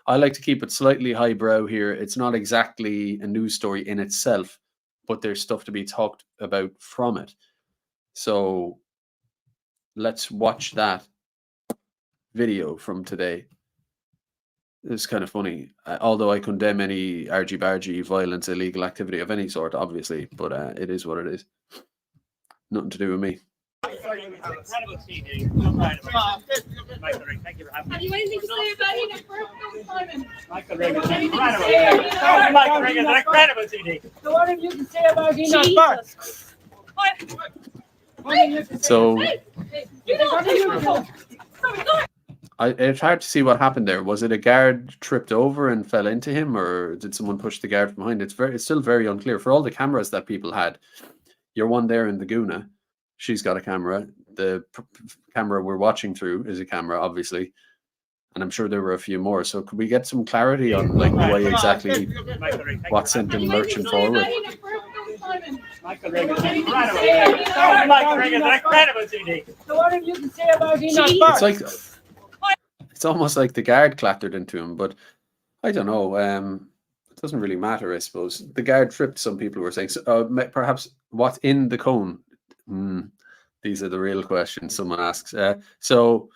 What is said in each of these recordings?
I like to keep it slightly highbrow here. It's not exactly a news story in itself, but there's stuff to be talked about from it. So let's watch that video from today. It's kind of funny, although I condemn any argy-bargy, violence, illegal activity of any sort, obviously, but it is what it is. Nothing to do with me. Incredible CD. Thank you for having me. Have you anything to say about it? Simon? Michael Regan, incredible. Michael Regan, an incredible CD. So what have you to say about Enoch Burke? So Sorry, it's hard to see what happened there. Was it a guard tripped over and fell into him, or did someone push the guard from behind? It's still very unclear. For all the cameras that people had, your one there in the Guna, she's got a camera. The camera we're watching through is a camera, obviously, and I'm sure there were a few more. So could we get some clarity on like why exactly what sent them lurching forward? Michael Regan, incredible. Michael Regan, an incredible CD. So what have you to say about Enoch Burke? It's almost like the guard clattered into him, but I don't know. It doesn't really matter, I suppose. The guard tripped, some people were saying. So, perhaps what's in the cone? These are the real questions someone asks. So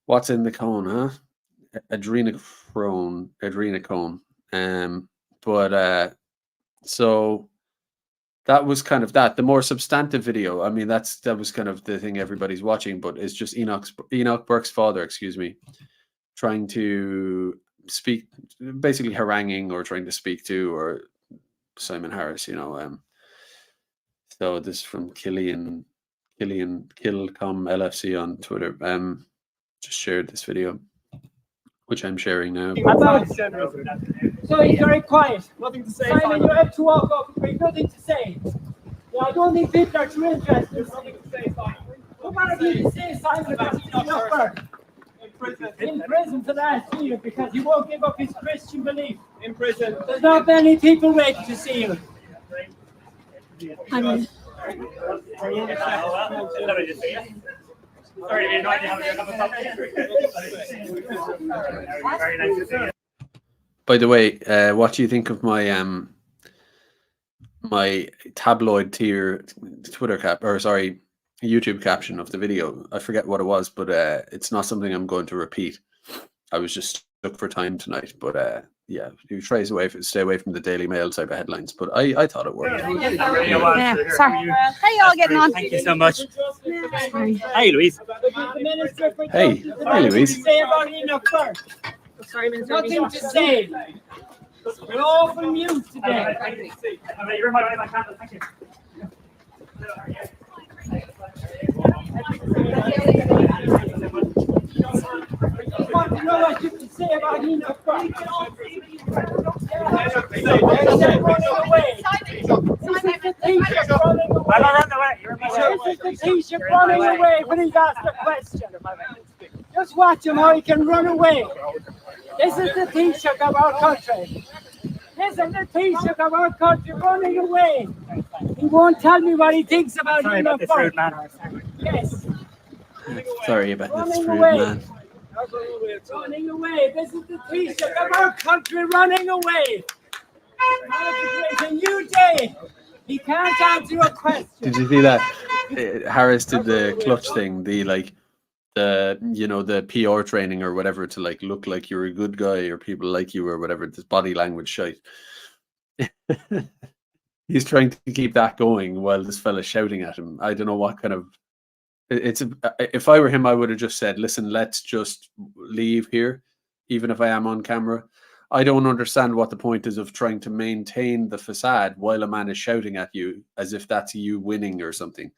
what's in the cone, huh? Adrenochrome. So that was kind of that. The more substantive video, I mean, that was kind of the thing everybody's watching, but it's just Enoch Burke's father, trying to speak, basically haranguing or trying to speak to, or Simon Harris, So this is from Killian Killcom LFC on Twitter. Just shared this video, which I'm sharing now. So he's very quiet. Nothing to say. Simon, you have to walk up. There's nothing to say. Yeah, I don't think people are too interested. There's nothing to say, Simon. What have you to say, Simon, about Enoch Burke? In prison for last year because he won't give up his Christian belief. In prison. There's not many people waiting to see him. By the way, what do you think of my my tabloid tier Twitter YouTube caption of the video? I forget what it was, but it's not something I'm going to repeat. I was just stuck for time tonight, but yeah, you stay away from the Daily Mail type of headlines. But I thought it worked. Yeah, sorry. How y'all getting on? Thank you so much. Hey, Louise. Hey, Louise. Say about Enoch Burke. Nothing to say. We're all from you today. You're my candle. Thank you. I want to know what you can say about Enoch Burke. He's running away when he's asked a question. Just watch him how he can run away. This is the Taoiseach of our country. This is the Taoiseach of our country running away. He won't tell me what he thinks about Enoch Burke. Yes. Sorry about this, Running rude away. man. Running away. This is the Taoiseach of our country running away. It's a new day. He can't answer a question. Did you see that? Harris did the clutch thing, the PR training or whatever to like look like you're a good guy or people like you or whatever. This body language shite. He's trying to keep that going while this fella's shouting at him. I don't know what kind of. If I were him, I would have just said, "Listen, let's just leave here, even if I am on camera." I don't understand what the point is of trying to maintain the facade while a man is shouting at you as if that's you winning or something.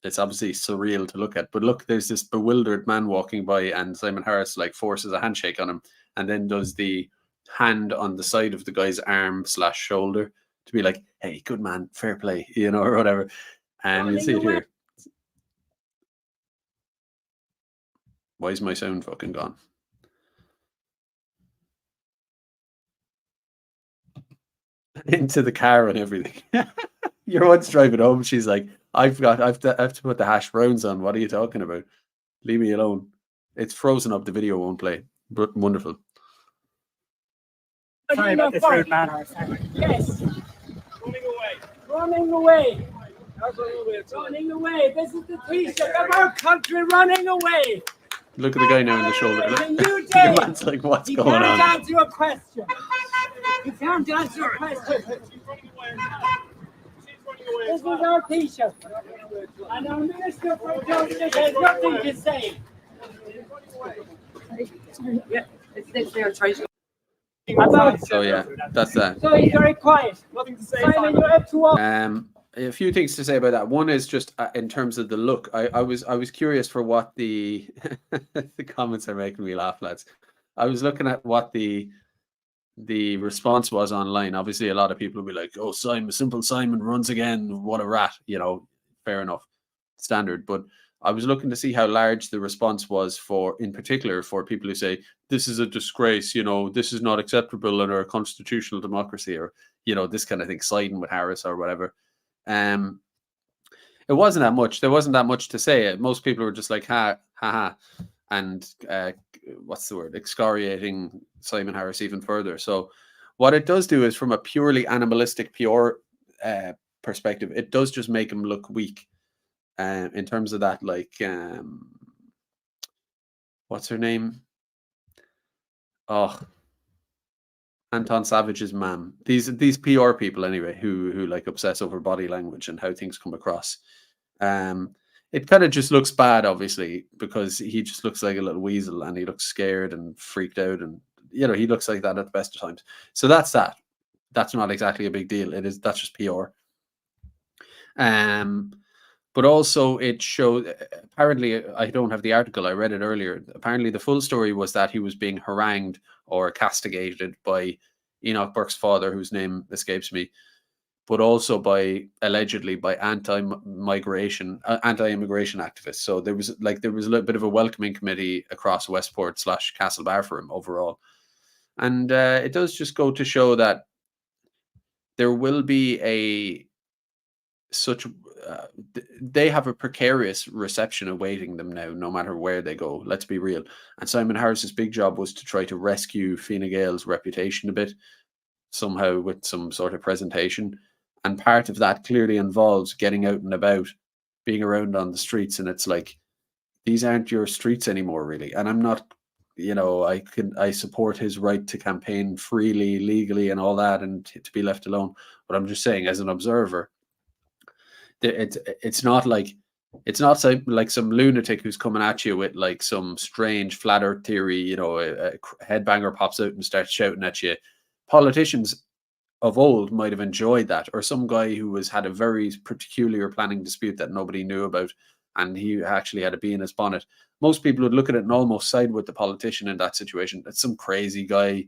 It's obviously surreal to look at. But look, there's this bewildered man walking by and Simon Harris like forces a handshake on him and then does the hand on the side of the guy's arm/shoulder to be like, hey, good man, fair play, or whatever. And you see it here. Why is my sound fucking gone? Into the car and everything. Your one's driving home. She's like, I have to put the hash browns on. What are you talking about? Leave me alone. It's frozen up. The video won't play. But wonderful. Sorry about this rude manner. Yes. Running away. Running away. Running away. This is the T-shirt of our country running away. Look at the guy now in the shoulder. It's a new The day. man's like, what's He going can't on? answer a question. He can't answer a question. She's running away. She's running away. This is our T-shirt. And our Minister for Justice has nothing to say. Yeah, it's this there tries. So yeah, that's that. So he's very quiet. Nothing to say. Simon, you're up to all. A few things to say about that. One is just in terms of the look. I was curious for what the the comments are making me laugh, lads. I was looking at what the response was online. Obviously, a lot of people will be like, "Oh, Simple Simon runs again. What a rat!" You know, fair enough, standard. But I was looking to see how large the response was for, in particular, for people who say this is a disgrace. You know, this is not acceptable in our constitutional democracy, or you know, this kind of thing, siding with Harris or whatever. It wasn't that much. There wasn't that much to say. Most people were just like, ha, ha, ha. And what's the word? Excoriating Simon Harris even further. So what it does do is, from a purely animalistic PR perspective, it does just make him look weak. In terms of that, like, what's her name? Oh, Anton Savage's mom. These PR people anyway, who like obsess over body language and how things come across. It kind of just looks bad, obviously, because he just looks like a little weasel and he looks scared and freaked out, and you know, he looks like that at the best of times. So that's that. That's not exactly a big deal. That's just PR. But also it showed, apparently, I don't have the article, I read it earlier. Apparently the full story was that he was being harangued or castigated by Enoch Burke's father, whose name escapes me, but also allegedly by anti-immigration activists. So there was a little bit of a welcoming committee across Westport / Castlebar for him overall. And it does just go to show that there will be they have a precarious reception awaiting them now, no matter where they go. Let's be real. And Simon Harris's big job was to try to rescue Fine Gael's reputation a bit, somehow, with some sort of presentation. And part of that clearly involves getting out and about, being around on the streets. And it's like, these aren't your streets anymore, really. And I'm not, you know, I support his right to campaign freely, legally, and all that, and to be left alone. But I'm just saying, as an observer, it's not like some lunatic who's coming at you with like some strange flat earth theory, you know, a headbanger pops out and starts shouting at you. Politicians of old might have enjoyed that, or some guy who had a very peculiar planning dispute that nobody knew about, and he actually had a bee in his bonnet. Most people would look at it and almost side with the politician in that situation. It's some crazy guy,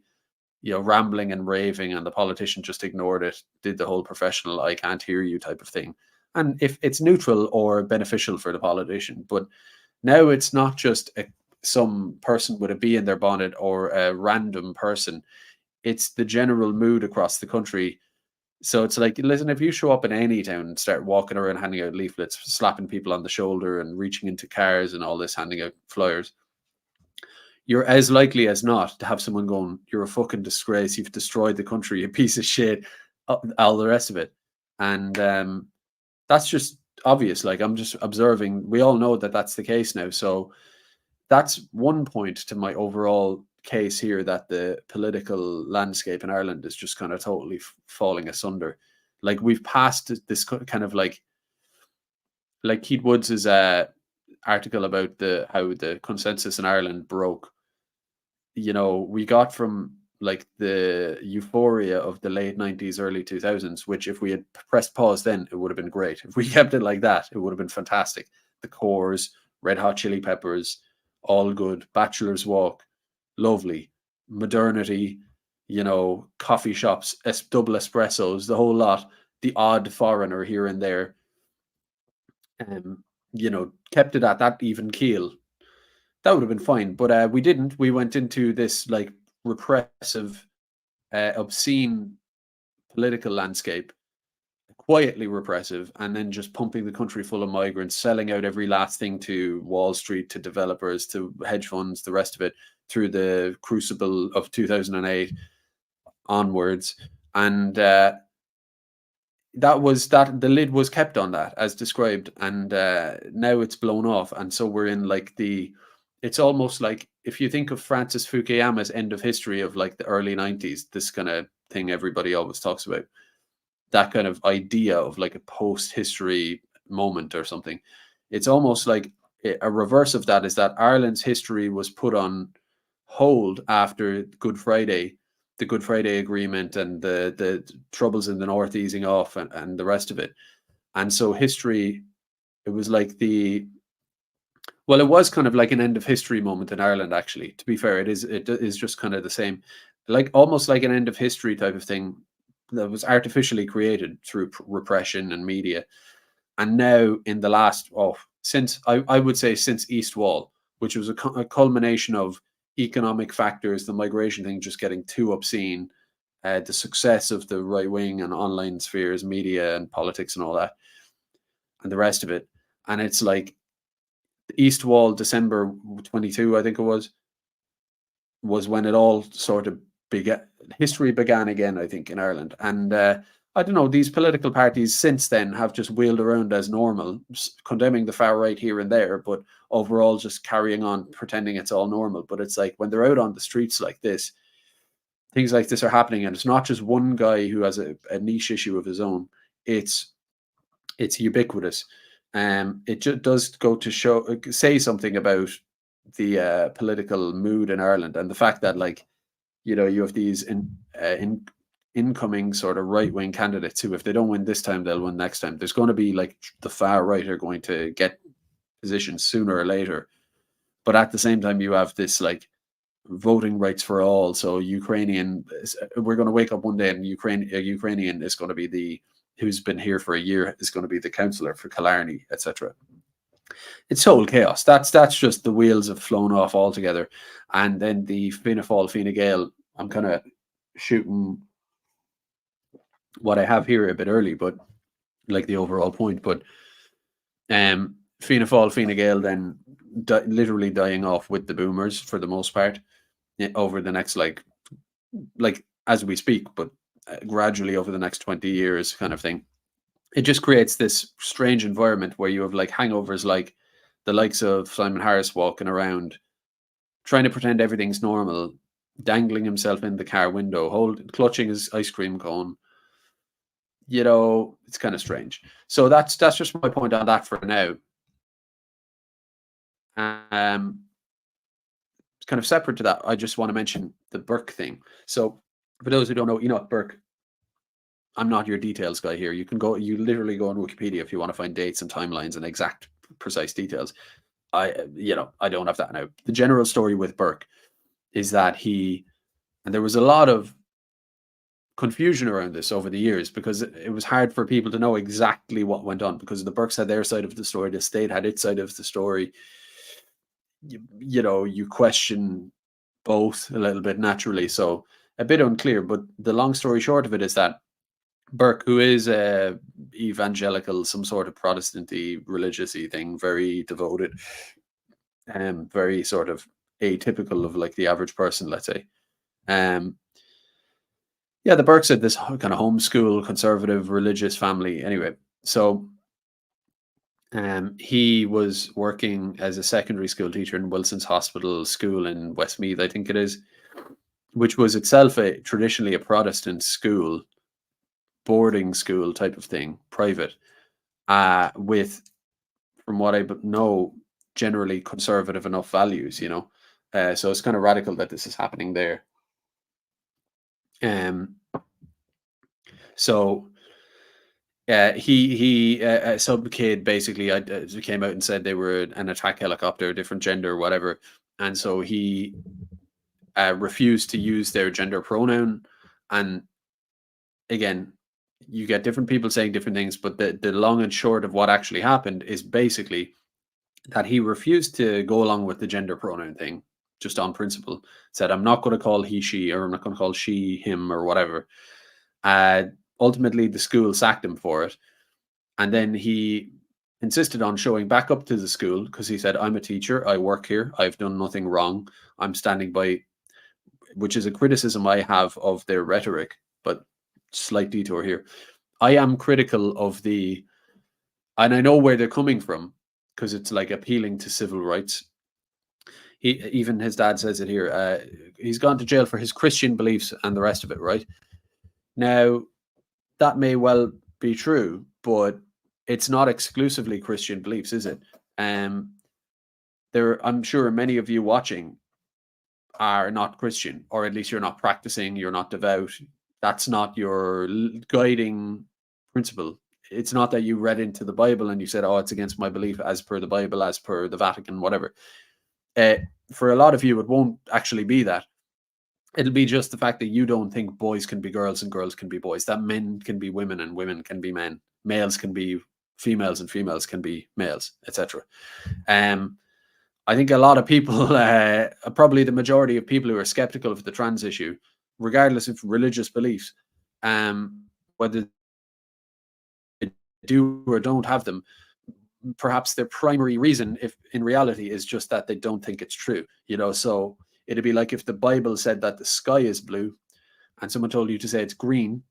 you know, rambling and raving, and the politician just ignored it, did the whole professional "I can't hear you" type of thing. And if it's neutral or beneficial for the politician. But now it's not just some person with a bee in their bonnet or a random person. It's the general mood across the country. So it's like, listen, if you show up in any town and start walking around handing out leaflets, slapping people on the shoulder and reaching into cars and all this, handing out flyers, you're as likely as not to have someone going, "You're a fucking disgrace. You've destroyed the country, you piece of shit," all the rest of it. And that's just obvious. Like, I'm just observing. We all know that that's the case now. So that's one point to my overall case here, that the political landscape in Ireland is just kind of totally falling asunder. Like, we've passed this kind of like Keith Woods' article about how the consensus in Ireland broke. You know, we got from like the euphoria of the late 90s, early 2000s, which if we had pressed pause then, it would have been great. If we kept it like that, it would have been fantastic. The Corrs, Red Hot Chili Peppers, all good. Bachelor's Walk, lovely. Modernity, you know, coffee shops, double espressos, the whole lot. The odd foreigner here and there. You know, kept it at that even keel. That would have been fine, but we didn't. We went into this like repressive, obscene political landscape, quietly repressive, and then just pumping the country full of migrants, selling out every last thing to Wall Street, to developers, to hedge funds, the rest of it, through the crucible of 2008. onwards, and the lid was kept on that as described, and now it's blown off, and so we're in like it's almost like if you think of Francis Fukuyama's End of History of like the early 90s, this kind of thing everybody always talks about, that kind of idea of like a post-history moment or something. It's almost like a reverse of that is that Ireland's history was put on hold after Good Friday, the Good Friday Agreement, and the troubles in the north easing off, and the rest of it. And so history, it was like it was kind of like an end of history moment in Ireland, actually. To be fair, it is just kind of the same, like almost like an end of history type of thing that was artificially created through repression and media. And now in the last, since I would say since East Wall, which was a culmination of economic factors, the migration thing just getting too obscene, the success of the right wing and online spheres, media and politics and all that, and the rest of it. And it's like East Wall, December 22, I think it was when it all sort of history began again, I think, in Ireland. And I don't know, these political parties since then have just wheeled around as normal, condemning the far right here and there, but overall just carrying on, pretending it's all normal. But it's like when they're out on the streets like this, things like this are happening, and it's not just one guy who has a niche issue of his own. It's ubiquitous. It just does go to say something about the political mood in Ireland, and the fact that, like, you know, you have these incoming sort of right-wing candidates who, if they don't win this time, they'll win next time. There's going to be like the far right are going to get positions sooner or later. But at the same time, you have this like voting rights for all. So we're going to wake up one day and a Ukrainian is going to be who's been here for a year is going to be the councillor for Killarney, etc. It's total chaos. That's just the wheels have flown off altogether. And then the Fianna Fáil, Fine Gael, I'm kind of shooting what I have here a bit early, but like the overall point. But Fianna Fáil, Fine Gael then literally dying off with the boomers for the most part over the next like as we speak, but gradually over the next 20 years kind of thing. It just creates this strange environment where you have like hangovers, like the likes of Simon Harris walking around trying to pretend everything's normal, dangling himself in the car window, clutching his ice cream cone. You know, it's kind of strange. So that's just my point on that for now. It's kind of separate to that. I just want to mention the Burke thing. So for those who don't know, Enoch Burke, I'm not your details guy here. You literally go on Wikipedia if you want to find dates and timelines and exact precise details. I don't have that now. The general story with Burke is that and there was a lot of confusion around this over the years because it was hard for people to know exactly what went on, because the Burkes had their side of the story, the state had its side of the story. You question both a little bit naturally, so a bit unclear. But the long story short of it is that Burke, who is evangelical, some sort of Protestant-y, religious-y thing, very devoted, very sort of atypical of like the average person, let's say. The Burkes had this kind of homeschool, conservative, religious family. Anyway, so he was working as a secondary school teacher in Wilson's Hospital School in Westmeath, I think it is, which was itself traditionally a Protestant school, boarding school type of thing, private, with, from what I know, generally conservative enough values, so it's kind of radical that this is happening there. So some kid basically came out and said they were an attack helicopter, different gender, whatever, and so he refused to use their gender pronoun. And again, you get different people saying different things, but the long and short of what actually happened is basically that he refused to go along with the gender pronoun thing, just on principle. Said, I'm not going to call he, she, or I'm not going to call she, him, or whatever. Ultimately, the school sacked him for it. And then he insisted on showing back up to the school because he said, I'm a teacher, I work here, I've done nothing wrong, I'm standing by which is a criticism I have of their rhetoric, but slight detour here. I am critical of the, and I know where they're coming from, because it's like appealing to civil rights. Even his dad says it here. He's gone to jail for his Christian beliefs and the rest of it, right? Now, that may well be true, but it's not exclusively Christian beliefs, is it? I'm sure many of you watching are not Christian, or at least you're not practicing, you're not devout. That's not your guiding principle. It's not that you read into the Bible and you said, oh, it's against my belief as per the Bible, as per the Vatican, whatever. For a lot of you, it won't actually be that. It'll be just the fact that you don't think boys can be girls and girls can be boys, that men can be women and women can be men, males can be females and females can be males, etc. I think a lot of people, probably the majority of people who are skeptical of the trans issue, regardless of religious beliefs, whether they do or don't have them, perhaps their primary reason, if in reality, is just that they don't think it's true. So it'd be like if the Bible said that the sky is blue and someone told you to say it's green,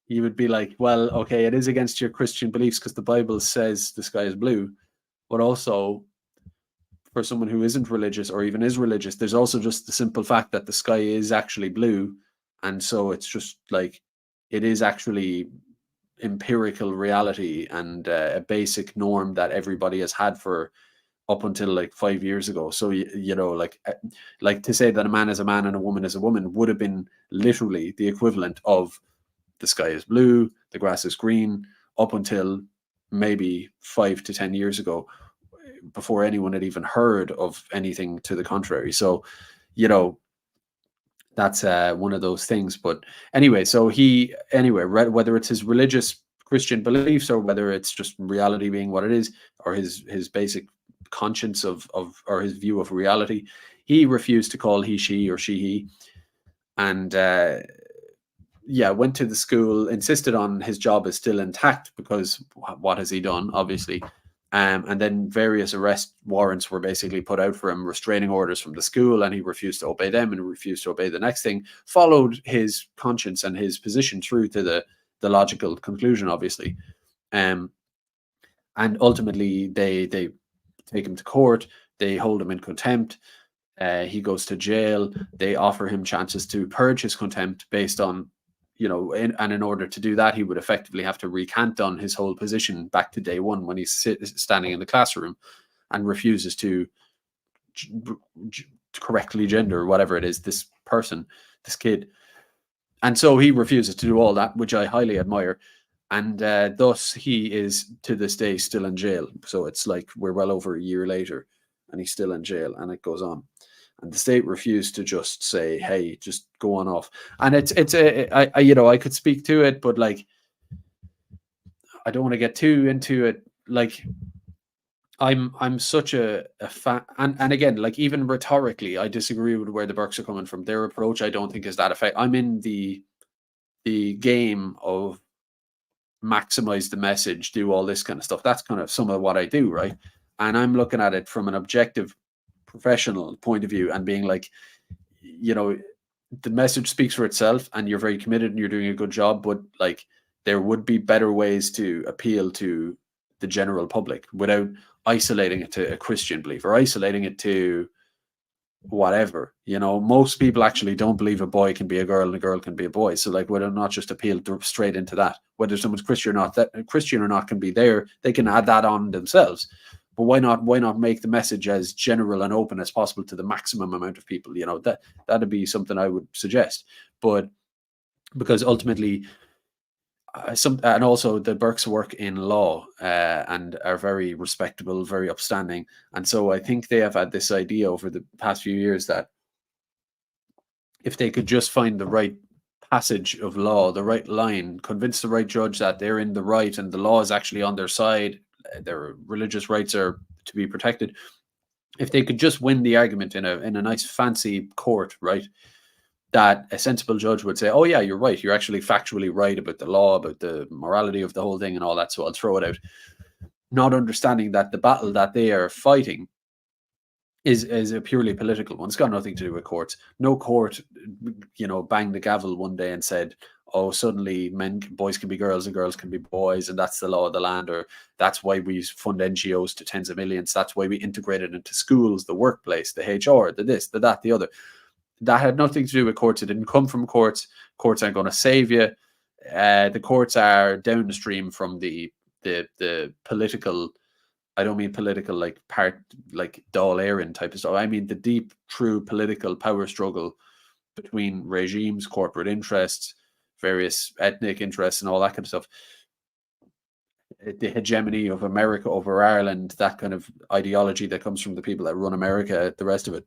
you would be like, well, okay, it is against your Christian beliefs because the Bible says the sky is blue. But also, for someone who isn't religious or even is religious, there's also just the simple fact that the sky is actually blue. And so it's just like, it is actually empirical reality and a basic norm that everybody has had for up until like 5 years ago. So like to say that a man is a man and a woman is a woman would have been literally the equivalent of the sky is blue, the grass is green, up until maybe 5 to 10 years ago, before anyone had even heard of anything to the contrary. So that's one of those things. But anyway, so whether it's his religious Christian beliefs or whether it's just reality being what it is, or his basic conscience of or his view of reality, he refused to call he, she, or she, he, and went to the school, insisted on his job is still intact because what has he done, obviously. And then various arrest warrants were basically put out for him, restraining orders from the school, and he refused to obey them and refused to obey the next thing, followed his conscience and his position through to the logical conclusion, obviously. And ultimately they take him to court, they hold him in contempt, he goes to jail, they offer him chances to purge his contempt based on, and in order to do that, he would effectively have to recant on his whole position back to day one when he's standing in the classroom and refuses to correctly gender whatever it is, this person, this kid. And so he refuses to do all that, which I highly admire. And thus he is to this day still in jail. So it's like we're well over a year later and he's still in jail, and it goes on. And the state refused to just say, hey, just go on off. And I could speak to it, but like, I don't want to get too into it. Like, I'm such a fan. And again, like, even rhetorically, I disagree with where the Burks are coming from. Their approach, I don't think is that effective. I'm in the game of maximize the message, do all this kind of stuff. That's kind of some of what I do, right? And I'm looking at it from an objective professional point of view and being like, the message speaks for itself and you're very committed and you're doing a good job, but like, there would be better ways to appeal to the general public without isolating it to a Christian belief or isolating it to whatever. Most people actually don't believe a boy can be a girl and a girl can be a boy. So like, why not just appeal straight into that? Whether someone's Christian or not, that Christian or not can be there. They can add that on themselves. But why not make the message as general and open as possible to the maximum amount of people? That'd be something I would suggest. But because ultimately, and also the Burks work in law and are very respectable, very upstanding. And so I think they have had this idea over the past few years that if they could just find the right passage of law, the right line, convince the right judge that they're in the right and the law is actually on their side, their religious rights are to be protected. If they could just win the argument in a nice fancy court, right, that a sensible judge would say, oh yeah, you're right, you're actually factually right about the law, about the morality of the whole thing and all that, so I'll throw it out. Not understanding that the battle that they are fighting is a purely political one. It's got nothing to do with courts. No court, banged the gavel one day and said, "Oh, suddenly boys can be girls and girls can be boys, and that's the law of the land," or "That's why we fund NGOs to tens of millions. That's why we integrate it into schools, the workplace, the HR, the this, the that, the other." That had nothing to do with courts. It didn't come from courts. Courts aren't going to save you. The courts are down the stream from the political. I don't mean political like Dáil Éireann type of stuff. I mean the deep, true political power struggle between regimes, corporate interests, various ethnic interests, and all that kind of stuff. The hegemony of America over Ireland, that kind of ideology that comes from the people that run America, the rest of it.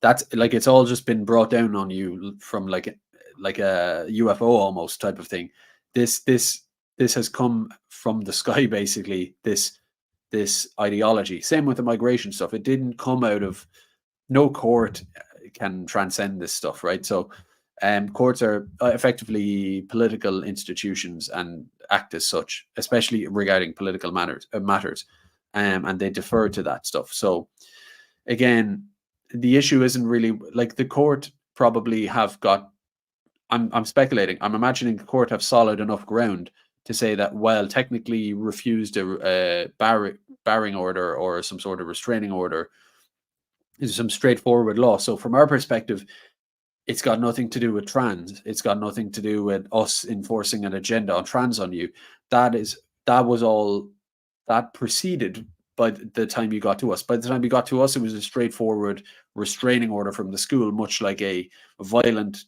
That's it's all just been brought down on you from like a UFO almost type of thing. This has come from the sky, basically, this ideology. Same with the migration stuff. It didn't come out of, no court can transcend this stuff, right? So courts are effectively political institutions and act as such, especially regarding political matters, and they defer to that stuff. So again, the issue isn't really like the court probably have got, I'm speculating, I'm imagining the court have solid enough ground to say that, well, technically you refused a barring order or some sort of restraining order is some straightforward law. So from our perspective, it's got nothing to do with trans. It's got nothing to do with us enforcing an agenda on trans on you. That was all that preceded by the time you got to us. By the time you got to us, it was a straightforward restraining order from the school, much like a violent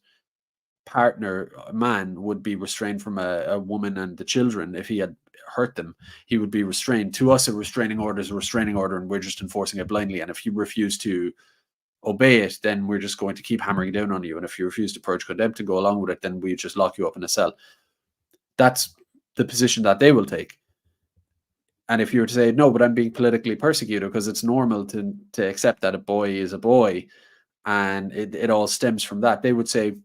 partner man would be restrained from a woman and the children. If he had hurt them, he would be restrained. To us, a restraining order is a restraining order, and we're just enforcing it blindly. And if you refuse to obey it, then we're just going to keep hammering down on you. And if you refuse to purge contempt and go along with it, then we just lock you up in a cell. That's the position that they will take. And if you were to say, no, but I'm being politically persecuted because it's normal to accept that a boy is a boy, and it all stems from that, they would say,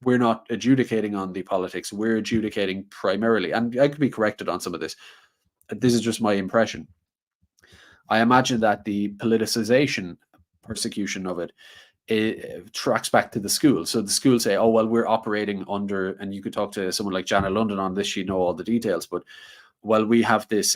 we're not adjudicating on the politics. We're adjudicating primarily, and I could be corrected on some of this. This is just my impression. I imagine that the politicization, persecution of it tracks back to the school. So the school say, oh, well, we're operating under, and you could talk to someone like Janet London on this, she'd know all the details, but well, we have this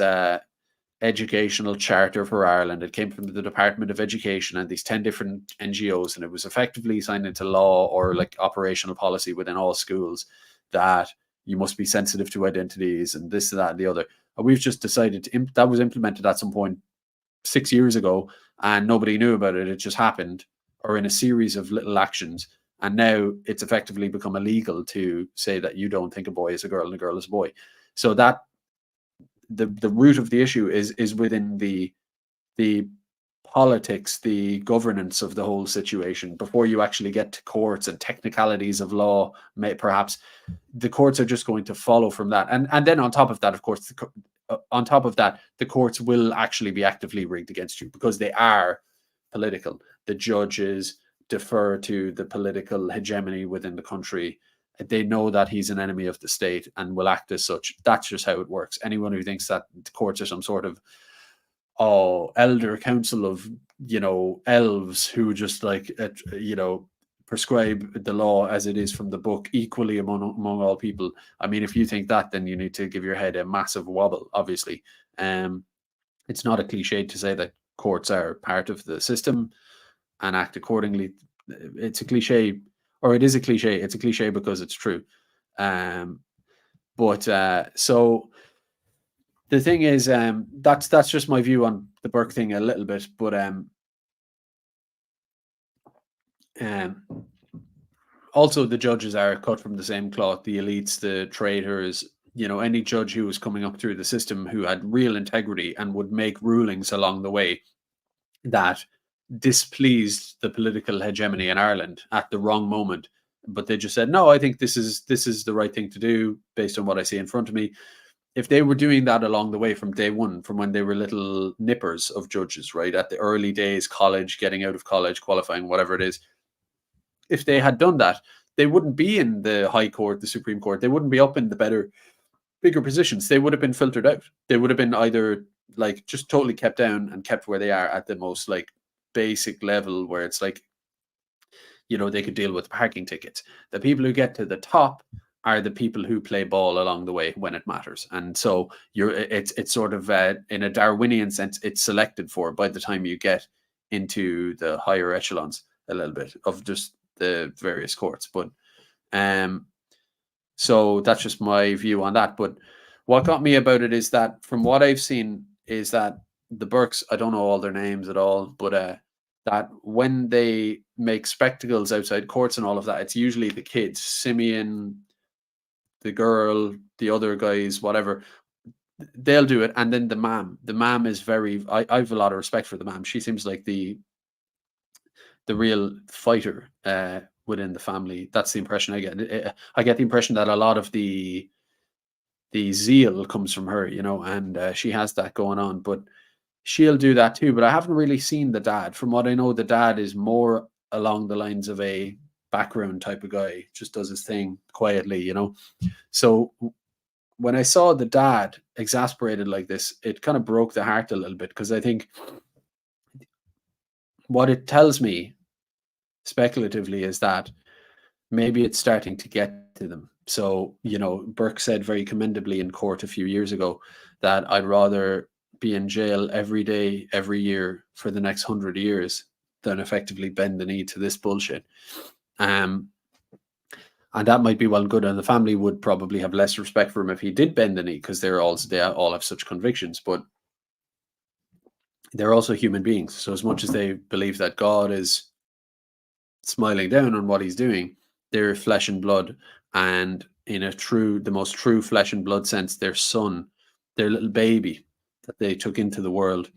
educational charter for Ireland. It came from the Department of Education and these 10 different NGOs, and it was effectively signed into law or like operational policy within all schools that you must be sensitive to identities and this, that, and the other. And we've just decided that was implemented at some point 6 years ago, and nobody knew about it. It just happened, or in a series of little actions. And now it's effectively become illegal to say that you don't think a boy is a girl and a girl is a boy. So that the root of the issue is within the politics, the governance of the whole situation. Before you actually get to courts and technicalities of law, perhaps the courts are just going to follow from that. And then on top of that, of course, the courts will actually be actively rigged against you because they are political. The judges defer to the political hegemony within the country. They know that he's an enemy of the state and will act as such. That's just how it works. Anyone who thinks that the courts are some sort of elder council of elves who just prescribe the law as it is from the book equally among all people. I mean, if you think that, then you need to give your head a massive wobble. Obviously, it's not a cliche to say that courts are part of the system and act accordingly. It's a cliche. Or it is a cliche. It's a cliche because it's true. So the thing is, that's just my view on the Burke thing a little bit. But also the judges are cut from the same cloth. The elites, the traitors, any judge who was coming up through the system who had real integrity and would make rulings along the way that displeased the political hegemony in Ireland at the wrong moment, but they just said, no, I think this is the right thing to do based on what I see in front of me. If they were doing that along the way from day one, from when they were little nippers of judges, right, at the early days, college, getting out of college, qualifying, whatever it is, if they had done that, they wouldn't be in the High Court, the Supreme Court. They wouldn't be up in the bigger positions. They would have been filtered out. They would have been either just totally kept down and kept where they are at the most basic level where it's like, you know, they could deal with parking tickets. The people who get to the top are the people who play ball along the way when it matters. And so it's sort of in a Darwinian sense, it's selected for by the time you get into the higher echelons a little bit of just the various courts. But so that's just my view on that. But what got me about it is that from what I've seen is that the Burkes, I don't know all their names at all, but that when they make spectacles outside courts and all of that, it's usually the kids, Simeon, the girl, the other guys, whatever, they'll do it. And then the mom is very, I have a lot of respect for the mom. She seems like the real fighter within the family. That's the impression I get. I get the impression that a lot of the zeal comes from her, you know, and she has that going on, but she'll do that too. But I haven't really seen the dad. From what I know, the dad is more along the lines of a background type of guy, just does his thing quietly, you know. So when I saw the dad exasperated like this, it kind of broke the heart a little bit, because I think what it tells me speculatively is that maybe it's starting to get to them. So, you know, Burke said very commendably in court a few years ago that I'd rather be in jail every day, every year for the next 100 years than effectively bend the knee to this bullshit. And that might be well and good, and the family would probably have less respect for him if he did bend the knee, because they all have such convictions. But they're also human beings. So as much as they believe that God is smiling down on what he's doing, they're flesh and blood, and in the most true flesh and blood sense, their son, their little baby that they took into the world,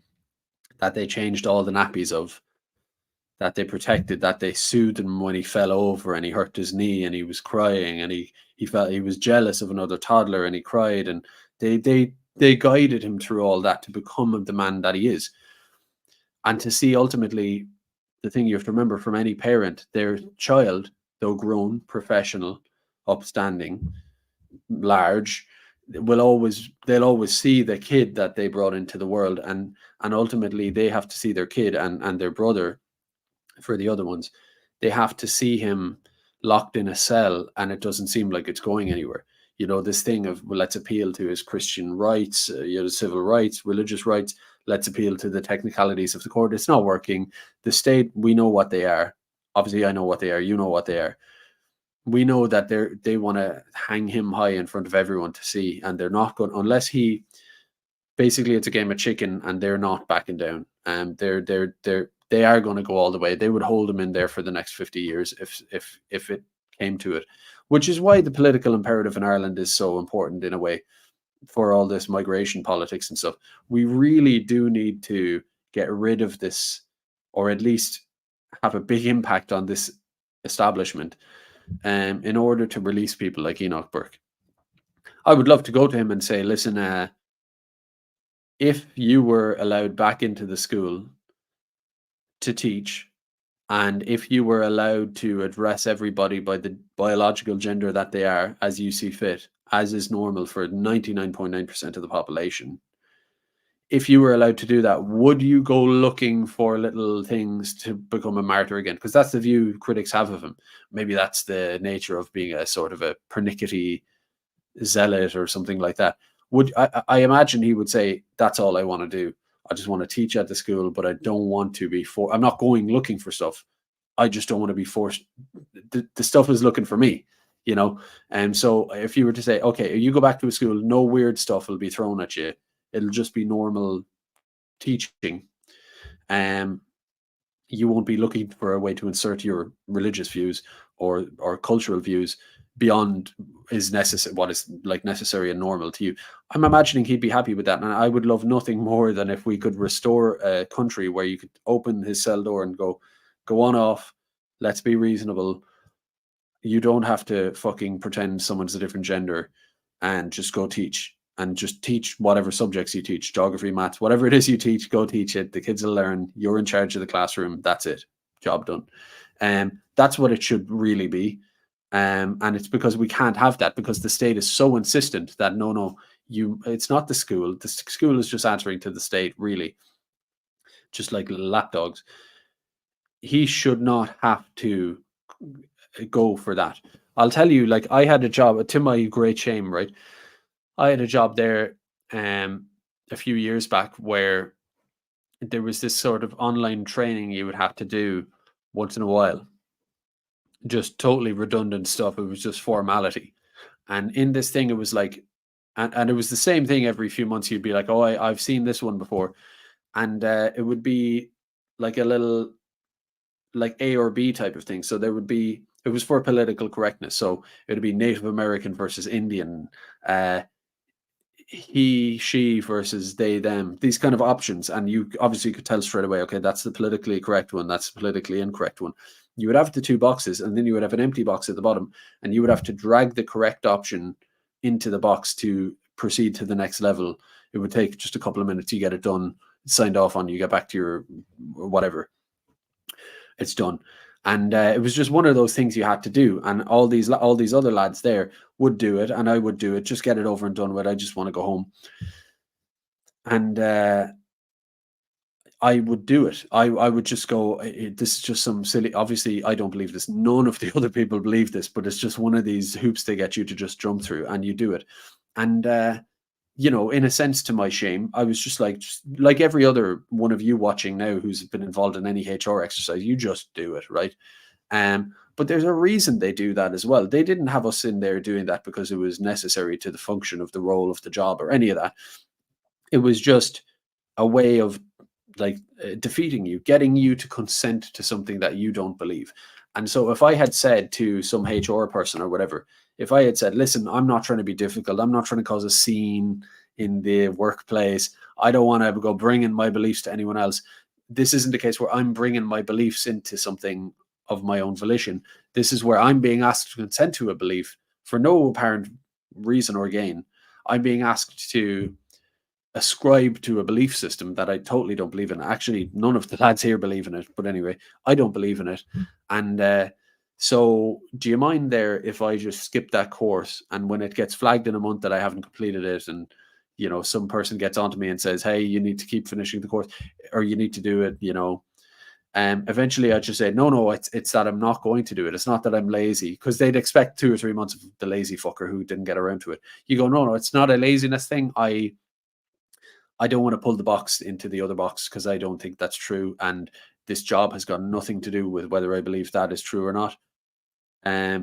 that they changed all the nappies of, that they protected, that they soothed him when he fell over and he hurt his knee and he was crying, and he felt he was jealous of another toddler and he cried, and they guided him through all that to become the man that he is. And to see ultimately, the thing you have to remember from any parent, their child, though grown, professional, upstanding, large, they'll always see the kid that they brought into the world, and ultimately they have to see their kid and their brother. For the other ones, they have to see him locked in a cell, and it doesn't seem like it's going anywhere. You know, this thing of, well, let's appeal to his Christian rights, you know, civil rights, religious rights. Let's appeal to the technicalities of the court. It's not working. The state, we know what they are. Obviously, I know what they are. You know what they are. We know that they want to hang him high in front of everyone to see, and they're not going, unless he. Basically, it's a game of chicken, and they're not backing down. And they are going to go all the way. They would hold him in there for the next 50 years if it came to it, which is why the political imperative in Ireland is so important in a way for all this migration politics and stuff. We really do need to get rid of this, or at least have a big impact on this establishment, in order to release people like Enoch Burke. I would love to go to him and say, listen, if you were allowed back into the school to teach, and if you were allowed to address everybody by the biological gender that they are, as you see fit, as is normal for 99.9% of the population, if you were allowed to do that, would you go looking for little things to become a martyr again? Because that's the view critics have of him. Maybe that's the nature of being a sort of a pernickety zealot or something like that. I imagine he would say, that's all I want to do. I just want to teach at the school, but I don't want to be I'm not going looking for stuff. I just don't want to be forced. The stuff is looking for me, you know? And so if you were to say, okay, you go back to a school, no weird stuff will be thrown at you. It'll just be normal teaching. You won't be looking for a way to insert your religious views or cultural views beyond what is like necessary and normal to you. I'm imagining he'd be happy with that, and I would love nothing more than if we could restore a country where you could open his cell door and go on off. Let's be reasonable. You don't have to fucking pretend someone's a different gender, and just go teach. And just teach whatever subjects you teach, geography, maths, whatever it is you teach, go teach it. The kids will learn. You're in charge of the classroom. That's it. Job done. That's what it should really be. And it's because we can't have that, because the state is so insistent that no, it's not the school. The school is just answering to the state, really, just like little lapdogs. he should not have to go for that. I'll tell you, like, I had a job, to my great shame, right? I had a job there a few years back where there was this sort of online training you would have to do once in a while. Just totally redundant stuff. It was just formality. And in this thing, it was like, and it was the same thing every few months. You'd be like, oh, I've seen this one before. And it would be like a little, like A or B type of thing. So there would be, it was for political correctness. So it would be Native American versus Indian, he, she versus they, them, these kind of options. And you obviously could tell straight away, okay, that's the politically correct one, that's the politically incorrect one. You would have the two boxes, and then you would have an empty box at the bottom, and you would have to drag the correct option into the box to proceed to the next level. It would take just a couple of minutes. You get it done, signed off on, you get back to your whatever. It's done. And it was just one of those things you had to do. And all these other lads there would do it, and I would do it. Just get it over and done with. I just want to go home. And I would do it. I would just go, this is just some silly, obviously I don't believe this. None of the other people believe this, but it's just one of these hoops they get you to just jump through, and you do it. And, in a sense, to my shame, I was just like every other one of you watching now who's been involved in any HR exercise, you just do it, right? But there's a reason they do that as well. They didn't have us in there doing that because it was necessary to the function of the role of the job or any of that. It was just a way of defeating you, getting you to consent to something that you don't believe. And so if I had said to some HR person or whatever, if I had said, listen, I'm not trying to be difficult, I'm not trying to cause a scene in the workplace, I don't want to go bringing my beliefs to anyone else. This isn't a case where I'm bringing my beliefs into something of my own volition. This is where I'm being asked to consent to a belief for no apparent reason or gain. I'm being asked to ascribe to a belief system that I totally don't believe in. Actually, none of the lads here believe in it, but anyway, I don't believe in it. And so do you mind there if I just skip that course, and when it gets flagged in a month that I haven't completed it, and some person gets onto me and says, hey, you need to keep finishing the course, or you need to do it, eventually I just say, no, it's that I'm not going to do it. It's not that I'm lazy, because they'd expect 2 or 3 months of the lazy fucker who didn't get around to it. You go, no, it's not a laziness thing. I don't want to pull the box into the other box because I don't think that's true. And this job has got nothing to do with whether I believe that is true or not.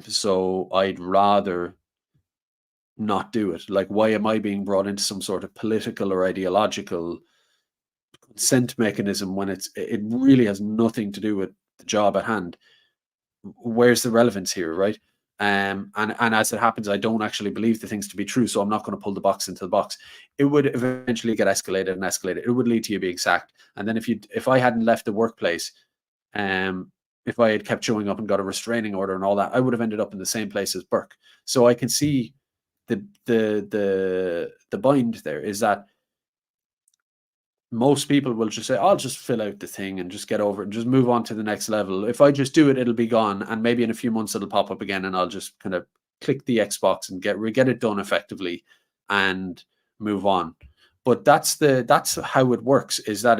So I'd rather not do it. Like, why am I being brought into some sort of political or ideological consent mechanism when it really has nothing to do with the job at hand? Where's the relevance here, right? And as it happens, I don't actually believe the things to be true, so I'm not going to pull the box into the box. It would eventually get escalated and escalated. It would lead to you being sacked. And then if I hadn't left the workplace, if I had kept showing up and got a restraining order and all that, I would have ended up in the same place as Burke. So I can see the bind there is that most people will just say, I'll just fill out the thing and just get over it and just move on to the next level. If I just do it, it'll be gone. And maybe in a few months it'll pop up again, and I'll just kind of click the Xbox and get it done effectively and move on. But that's how it works, is that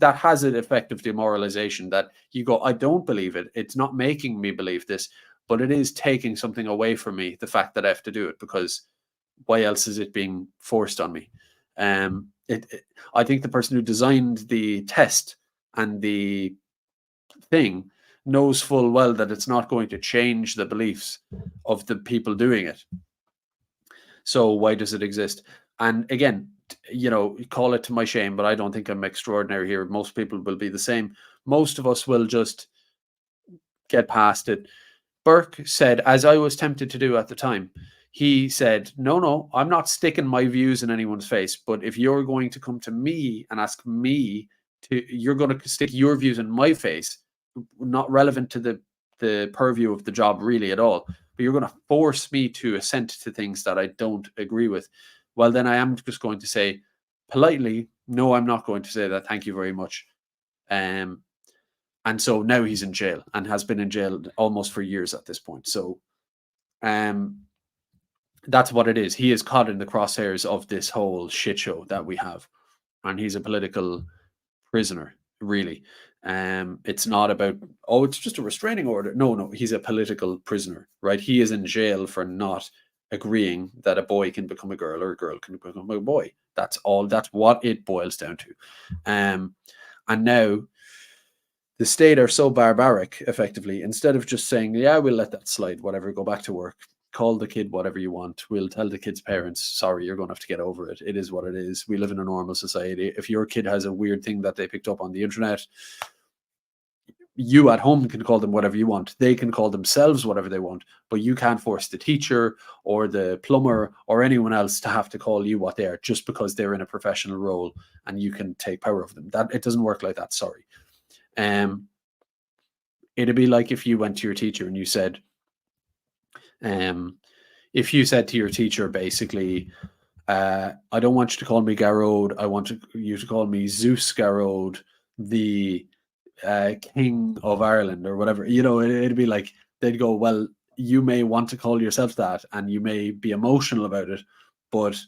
that has an effect of demoralization, that you go, I don't believe it. It's not making me believe this, but it is taking something away from me, the fact that I have to do it, because why else is it being forced on me? I think the person who designed the test and the thing knows full well that it's not going to change the beliefs of the people doing it. So why does it exist? And again, call it to my shame, but I don't think I'm extraordinary here. Most people will be the same. Most of us will just get past it. Burke said, as I was tempted to do at the time, he said, no, I'm not sticking my views in anyone's face. But if you're going to come to me and ask me you're going to stick your views in my face, not relevant to the purview of the job really at all, but you're going to force me to assent to things that I don't agree with. Well, then I am just going to say politely, no, I'm not going to say that. Thank you very much. And so now he's in jail, and has been in jail almost for years at this point. So, that's what it is. He is caught in the crosshairs of this whole shit show that we have, and he's a political prisoner, really. It's not about, oh, it's just a restraining order. No, he's a political prisoner, right? He is in jail for not agreeing that a boy can become a girl or a girl can become a boy. That's all. That's what it boils down to. And now the state are so barbaric, effectively, instead of just saying, yeah, we'll let that slide, whatever, go back to work, call the kid whatever you want. We'll tell the kid's parents, sorry, you're going to have to get over it. It is what it is. We live in a normal society. If your kid has a weird thing that they picked up on the internet, you at home can call them whatever you want. They can call themselves whatever they want, but you can't force the teacher or the plumber or anyone else to have to call you what they are just because they're in a professional role and you can take power over them. That it doesn't work like that. Sorry. It'd be like if you went to your teacher and you said, if you said to your teacher, basically, I don't want you to call me Garrod. I want you to call me Zeus Garrod, the King of Ireland or whatever. You know, it'd be like, they'd go, well, you may want to call yourself that and you may be emotional about it, but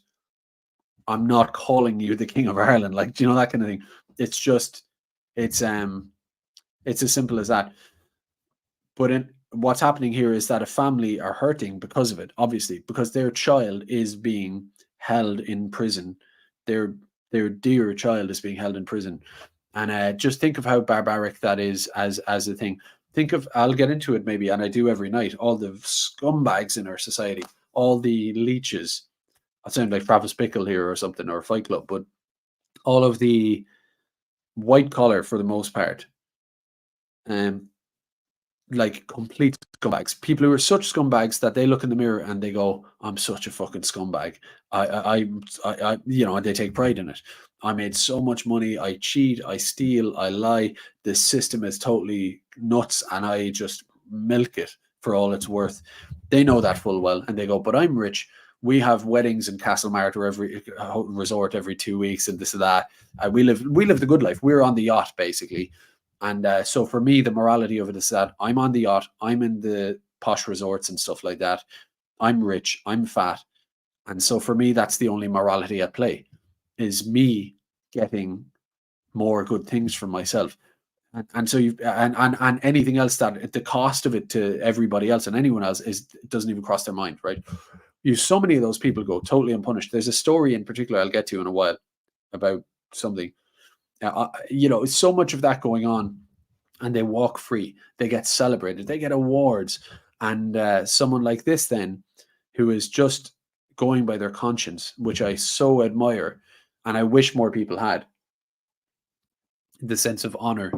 I'm not calling you the King of Ireland. Like, you know, that kind of thing. It's just, it's as simple as that. But what's happening here is that a family are hurting because of it, obviously, because their child is being held in prison. Their dear child is being held in prison. And just think of how barbaric that is as a thing. Think of, I'll get into it maybe, and I do every night, all the scumbags in our society, all the leeches. I sound like Travis Bickle here or something, or Fight Club, but all of the white collar, for the most part, like complete scumbags. People who are such scumbags that they look in the mirror and they go, I'm such a fucking scumbag. I you know, they take pride in it. I made so much money. I cheat, I steal, I lie. This system is totally nuts and I just milk it for all it's worth. They know that full well and they go, but I'm rich. We have weddings in Castlemart or every resort every 2 weeks and this and that. We live the good life. We're on the yacht, basically. And so for me, the morality of it is that I'm on the yacht, I'm in the posh resorts and stuff like that. I'm rich, I'm fat. And so for me, that's the only morality at play, is me getting more good things from myself. And so and anything else that the cost of it to everybody else and anyone else doesn't even cross their mind, right? So many of those people go totally unpunished. There's a story in particular I'll get to in a while about something. You know, it's so much of that going on, and they walk free. They get celebrated. They get awards. And someone like this, then, who is just going by their conscience, which I so admire, and I wish more people had, the sense of honor.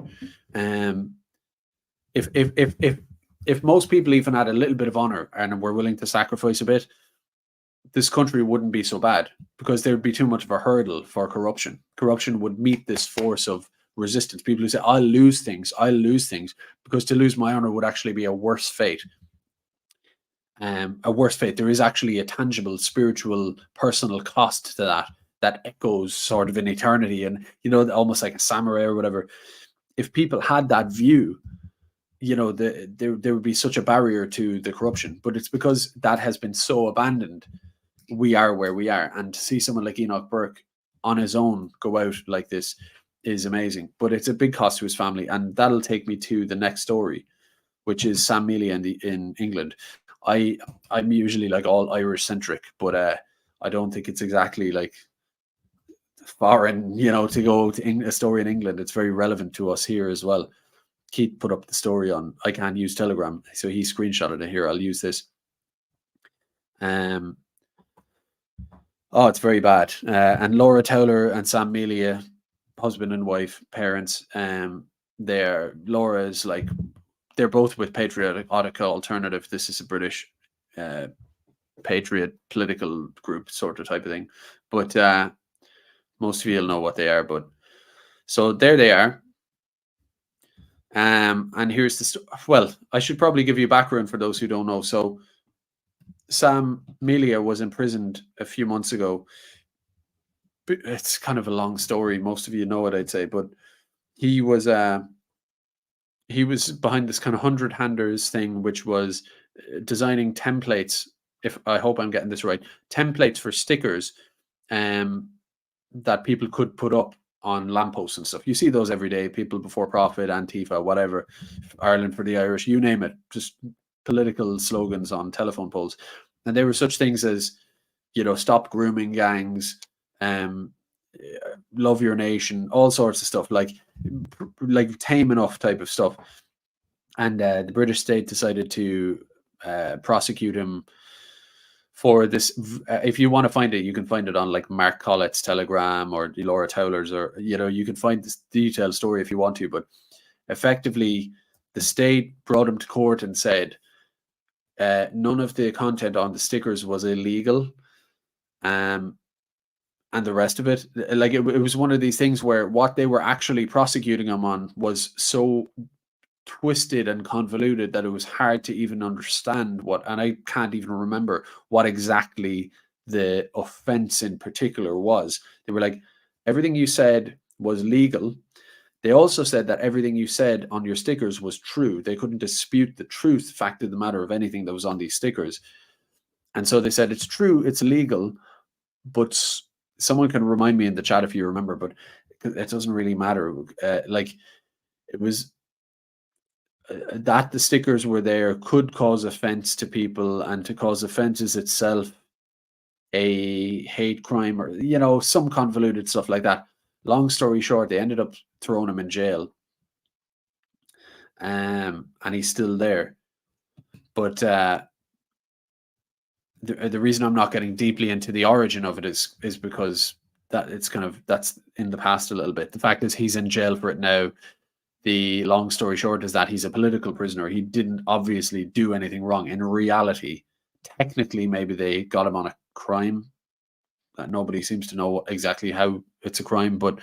If most people even had a little bit of honor and were willing to sacrifice a bit, this country wouldn't be so bad, because there would be too much of a hurdle for corruption. Corruption would meet this force of resistance. People who say, I'll lose things, because to lose my honor would actually be a worse fate. A worse fate. There is actually a tangible, spiritual, personal cost to that echoes sort of in eternity, and, you know, almost like a samurai or whatever. If people had that view, you know, there would be such a barrier to the corruption. But it's because that has been so abandoned. We are where we are, and to see someone like Enoch Burke on his own go out like this is amazing. But it's a big cost to his family, and that'll take me to the next story, which is Sam Mealy in England. I'm usually like all Irish centric, but I don't think it's exactly like foreign, you know, to go to a story in England. It's very relevant to us here as well. Keith put up the story on, I can't use Telegram, so he screenshotted it here. I'll use this. Oh, it's very bad. And Laura Towler and Sam Mealy, husband and wife, parents, Laura's like, they're both with Patriotic Alternative. This is a British patriot political group sort of type of thing. But most of you will know what they are. But so there they are. And here's the story. Well, I should probably give you background for those who don't know. So Sam Mealy was imprisoned a few months ago. It's kind of a long story. Most of you know it, I'd say, but he was behind this kind of 100 handers thing, which was designing templates. I hope I'm getting this right, templates for stickers, that people could put up on lampposts and stuff. You see those every day. People before profit, Antifa, whatever, Ireland for the Irish, you name it. Just political slogans on telephone poles, and there were such things as, you know, stop grooming gangs, love your nation, all sorts of stuff, like tame enough type of stuff. And the British state decided to prosecute him for this. If you want to find it, you can find it on like Mark Collett's Telegram or Laura Towler's, or, you know, you can find this detailed story if you want to. But effectively, the state brought him to court and said none of the content on the stickers was illegal, and the rest of it, like it was one of these things where what they were actually prosecuting him on was so twisted and convoluted that it was hard to even understand what, and I can't even remember what exactly the offense in particular was. They were like, everything you said was legal. They also said that everything you said on your stickers was true. They couldn't dispute the truth, fact of the matter, of anything that was on these stickers. And so they said, it's true, it's legal, but someone can remind me in the chat if you remember, but it doesn't really matter. Like, it was that the stickers were there could cause offense to people, and to cause offense is itself a hate crime, or, you know, some convoluted stuff like that. Long story short, they ended up throwing him in jail, and he's still there. But the reason I'm not getting deeply into the origin of it is because that it's kind of, that's in the past a little bit. The fact is, he's in jail for it now. The long story short is that he's a political prisoner. He didn't obviously do anything wrong. In reality, technically, maybe they got him on a crime that nobody seems to know exactly how it's a crime, but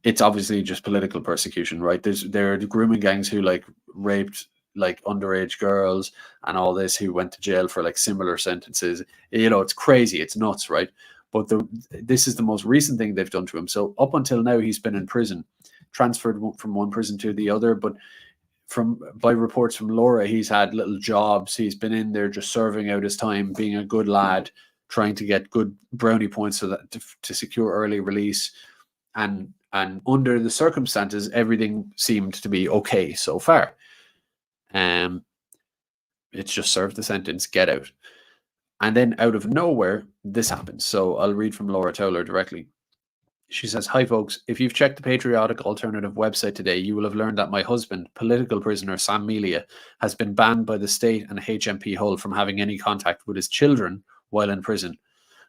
it's obviously just political persecution, right? There are the grooming gangs who like raped like underage girls and all this, who went to jail for like similar sentences. You know, it's crazy, it's nuts, right? But this is the most recent thing they've done to him. So up until now, he's been in prison, transferred from one prison to the other, but by reports from Laura, he's had little jobs. He's been in there just serving out his time, being a good lad, trying to get good brownie points so that to secure early release. And under the circumstances, everything seemed to be okay so far. It's just served the sentence, get out. And then out of nowhere, this happens. So I'll read from Laura Towler directly. She says, "Hi folks, if you've checked the Patriotic Alternative website today, you will have learned that my husband, political prisoner Sam Melia, has been banned by the state and HMP Hull from having any contact with his children while in prison.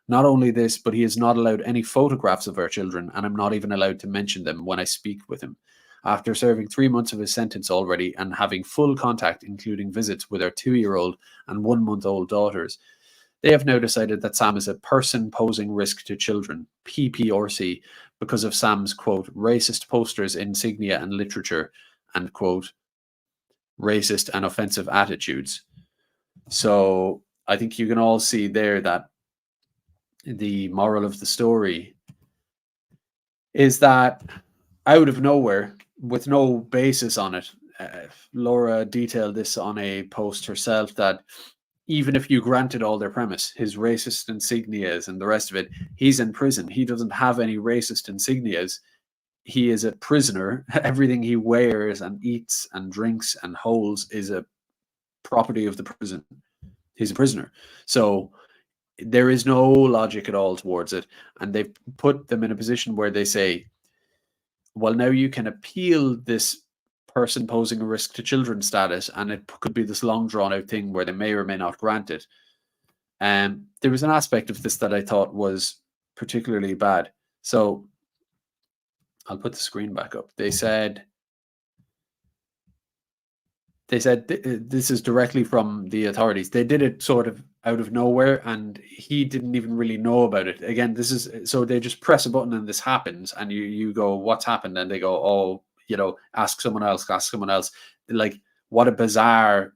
Not only this, but he is not allowed any photographs of our children, and I'm not even allowed to mention them when I speak with him. After serving 3 months of his sentence already and having full contact, including visits with our 2-year-old and 1-month-old daughters, they have now decided that Sam is a person posing risk to children, PPRC, because of Sam's, quote, racist posters, insignia and literature, and, quote, racist and offensive attitudes." So I think you can all see there that the moral of the story is that out of nowhere, with no basis on it, Laura detailed this on a post herself, that even if you granted all their premise, his racist insignias and the rest of it, he's in prison. He doesn't have any racist insignias. He is a prisoner. Everything he wears and eats and drinks and holds is a property of the prison. He's a prisoner. So there is no logic at all towards it. And they've put them in a position where they say, well, now you can appeal this person posing a risk to children status, and it could be this long drawn out thing where they may or may not grant it. There was an aspect of this that I thought was particularly bad. So I'll put the screen back up. They said this is directly from the authorities. They did it sort of out of nowhere, and he didn't even really know about it. Again, this is, so they just press a button and this happens, and you go, what's happened? And they go, oh, you know, ask someone else. Like, what a bizarre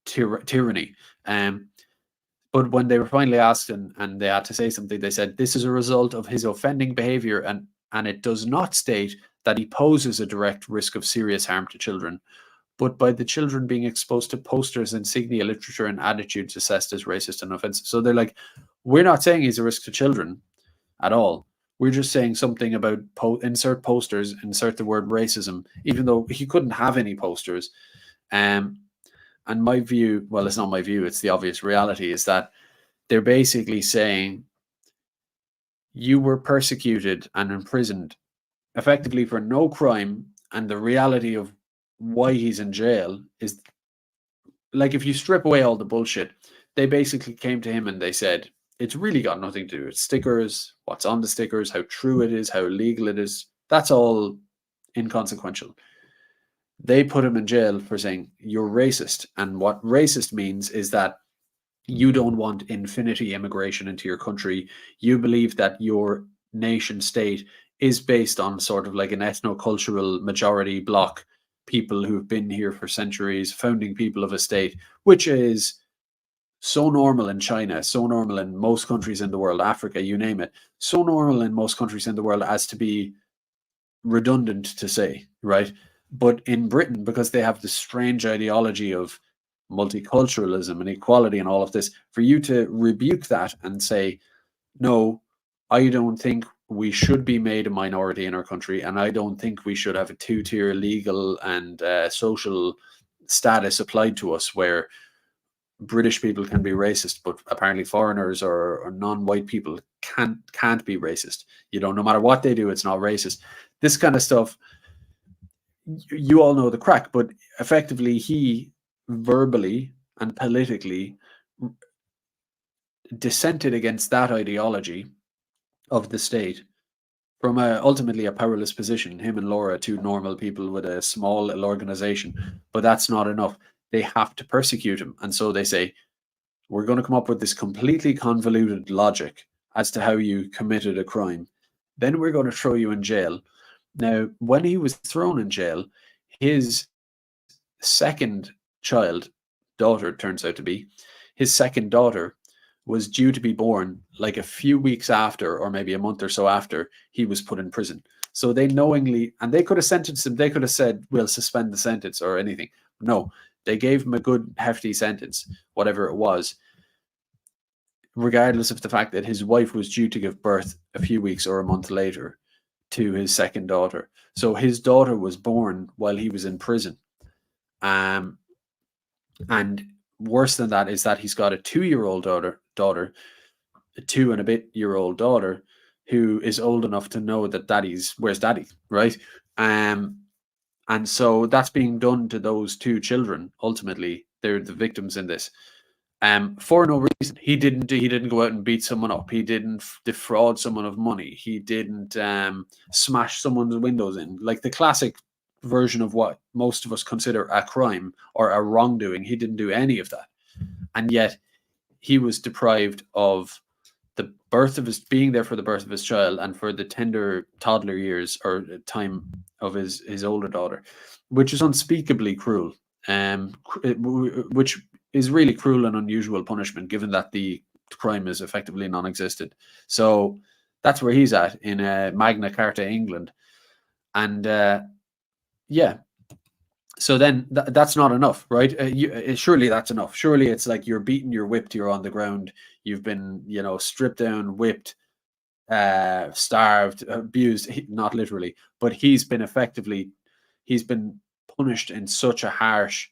tyranny. But when they were finally asked and they had to say something, they said, this is a result of his offending behavior, and it does not state that he poses a direct risk of serious harm to children, but by the children being exposed to posters, insignia, literature, and attitudes assessed as racist and offensive. So they're like, we're not saying he's a risk to children at all. We're just saying something about insert posters, insert the word racism, even though he couldn't have any posters. And my view, well, it's not my view, it's the obvious reality, is that they're basically saying you were persecuted and imprisoned effectively for no crime, and the reality of why he's in jail is, like, if you strip away all the bullshit, they basically came to him and they said, it's really got nothing to do with stickers, what's on the stickers, how true it is, how legal it is. That's all inconsequential. They put him in jail for saying you're racist. And what racist means is that you don't want infinity immigration into your country. You believe that your nation state is based on sort of like an ethno-cultural majority bloc, people who've been here for centuries, founding people of a state, which is so normal in China, so normal in most countries in the world, Africa, you name it, so normal in most countries in the world as to be redundant to say, right? But in Britain, because they have this strange ideology of multiculturalism and equality and all of this, for you to rebuke that and say, no, I don't think we should be made a minority in our country, and I don't think we should have a two-tier legal and social status applied to us where British people can be racist, but apparently foreigners or non-white people can't be racist. You know, no matter what they do, it's not racist. This kind of stuff, you all know the crack, but effectively he verbally and politically dissented against that ideology of the state from ultimately a powerless position. Him and Laura, two normal people with a small little organization, but that's not enough. They have to persecute him. And so they say, we're going to come up with this completely convoluted logic as to how you committed a crime. Then we're going to throw you in jail. Now, when he was thrown in jail, his second child, daughter, turns out to be, his second daughter was due to be born like a few weeks after, or maybe a month or so after, he was put in prison. So they knowingly, and they could have sentenced him, they could have said, we'll suspend the sentence or anything. No, they gave him a good hefty sentence, whatever it was, regardless of the fact that his wife was due to give birth a few weeks or a month later to his second daughter. So his daughter was born while he was in prison. And worse than that is that he's got a 2-year-old daughter, a 2-and-a-bit-year-old daughter, who is old enough to know that where's daddy, right? And so that's being done to those two children. Ultimately, they're the victims in this. For no reason. He didn't go out and beat someone up. He didn't defraud someone of money. He didn't smash someone's windows in. Like the classic version of what most of us consider a crime or a wrongdoing. He didn't do any of that. And yet he was deprived of the birth of being there for the birth of his child and for the tender toddler years or time of his older daughter, which is unspeakably cruel, which is really cruel and unusual punishment given that the crime is effectively non-existent. So that's where he's at in Magna Carta, England. And yeah, so then that's not enough, right? Surely that's enough. Surely it's like you're beaten, you're whipped, you're on the ground, you've been, stripped down, whipped, starved, abused, not literally, but he's been punished in such a harsh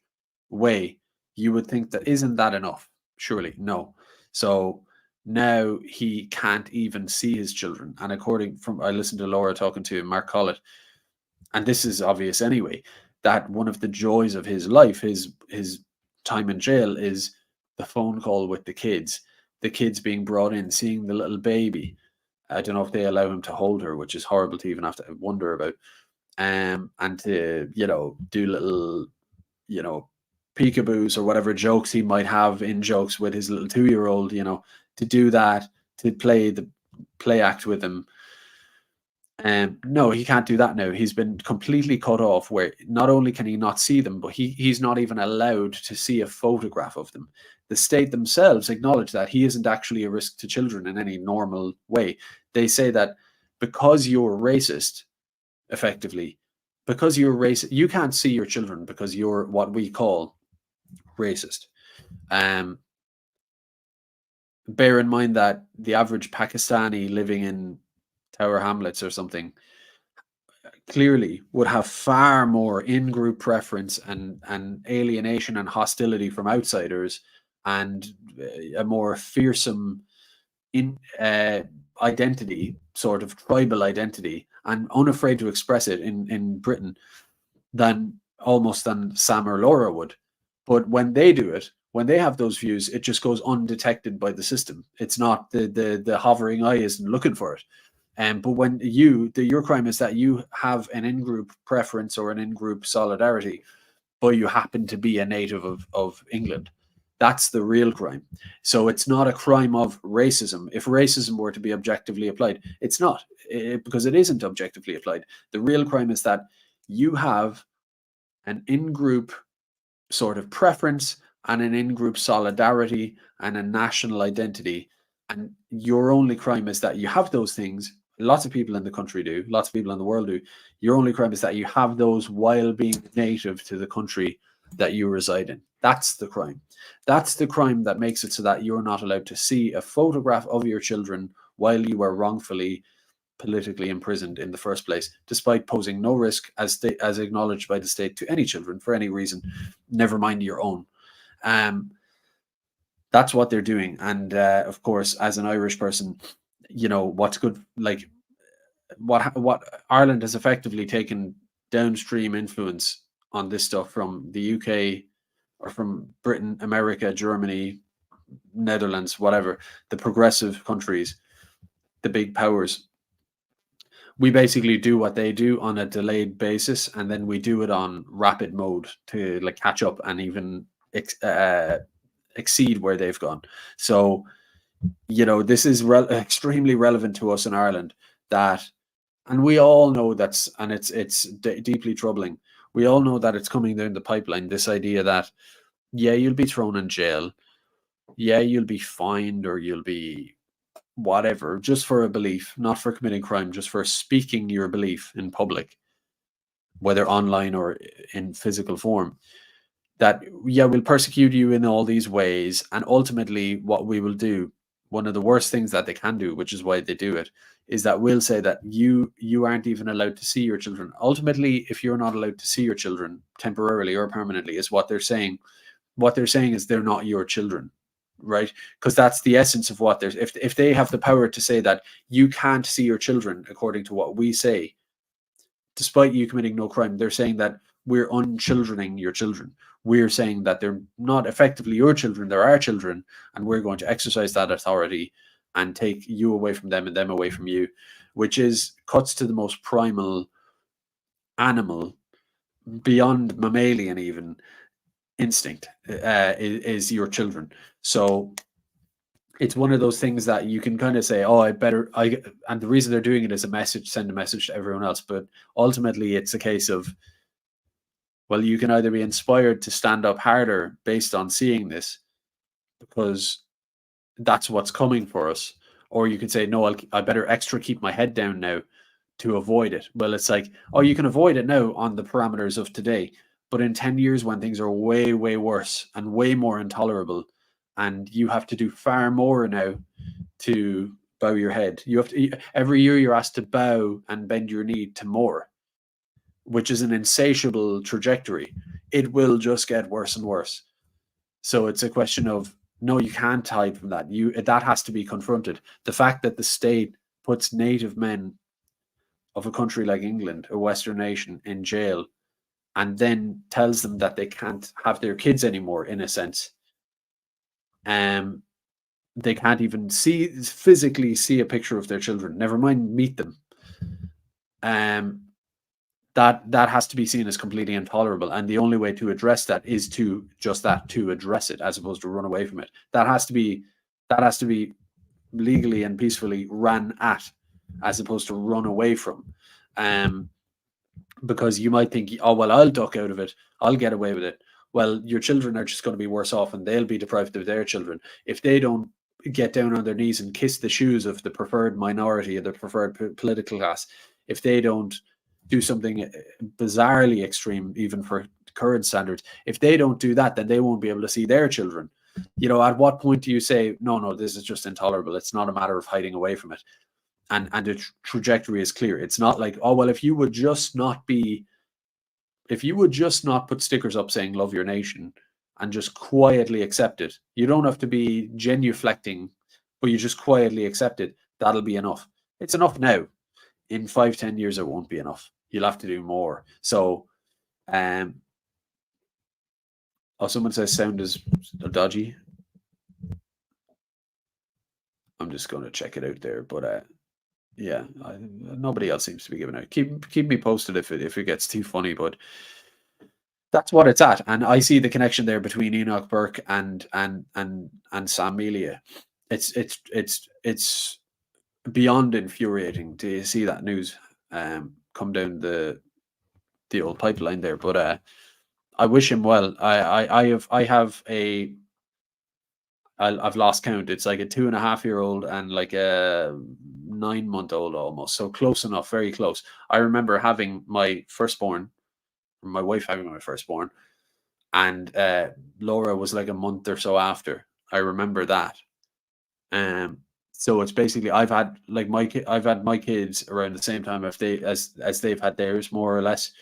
way. You would think that isn't that enough? Surely no. So now he can't even see his children. And I listened to Laura talking to Mark Collett, and this is obvious anyway, that one of the joys of his life, his time in jail, is the phone call with the kids being brought in, seeing the little baby. I don't know if they allow him to hold her, which is horrible to even have to wonder about. And to, do little, peekaboos or whatever jokes he might have in jokes with his little 2-year-old, to do that, to play act with him. No, he can't do that now. He's been completely cut off, where not only can he not see them, but he's not even allowed to see a photograph of them. The state themselves acknowledge that he isn't actually a risk to children in any normal way. They say that because you're racist, effectively, because you're racist, you can't see your children because you're what we call racist. Bear in mind that the average Pakistani living in Tower Hamlets or something, clearly would have far more in-group preference and alienation and hostility from outsiders, and a more fearsome identity, sort of tribal identity, and unafraid to express it in Britain than Sam or Laura would. But when they do it, when they have those views, it just goes undetected by the system. It's not the hovering eye isn't looking for it. But when your crime is that you have an in-group preference or an in-group solidarity, but you happen to be a native of England. That's the real crime. So it's not a crime of racism. If racism were to be objectively applied, it's not, because it isn't objectively applied. The real crime is that you have an in-group sort of preference and an in-group solidarity and a national identity. And your only crime is that you have those things. Lots of people in the country do. Lots of people in the world do. Your only crime is that you have those while being native to the country that you reside in. That's the crime. That's the crime that makes it so that you're not allowed to see a photograph of your children while you are wrongfully politically imprisoned in the first place, despite posing no risk as acknowledged by the state to any children for any reason, never mind your own. That's what they're doing. And of course, as an Irish person, you know what's good, like what Ireland has effectively taken downstream influence on this stuff from the UK or from Britain, America, Germany, Netherlands, whatever, the progressive countries, the big powers. We basically do what they do on a delayed basis, and then we do it on rapid mode to like catch up and even exceed where they've gone. So, you know, this is extremely relevant to us in Ireland, and we all know it's deeply troubling. We all know that it's coming down the pipeline, this idea that, yeah, you'll be thrown in jail. Yeah, you'll be fined, or you'll be whatever, just for a belief, not for committing crime, just for speaking your belief in public, whether online or in physical form. That, yeah, we'll persecute you in all these ways. And ultimately, what we will do, one of the worst things that they can do, which is why they do it, is that we'll say that you aren't even allowed to see your children. Ultimately, if you're not allowed to see your children temporarily or permanently, is what they're saying. What they're saying is they're not your children, right? Because that's the essence of what they're. If they have the power to say that you can't see your children according to what we say, despite you committing no crime, they're saying that we're unchildrening your children. We're saying that they're not effectively your children, they're our children, and we're going to exercise that authority and take you away from them and them away from you, which cuts to the most primal animal, beyond mammalian even, instinct, is your children. So it's one of those things that you can kind of say, oh, and the reason they're doing it is send a message to everyone else. But ultimately it's a case of, well, you can either be inspired to stand up harder based on seeing this, because that's what's coming for us, or you could say, no, I better extra keep my head down now to avoid it. Well, it's like, oh, you can avoid it now on the parameters of today, but in 10 years when things are way, way worse and way more intolerable, and you have to do far more now to bow your head. Every year you're asked to bow and bend your knee to more, which is an insatiable trajectory. It will just get worse and worse. So it's a question of, no, you can't hide from that. That has to be confronted. The fact that the state puts native men of a country like England, a Western nation, in jail, and then tells them that they can't have their kids anymore, in a sense. They can't even physically see a picture of their children, never mind meet them. That has to be seen as completely intolerable, and the only way to address that is to address it, as opposed to run away from it. That has to be legally and peacefully ran at, as opposed to run away from. Because you might think, oh well, I'll duck out of it, I'll get away with it. Well, your children are just going to be worse off, and they'll be deprived of their children if they don't get down on their knees and kiss the shoes of the preferred minority or the preferred political class. If they don't do something bizarrely extreme, even for current standards, if they don't do that, then they won't be able to see their children. You know, at what point do you say, no, this is just intolerable, it's not a matter of hiding away from it? and the trajectory is clear. It's not like, oh well, if you would just not put stickers up saying love your nation and just quietly accept it. You don't have to be genuflecting, but you just quietly accept it. That'll be enough. It's enough now. In 5-10 years, it won't be enough. You'll have to do more. So, oh, someone says sound is dodgy. I'm just going to check it out there, but yeah, nobody else seems to be giving out. Keep me posted if it gets too funny, but that's what it's at. And I see the connection there between Enoch Burke and Sam Melia. It's beyond infuriating to see that news come down the old pipeline there. But I wish him well. I've lost count. It's like a 2.5-year-old and like a 9-month-old almost. So close enough, very close. I remember having my firstborn, my wife having my firstborn, and Laura was like a month or so after. I remember that. So it's basically I've had my kids around the same time as they've had theirs, more or less.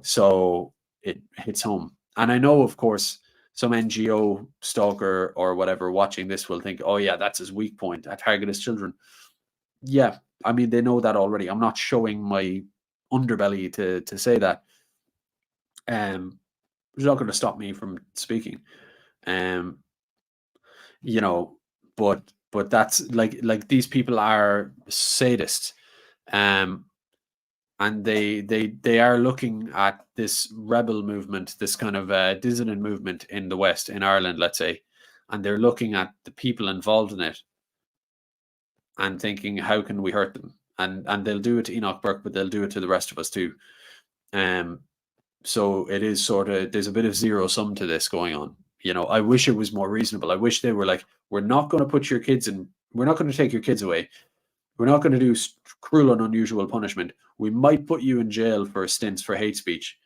So it hits home. And I know, of course, some NGO stalker or whatever watching this will think, oh yeah, that's his weak point. I target his children. Yeah, I mean, they know that already. I'm not showing my underbelly to say that. It's not going to stop me from speaking. You know, but that's like these people are sadists. And they are looking at this rebel movement, this kind of dissident movement in the West, in Ireland, let's say, and they're looking at the people involved in it and thinking, how can we hurt them? And they'll do it to Enoch Burke, but they'll do it to the rest of us too. So it is sort of, there's a bit of zero sum to this going on. You know, I wish it was more reasonable. I wish they were like, we're not going to put your kids in, we're not going to take your kids away. We're not going to do cruel and unusual punishment. We might put you in jail for stints for hate speech.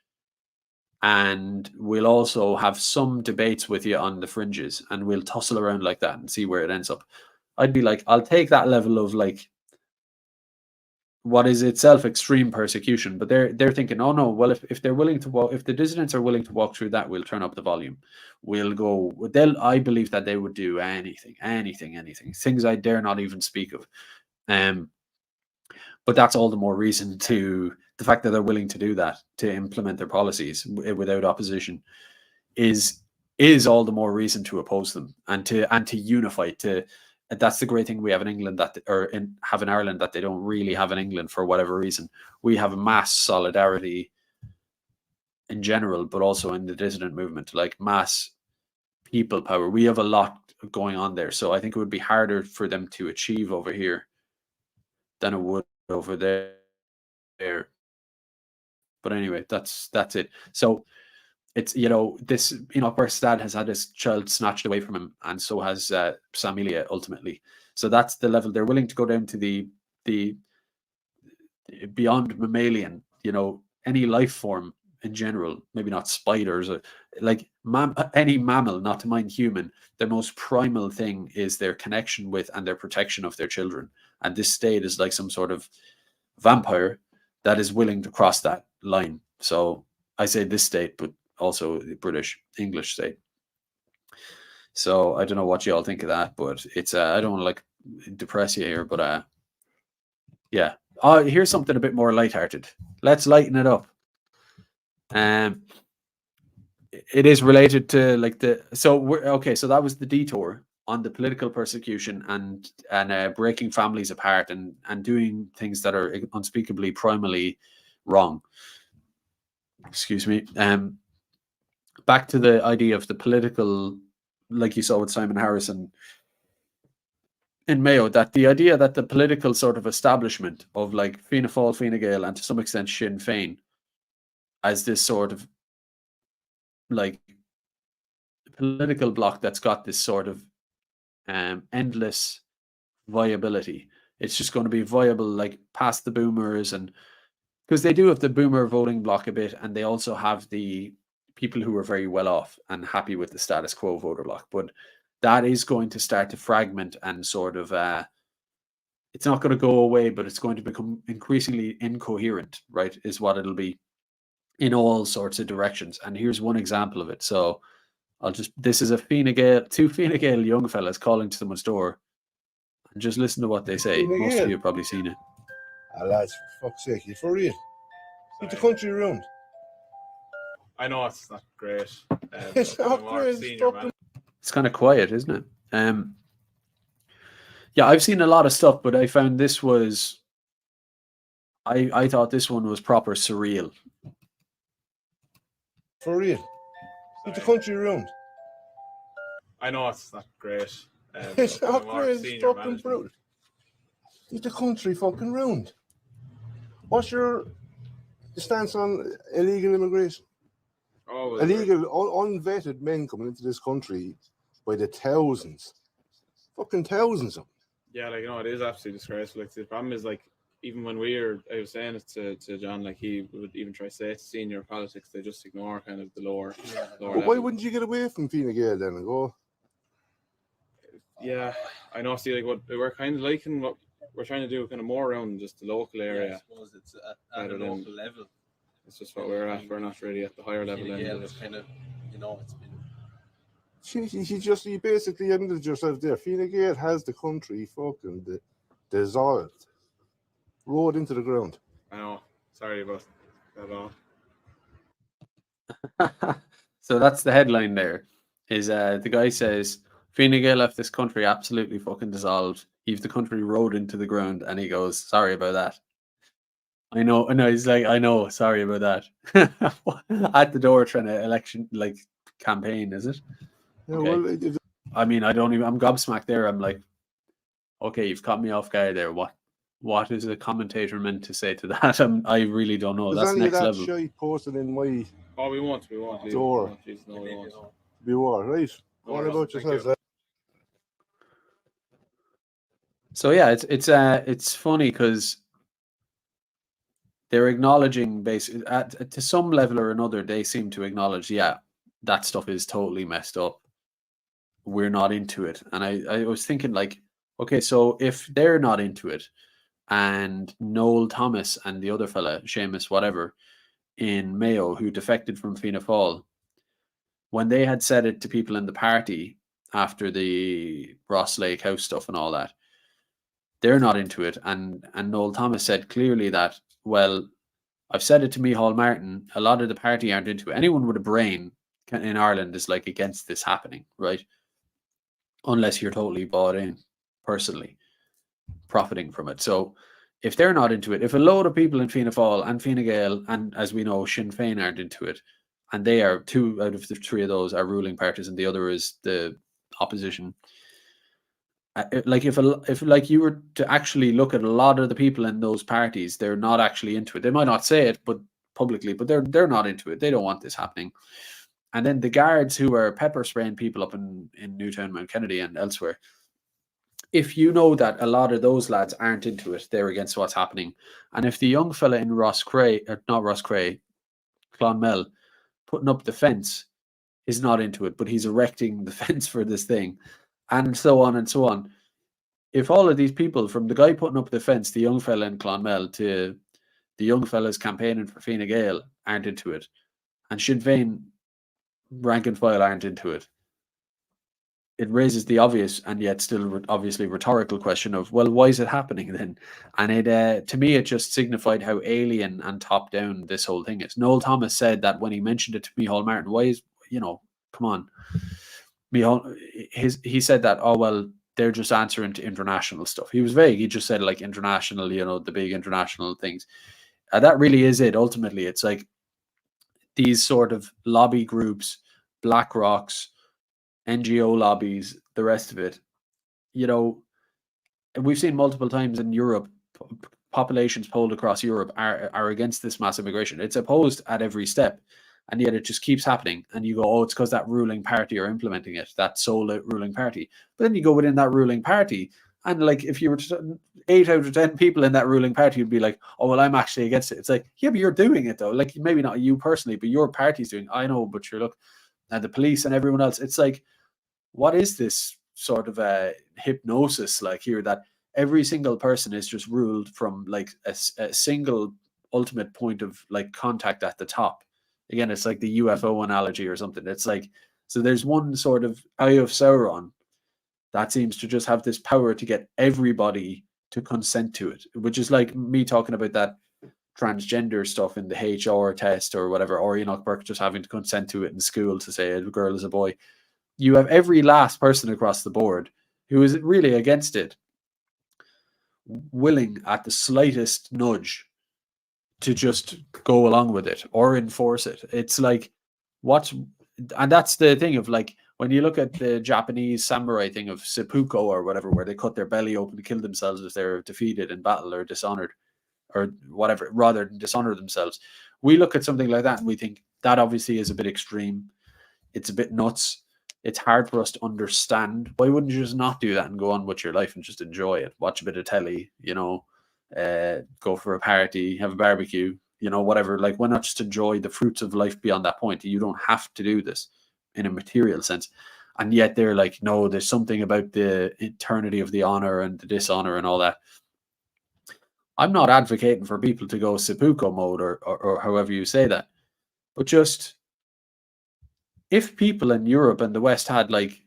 And we'll also have some debates with you on the fringes, and we'll tussle around like that and see where it ends up. I'd be like, I'll take that level of like what is itself extreme persecution, but they're thinking, oh no, well, if they're willing to walk, if the dissidents are willing to walk through that, we'll turn up the volume. We'll go, I believe that they would do anything, things I dare not even speak of. But that's all the more reason to the fact that they're willing to do that, to implement their policies without opposition, is all the more reason to oppose them and to unify. That's the great thing we have in England have in Ireland that they don't really have in England for whatever reason. We have a mass solidarity in general, but also in the dissident movement, like mass people power. We have a lot going on there, so I think it would be harder for them to achieve over here than it would over there. But anyway, that's it. So it's, you know, this, you know, Burke's dad has had his child snatched away from him, and so has Sam Melia ultimately. So that's the level they're willing to go down to, the beyond mammalian, you know, any life form in general, maybe not spiders, or like any mammal, not to mind human. Their most primal thing is their connection with and their protection of their children. And this state is like some sort of vampire that is willing to cross that line. So I say this state, but also the British English state. So I don't know what you all think of that, but it's I don't want to like depress you here, but yeah. Here's something a bit more lighthearted. Let's lighten it up. It is related to like so that was the detour on the political persecution and breaking families apart and doing things that are unspeakably primally wrong. Excuse me. Back to the idea of the political, like you saw with Simon Harrison in Mayo, that the idea that the political sort of establishment of like Fianna Fáil, Fine Gael, and to some extent Sinn Féin, as this sort of like political bloc that's got this sort of endless viability. It's just going to be viable like past the boomers, and because they do have the boomer voting bloc a bit, and they also have the people who are very well off and happy with the status quo voter bloc. But that is going to start to fragment and sort of it's not going to go away, but it's going to become increasingly incoherent, right? Is what it'll be in all sorts of directions. And here's one example of it. So this is a two Fine Gael young fellas calling to someone's door, and just listen to what they say. Most of you have probably seen it. Lads, for fuck's sake, you for real? Keep the country around. I know it's not great. It's not great. It's kind of quiet, isn't it? Yeah, I've seen a lot of stuff, but I found this was. I thought this one was proper surreal. For real? Keep the country around. I know it's not great. It's not great. It's fucking brutal. Keep the country fucking round. What's your stance on illegal immigration? Oh, Illegal, unvetted men coming into this country by the thousands. Fucking thousands of them. Yeah, like, it is absolutely disgraceful. Like, the problem is, like, even when I was saying it to John, like, he would even try to say it's senior politics, they just ignore kind of the lower But why wouldn't you get away from Fine Gael then and go? Yeah, I know. See, like, what we're kind of liking what we're trying to do, kind of more around just the local area. I suppose it's at a local level. It's just what we're at. We're not really at the higher level. Yeah, it's kind of, it's been. You basically ended yourself there. Fine Gael has the country fucking dissolved, rolled into the ground. I know. Sorry about that all. So that's the headline there. Is the guy says Fine Gael left this country absolutely fucking dissolved. He's the country rode into the ground, and he goes, "Sorry about that." I know. He's like, "I know. Sorry about that." At the door, trying to election campaign, is it? Yeah, okay. Well, I mean, I don't even. I'm gobsmacked there. I'm like, okay, you've caught me off guard there. What is a commentator meant to say to that? I really don't know. That's next level. Shite posted in my. Oh, we won't. Door. We won't. You are right. What about yourself? So yeah, it's funny because they're acknowledging basically to some level or another, they seem to acknowledge, yeah, that stuff is totally messed up. We're not into it. And I was thinking, like, okay, so if they're not into it, and Noel Thomas and the other fella, Seamus whatever, in Mayo, who defected from Fianna Fáil, when they had said it to people in the party after the Ross Lake House stuff and all that, they're not into it. And Noel Thomas said clearly that, well, I've said it to Micheál Martin, a lot of the party aren't into it. Anyone with a brain in Ireland is like against this happening, right? Unless you're totally bought in personally, profiting from it. So if they're not into it, if a load of people in Fianna Fáil and Fine Gael and, as we know, Sinn Féin aren't into it, and they are, 2 out of the 3 of those are ruling parties and the other is the opposition. Like if like you were to actually look at a lot of the people in those parties, they're not actually into it. They might not say it, but publicly, but they're not into it. They don't want this happening. And then the guards who are pepper spraying people up in Newtown, Mount Kennedy, and elsewhere, if you know that a lot of those lads aren't into it, they're against what's happening. And if the young fella in Clonmel, putting up the fence, is not into it, but he's erecting the fence for this thing, and so on and so on. If all of these people, from the guy putting up the fence, the young fella in Clonmel, to the young fellas campaigning for Fine Gael, aren't into it, and Sinn Féin rank and file aren't into it, it raises the obvious and yet still obviously rhetorical question of, well, why is it happening then? And it to me, it just signified how alien and top down this whole thing is. Noel Thomas said that when he mentioned it to Micheál Martin, why is, come on. He said that, oh, well, they're just answering to international stuff. He was vague. He just said like international, the big international things. That really is it. Ultimately, it's like these sort of lobby groups, Black Rocks, NGO lobbies, the rest of it. We've seen multiple times in Europe, populations polled across Europe are against this mass immigration. It's opposed at every step, and yet it just keeps happening. And you go, oh, it's because that ruling party are implementing it, that sole ruling party. But then you go within that ruling party, and like if you were 8 out of 10 people in that ruling party would be like, oh, well, I'm actually against it. It's like, yeah, but you're doing it though. Like maybe not you personally, but your party's doing it. I know, but look, and the police and everyone else. It's like, what is this sort of a hypnosis like here that every single person is just ruled from like a single ultimate point of like contact at the top. Again, it's like the UFO analogy or something. It's like, so there's one sort of Eye of Sauron that seems to just have this power to get everybody to consent to it, which is like me talking about that transgender stuff in the HR test or whatever, or Enoch Burke just having to consent to it in school to say a girl is a boy. You have every last person across the board who is really against it, willing at the slightest nudge to just go along with it or enforce it. It's like, and that's the thing of like, when you look at the Japanese samurai thing of seppuku or whatever, where they cut their belly open to kill themselves if they're defeated in battle or dishonored or whatever, rather than dishonor themselves. We look at something like that and we think that obviously is a bit extreme. It's a bit nuts. It's hard for us to understand. Why wouldn't you just not do that and go on with your life and just enjoy it? Watch a bit of telly, you know, go for a party, have a barbecue, you know, whatever. Like, why not just enjoy the fruits of life beyond that point? You don't have to do this in a material sense. And yet they're like, no, there's something about the eternity of the honor and the dishonor and all that. I'm not advocating for people to go seppuku mode or however you say that, but just if people in Europe and the West had like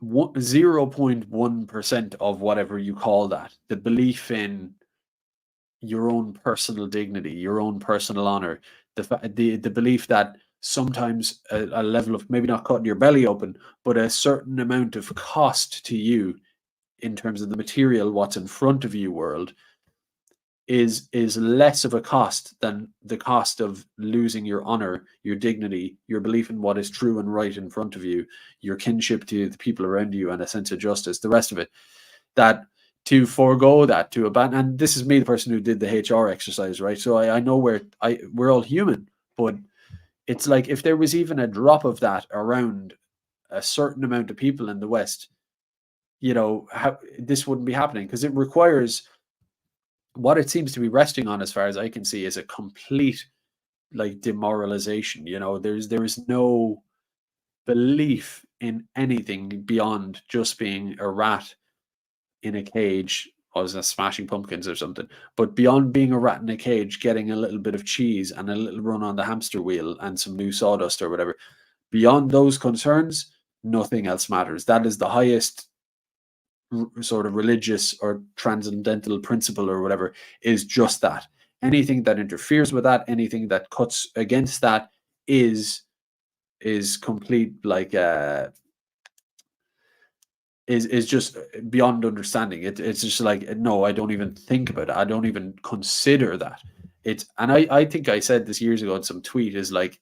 0.1% of whatever you call that, the belief in your own personal dignity, your own personal honor, the belief that sometimes a level of maybe not cutting your belly open, but a certain amount of cost to you in terms of the material, what's in front of you world, is less of a cost than the cost of losing your honor, your dignity, your belief in what is true and right in front of you, your kinship to the people around you, and a sense of justice, the rest of it. That to forego that, to abandon, and this is me, the person who did the HR exercise, right? So I know we're all human, but it's like if there was even a drop of that around a certain amount of people in the West, you know, how this wouldn't be happening, because it requires, what it seems to be resting on, as far as I can see, is a complete like demoralization. You know, there is no belief in anything beyond just being a rat in a cage. I was smashing pumpkins or something, but beyond being a rat in a cage, getting a little bit of cheese and a little run on the hamster wheel and some new sawdust or whatever, beyond those concerns, nothing else matters. That is the highest sort of religious or transcendental principle or whatever, is just that. Anything that interferes with that, anything that cuts against that is complete, like is just beyond understanding. It's just like, no, I don't even think about it. I don't even consider that. And I think I said this years ago in some tweet, is like,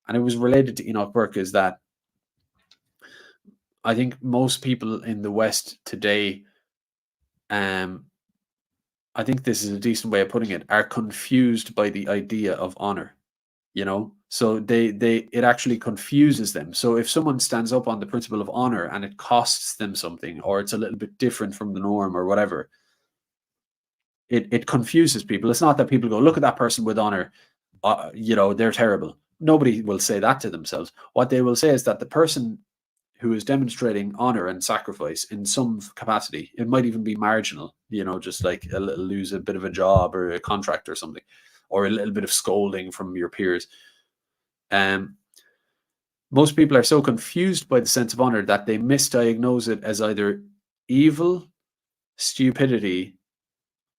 and it was related to Enoch Burke, is that I think most people in the West today, I think this is a decent way of putting it, are confused by the idea of honor, you know? So it actually confuses them. So if someone stands up on the principle of honor and it costs them something, or it's a little bit different from the norm or whatever, it confuses people. It's not that people go, look at that person with honor, you know, they're terrible. Nobody will say that to themselves. What they will say is that the person who is demonstrating honor and sacrifice in some capacity, it might even be marginal, you know, just like a little, lose a bit of a job or a contract or something, or a little bit of scolding from your peers. Most people are so confused by the sense of honor that they misdiagnose it as either evil, stupidity,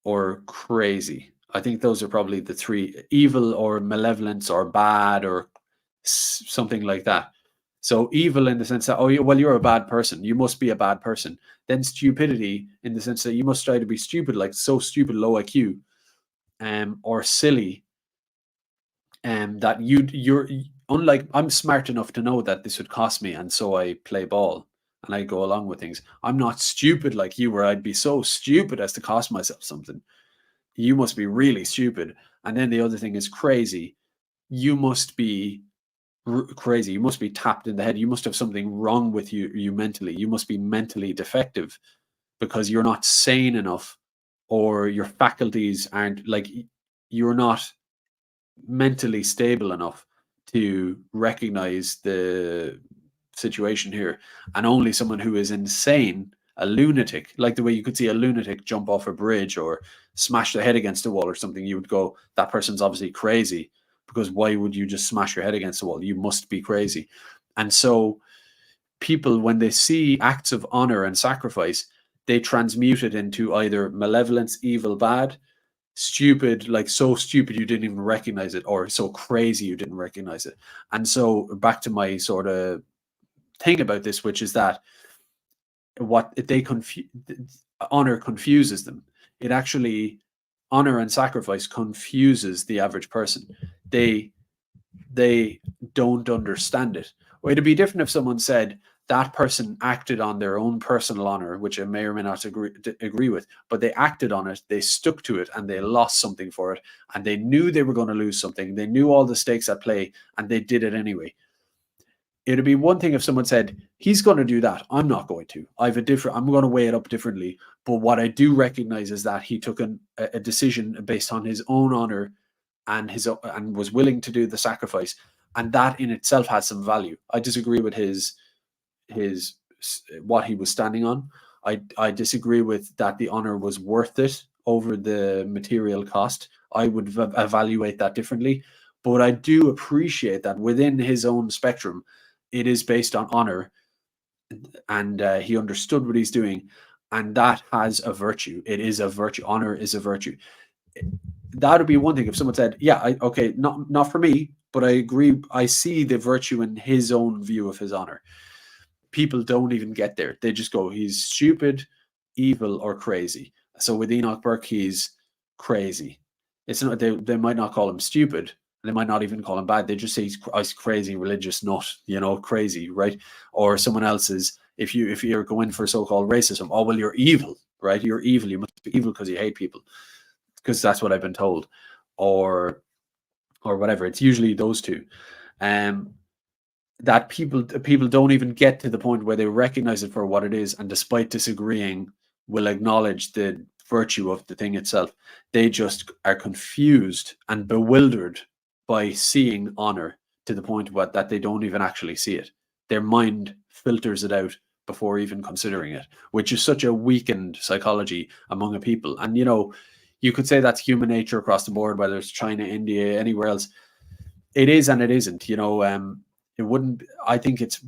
or crazy. I think those are probably the three: evil or malevolence or bad or something like that. So evil in the sense that, oh, well, you're a bad person, you must be a bad person. Then stupidity in the sense that you must try to be stupid, like so stupid, low IQ, or silly, that you're unlike, I'm smart enough to know that this would cost me, and so I play ball and I go along with things. I'm not stupid like you, where I'd be so stupid as to cost myself something. You must be really stupid. And then the other thing is crazy. You must be crazy. You must be tapped in the head. You must have something wrong with you mentally. You must be mentally defective because you're not sane enough, or your faculties aren't, like, you're not mentally stable enough to recognize the situation here. And only someone who is insane a lunatic, like the way you could see a lunatic jump off a bridge or smash their head against a wall or something, you would go, that person's obviously crazy, because why would you just smash your head against the wall? You must be crazy. And so people, when they see acts of honor and sacrifice, they transmute it into either malevolence, evil, bad, stupid, like so stupid you didn't even recognize it, or so crazy you didn't recognize it. And so back to my sort of thing about this, which is that what they honor confuses them. It actually, honor and sacrifice confuses the average person. They don't understand it. Or it'd be different if someone said that person acted on their own personal honor, which I may or may not agree with, but they acted on it, they stuck to it, and they lost something for it, and they knew they were going to lose something. They knew all the stakes at play, and they did it anyway. It'd be one thing if someone said, he's going to do that, I'm not going to. I'm going to weigh it up differently. But what I do recognize is that he took a decision based on his own honor and was willing to do the sacrifice. And that in itself has some value. I disagree with his what he was standing on. I disagree with that the honor was worth it over the material cost. I would evaluate that differently. But I do appreciate that within his own spectrum, it is based on honor, and he understood what he's doing, and that has a virtue. It is a virtue. Honor is a virtue. That would be one thing if someone said, yeah, okay, not for me, but I agree. I see the virtue in his own view of his honor. People don't even get there. They just go, he's stupid, evil, or crazy. So with Enoch Burke, he's crazy. It's not, they might not call him stupid, and they might not even call him bad. They just say he's crazy, religious nut, crazy, right? Or someone else is, if you're going for so-called racism, oh, well, you're evil, right? You're evil. You must be evil because you hate people, because that's what I've been told, or whatever. It's usually those two. That people don't even get to the point where they recognize it for what it is, and despite disagreeing, will acknowledge the virtue of the thing itself. They just are confused and bewildered by seeing honor to the point that they don't even actually see it. Their mind filters it out before even considering it, which is such a weakened psychology among a people. And you could say that's human nature across the board, whether it's China, India, anywhere else. It is and it isn't. It wouldn't. I think it's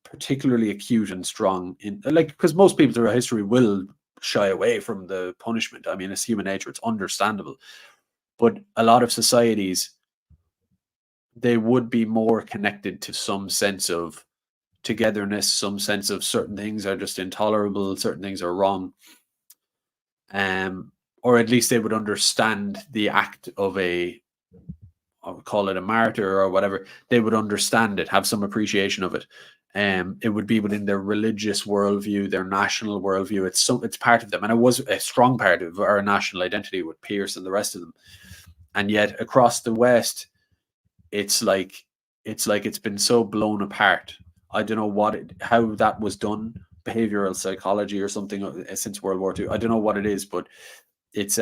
particularly acute and strong because most people throughout history will shy away from the punishment. I mean, it's human nature. It's understandable. But a lot of societies, they would be more connected to some sense of togetherness, some sense of certain things are just intolerable, certain things are wrong. Or at least they would understand the act of I would call it a martyr or whatever. They would understand it, have some appreciation of it. It would be within their religious worldview, their national worldview. It's part of them, and it was a strong part of our national identity with Pierce and the rest of them. And yet, across the West, it's like it's been so blown apart. I don't know how that was done, behavioral psychology or something since World War II. I don't know what it is, but it's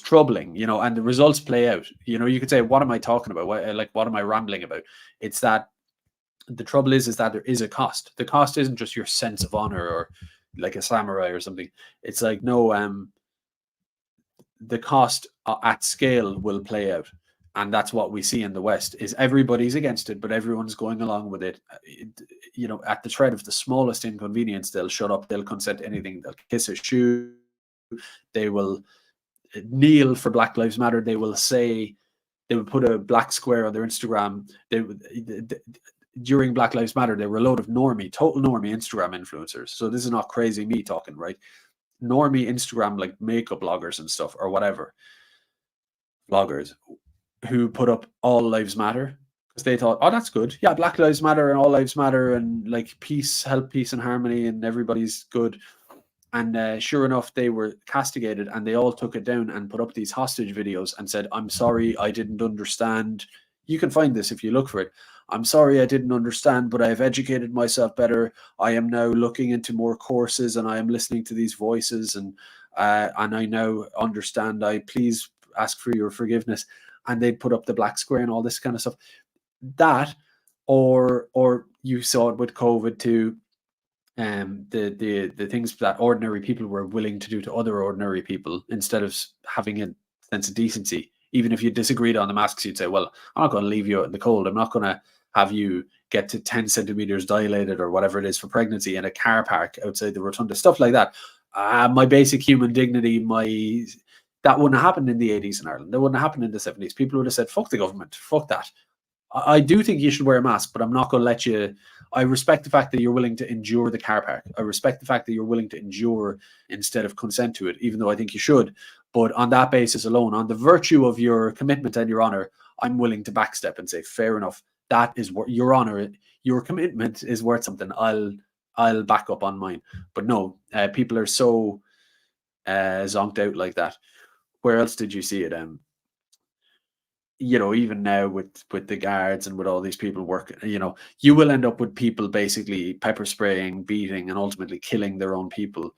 troubling, and the results play out. You could say, what am I talking about? What am I rambling about? It's that the trouble is that there is a cost. The cost isn't just your sense of honor or like a samurai or something. It's like, no, the cost at scale will play out. And that's what we see in the West is everybody's against it, but everyone's going along with it. At the threat of the smallest inconvenience, they'll shut up, they'll consent to anything, they'll kiss a shoe, they will kneel for Black Lives Matter. They will put a black square on their Instagram. During Black Lives Matter, there were a load of total normie Instagram influencers. So this is not crazy me talking, right? Normie Instagram, like makeup bloggers and stuff or whatever, bloggers who put up all lives matter because they thought, oh, that's good. Yeah, Black Lives Matter and all lives matter and like peace and harmony and everybody's good. And sure enough, they were castigated and they all took it down and put up these hostage videos and said, I'm sorry, I didn't understand. You can find this if you look for it. I'm sorry, I didn't understand, but I have educated myself better. I am now looking into more courses and I am listening to these voices and I now understand. I please ask for your forgiveness. And they'd put up the black square and all this kind of stuff. That, or you saw it with COVID too. the things that ordinary people were willing to do to other ordinary people instead of having a sense of decency. Even if you disagreed on the masks, you'd say, well, I'm not going to leave you out in the cold. I'm not going to have you get to 10 centimeters dilated or whatever it is for pregnancy in a car park outside the rotunda, stuff like that. My basic human dignity, that wouldn't have happened in the 80s in Ireland. That wouldn't have happened in the 70s. People would have said, fuck the government, fuck that. I do think you should wear a mask, but I'm not going to let you. I respect the fact that you're willing to endure the car park. I respect the fact that you're willing to endure instead of consent to it, even though I think you should. But on that basis alone, on the virtue of your commitment and your honor, I'm willing to backstep and say, fair enough. That is what your honor, your commitment is worth something. I'll back up on mine. But no, people are so zonked out like that. Where else did you see it? Even now with the guards and with all these people working, you will end up with people basically pepper spraying, beating, and ultimately killing their own people.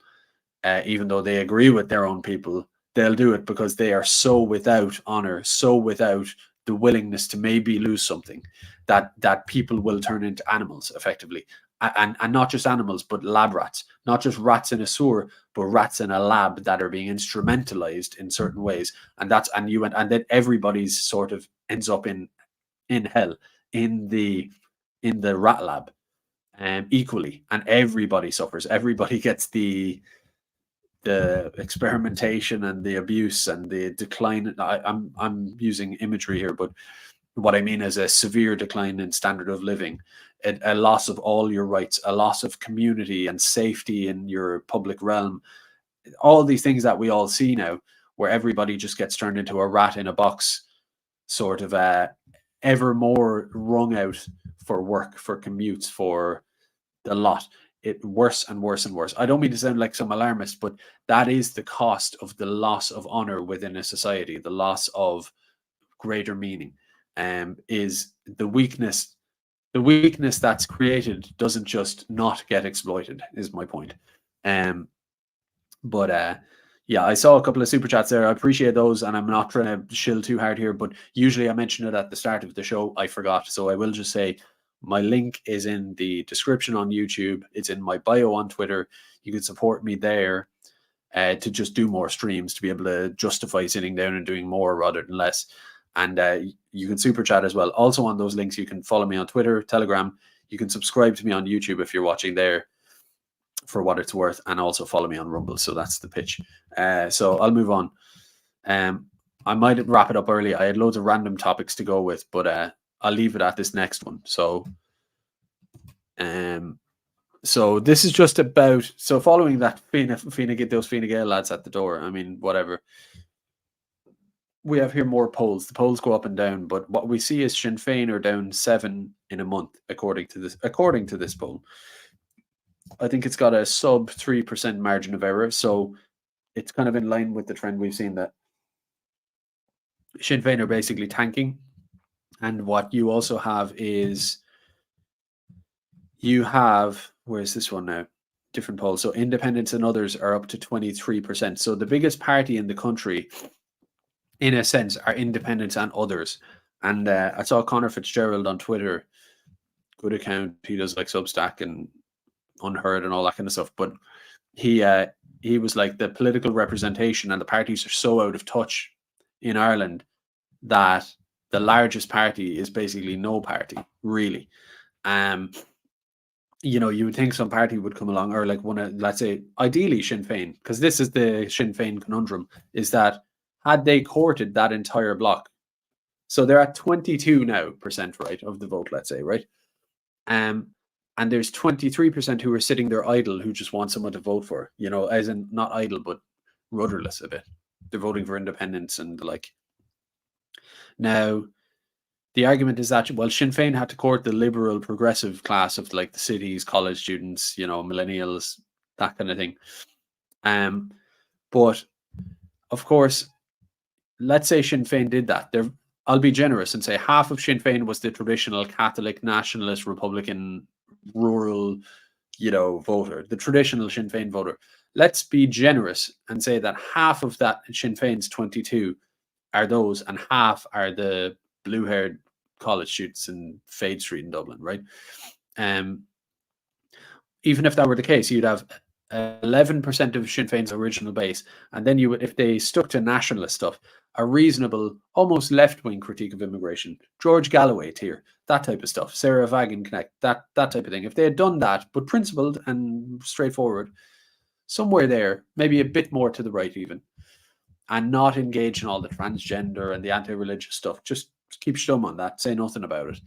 Even though they agree with their own people, they'll do it because they are so without honor, so without the willingness to maybe lose something, that people will turn into animals effectively. And not just animals, but lab rats, not just rats in a sewer, but rats in a lab that are being instrumentalized in certain ways. And then everybody's sort of ends up in hell in the rat lab, equally, and everybody suffers. Everybody gets the experimentation and the abuse and the decline. I'm using imagery here, but what I mean is a severe decline in standard of living, a loss of all your rights, a loss of community and safety in your public realm. All these things that we all see now, where everybody just gets turned into a rat in a box, sort of ever more wrung out for work, for commutes, for the lot. It worse and worse and worse. I don't mean to sound like some alarmist, but that is the cost of the loss of honor within a society, the loss of greater meaning. Is the weakness that's created doesn't just not get exploited, is my point. But yeah, I saw a couple of super chats there. I appreciate those, and I'm not trying to shill too hard here, but usually I mention it at the start of the show. I forgot, so I will just say my link is in the description on YouTube. It's in my bio on Twitter. You can support me there to just do more streams, to be able to justify sitting down and doing more rather than less. And you can super chat as well. Also on those links, you can follow me on Twitter, Telegram. You can subscribe to me on YouTube if you're watching there, for what it's worth, and also follow me on Rumble. So that's the pitch. So I'll move on. I might wrap it up early. I had loads of random topics to go with, but I'll leave it at this next one. So this is just about, so following that, get those Fine Gael lads at the door. I mean, whatever. We have here more polls. The polls go up and down, but what we see is Sinn Féin are down 7 in a month, according to this poll. I think it's got a sub 3% margin of error, so it's kind of in line with the trend we've seen, that Sinn Féin are basically tanking. And what you also have is, where's this one now? Different polls. So independents and others are up to 23%. So the biggest party in the country, in a sense, are independents and others. And I saw Conor Fitzgerald on Twitter, good account. He does like Substack and Unheard and all that kind of stuff. But he was like, the political representation and the parties are so out of touch in Ireland that the largest party is basically no party, really. You would think some party would come along, or like let's say, ideally Sinn Féin, because this is the Sinn Féin conundrum, is that had they courted that entire block, so they're at 22% now, right, of the vote, let's say, right? And there's 23% who are sitting there idle, who just want someone to vote for, as in not idle, but rudderless a bit. They're voting for independence and the like. Now, the argument is that, well, Sinn Féin had to court the liberal progressive class of like the cities, college students, millennials, that kind of thing. But of course, let's say Sinn Féin did that. I'll be generous and say half of Sinn Féin was the traditional Catholic, nationalist, Republican, rural, voter, the traditional Sinn Féin voter. Let's be generous and say that half of that Sinn Féin's 22 are those, and half are the blue-haired college students in Fade Street in Dublin, right? even if that were the case, you'd have 11% of Sinn Féin's original base, and then you would, if they stuck to nationalist stuff, a reasonable, almost left-wing critique of immigration, George Galloway tier, that type of stuff, Sarah Wagenknecht, that type of thing. If they had done that, but principled and straightforward, somewhere there, maybe a bit more to the right even, and not engage in all the transgender and the anti-religious stuff, just keep stum on that, say nothing about it.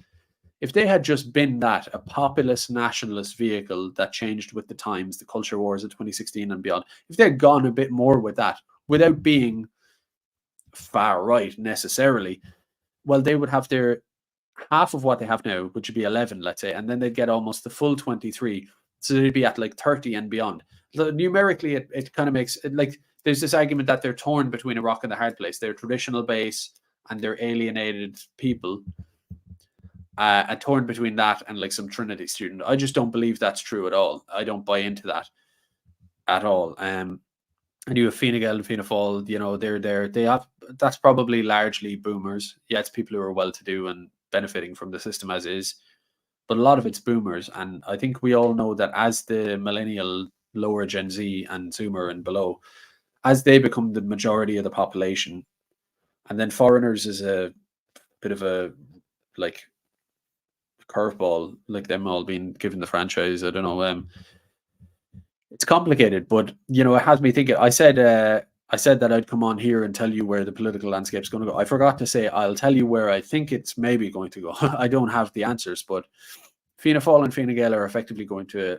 If they had just been that, a populist nationalist vehicle that changed with the times, the culture wars of 2016 and beyond, if they had gone a bit more with that, without being far right necessarily, well, they would have their half of what they have now, which would be 11, let's say, and then they'd get almost the full 23. So they'd be at like 30 and beyond. So numerically, it kind of makes it like there's this argument that they're torn between a rock and a hard place. Their traditional base and their alienated people. And torn between that and like some Trinity student. I just don't believe that's true at all. I don't buy into that at all. And you have Fine Gael and Fianna Fáil, you know, they have, that's probably largely boomers. Yeah, it's people who are well-to-do and benefiting from the system as is, but a lot of it's boomers. And I think we all know that as the millennial, lower Gen Z and Zoomer and below, as they become the majority of the population, and then foreigners is a bit of a like curveball, like them all being given the franchise. I don't know. It's complicated, but you know, it has me thinking. I said that I'd come on here and tell you where the political landscape's going to go. I forgot to say I'll tell you where I think it's maybe going to go. I don't have the answers, but Fianna Fáil and Fine Gael are effectively going to.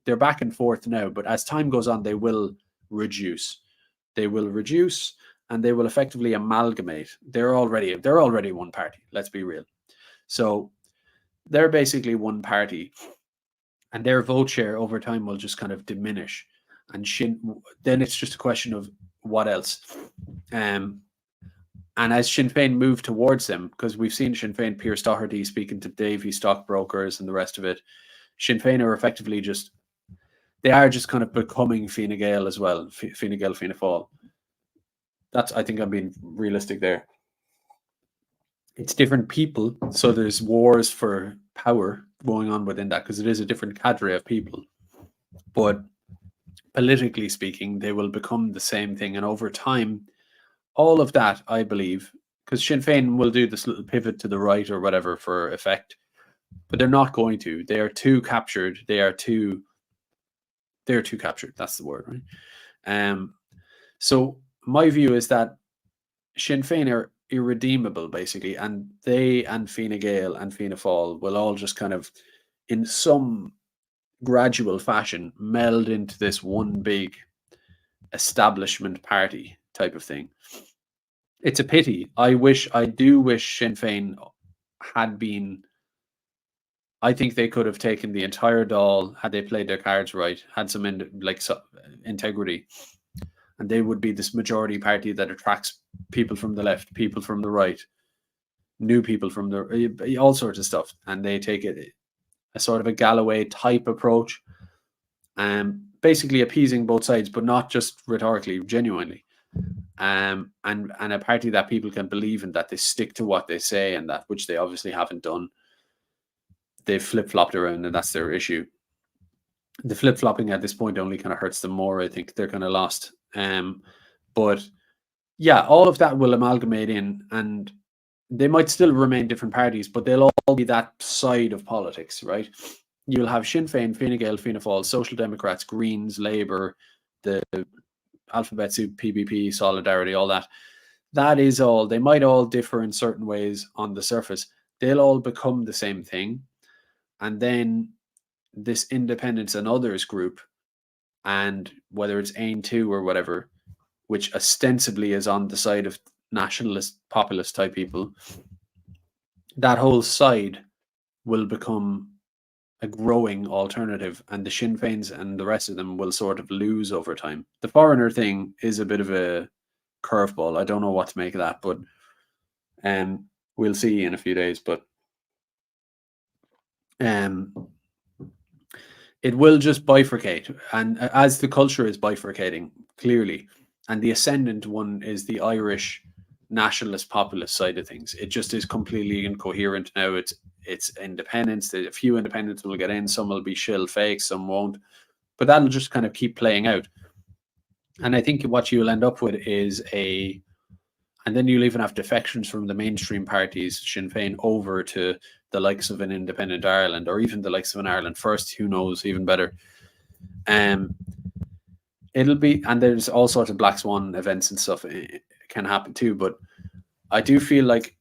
They're back and forth now, but as time goes on, they will reduce. They will reduce, and they will effectively amalgamate. They're already one party. Let's be real. So they're basically one party, and their vote share over time will just kind of diminish. And then it's just a question of what else. And as Sinn Féin move towards them, because we've seen Sinn Féin, Pierce Doherty speaking to Davy stockbrokers and the rest of it, Sinn Féin are effectively just kind of becoming Fine Gael as well. Fine Gael, Fianna Fáil. I think I'm being realistic there. It's different people, so there's wars for power going on within that, because it is a different cadre of people. But politically speaking, they will become the same thing, and over time, all of that, I believe, because Sinn Féin will do this little pivot to the right or whatever for effect, but they're not going to. They are too captured. They're too captured. That's the word, right? So my view is that Sinn Féin are irredeemable, basically, and they and Fine Gael and Fianna Fáil will all just kind of, in some gradual fashion, meld into this one big establishment party type of thing. It's a pity. I do wish Sinn Féin had been. I think they could have taken the entire Dáil had they played their cards right, had some integrity, and they would be this majority party that attracts people from the left, people from the right, new people from the all sorts of stuff, and they take it a sort of a Galloway type approach, basically appeasing both sides, but not just rhetorically, genuinely, and a party that people can believe in, that they stick to what they say, and that which they obviously haven't done. They've flip-flopped around, and that's their issue. The flip-flopping at this point only kind of hurts them more. I think they're kind of lost. But yeah, all of that will amalgamate in, and they might still remain different parties, but they'll all be that side of politics, right? You'll have Sinn Féin, Fine Gael, Fianna Fáil, Social Democrats, Greens, Labour, the alphabet soup, PBP, Solidarity, all that. That is all. They might all differ in certain ways on the surface. They'll all become the same thing. And then this Independents and Others group, and whether it's Ain 2 or whatever, which ostensibly is on the side of nationalist, populist type people, that whole side will become a growing alternative, and the Sinn Féins and the rest of them will sort of lose over time. The foreigner thing is a bit of a curveball. I don't know what to make of that, but we'll see in a few days. But it will just bifurcate, and as the culture is bifurcating clearly, and the ascendant one is the Irish nationalist populist side of things. It just is completely incoherent now. it's independence. A few independents will get in, some will be shill fake, some won't. But that'll just kind of keep playing out. And I think what you'll end up with is and then you'll even have defections from the mainstream parties, Sinn Féin, over to the likes of an independent Ireland, or even the likes of an Ireland First, who knows, even better. It'll be, and there's all sorts of black swan events and stuff can happen too, but I do feel like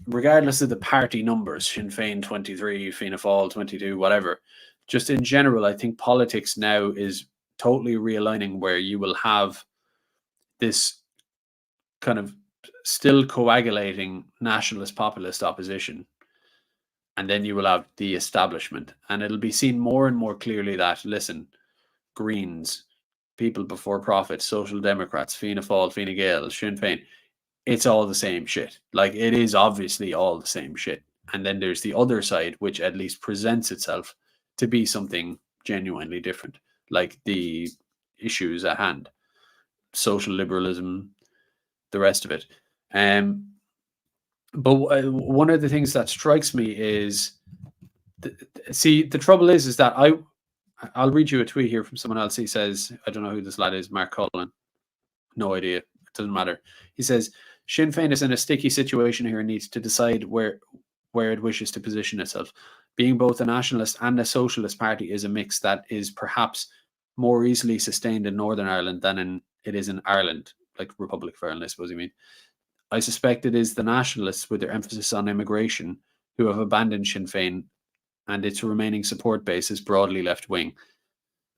regardless of the party numbers, Sinn Féin 23, Fianna Fáil 22, whatever, just in general, I think politics now is totally realigning, where you will have this kind of still coagulating nationalist populist opposition, and then you will have the establishment, and it'll be seen more and more clearly that, listen, Greens, People Before Profit, Social Democrats, Fianna Fáil, Fine Gael, Sinn Féin, it's all the same shit. Like, it is obviously all the same shit. And then there's the other side, which at least presents itself to be something genuinely different, like the issues at hand, social liberalism, the rest of it. But one of the things that strikes me is, the trouble is that I'll read you a tweet here from someone else. He says, I don't know who this lad is, Mark Cullen. No idea. It doesn't matter. He says, Sinn Féin is in a sticky situation here and needs to decide where it wishes to position itself. Being both a nationalist and a socialist party is a mix that is perhaps more easily sustained in Northern Ireland than it is in Ireland, like Republic of Ireland, I suppose you mean. I suspect it is the nationalists, with their emphasis on immigration, who have abandoned Sinn Féin, and its remaining support base is broadly left-wing.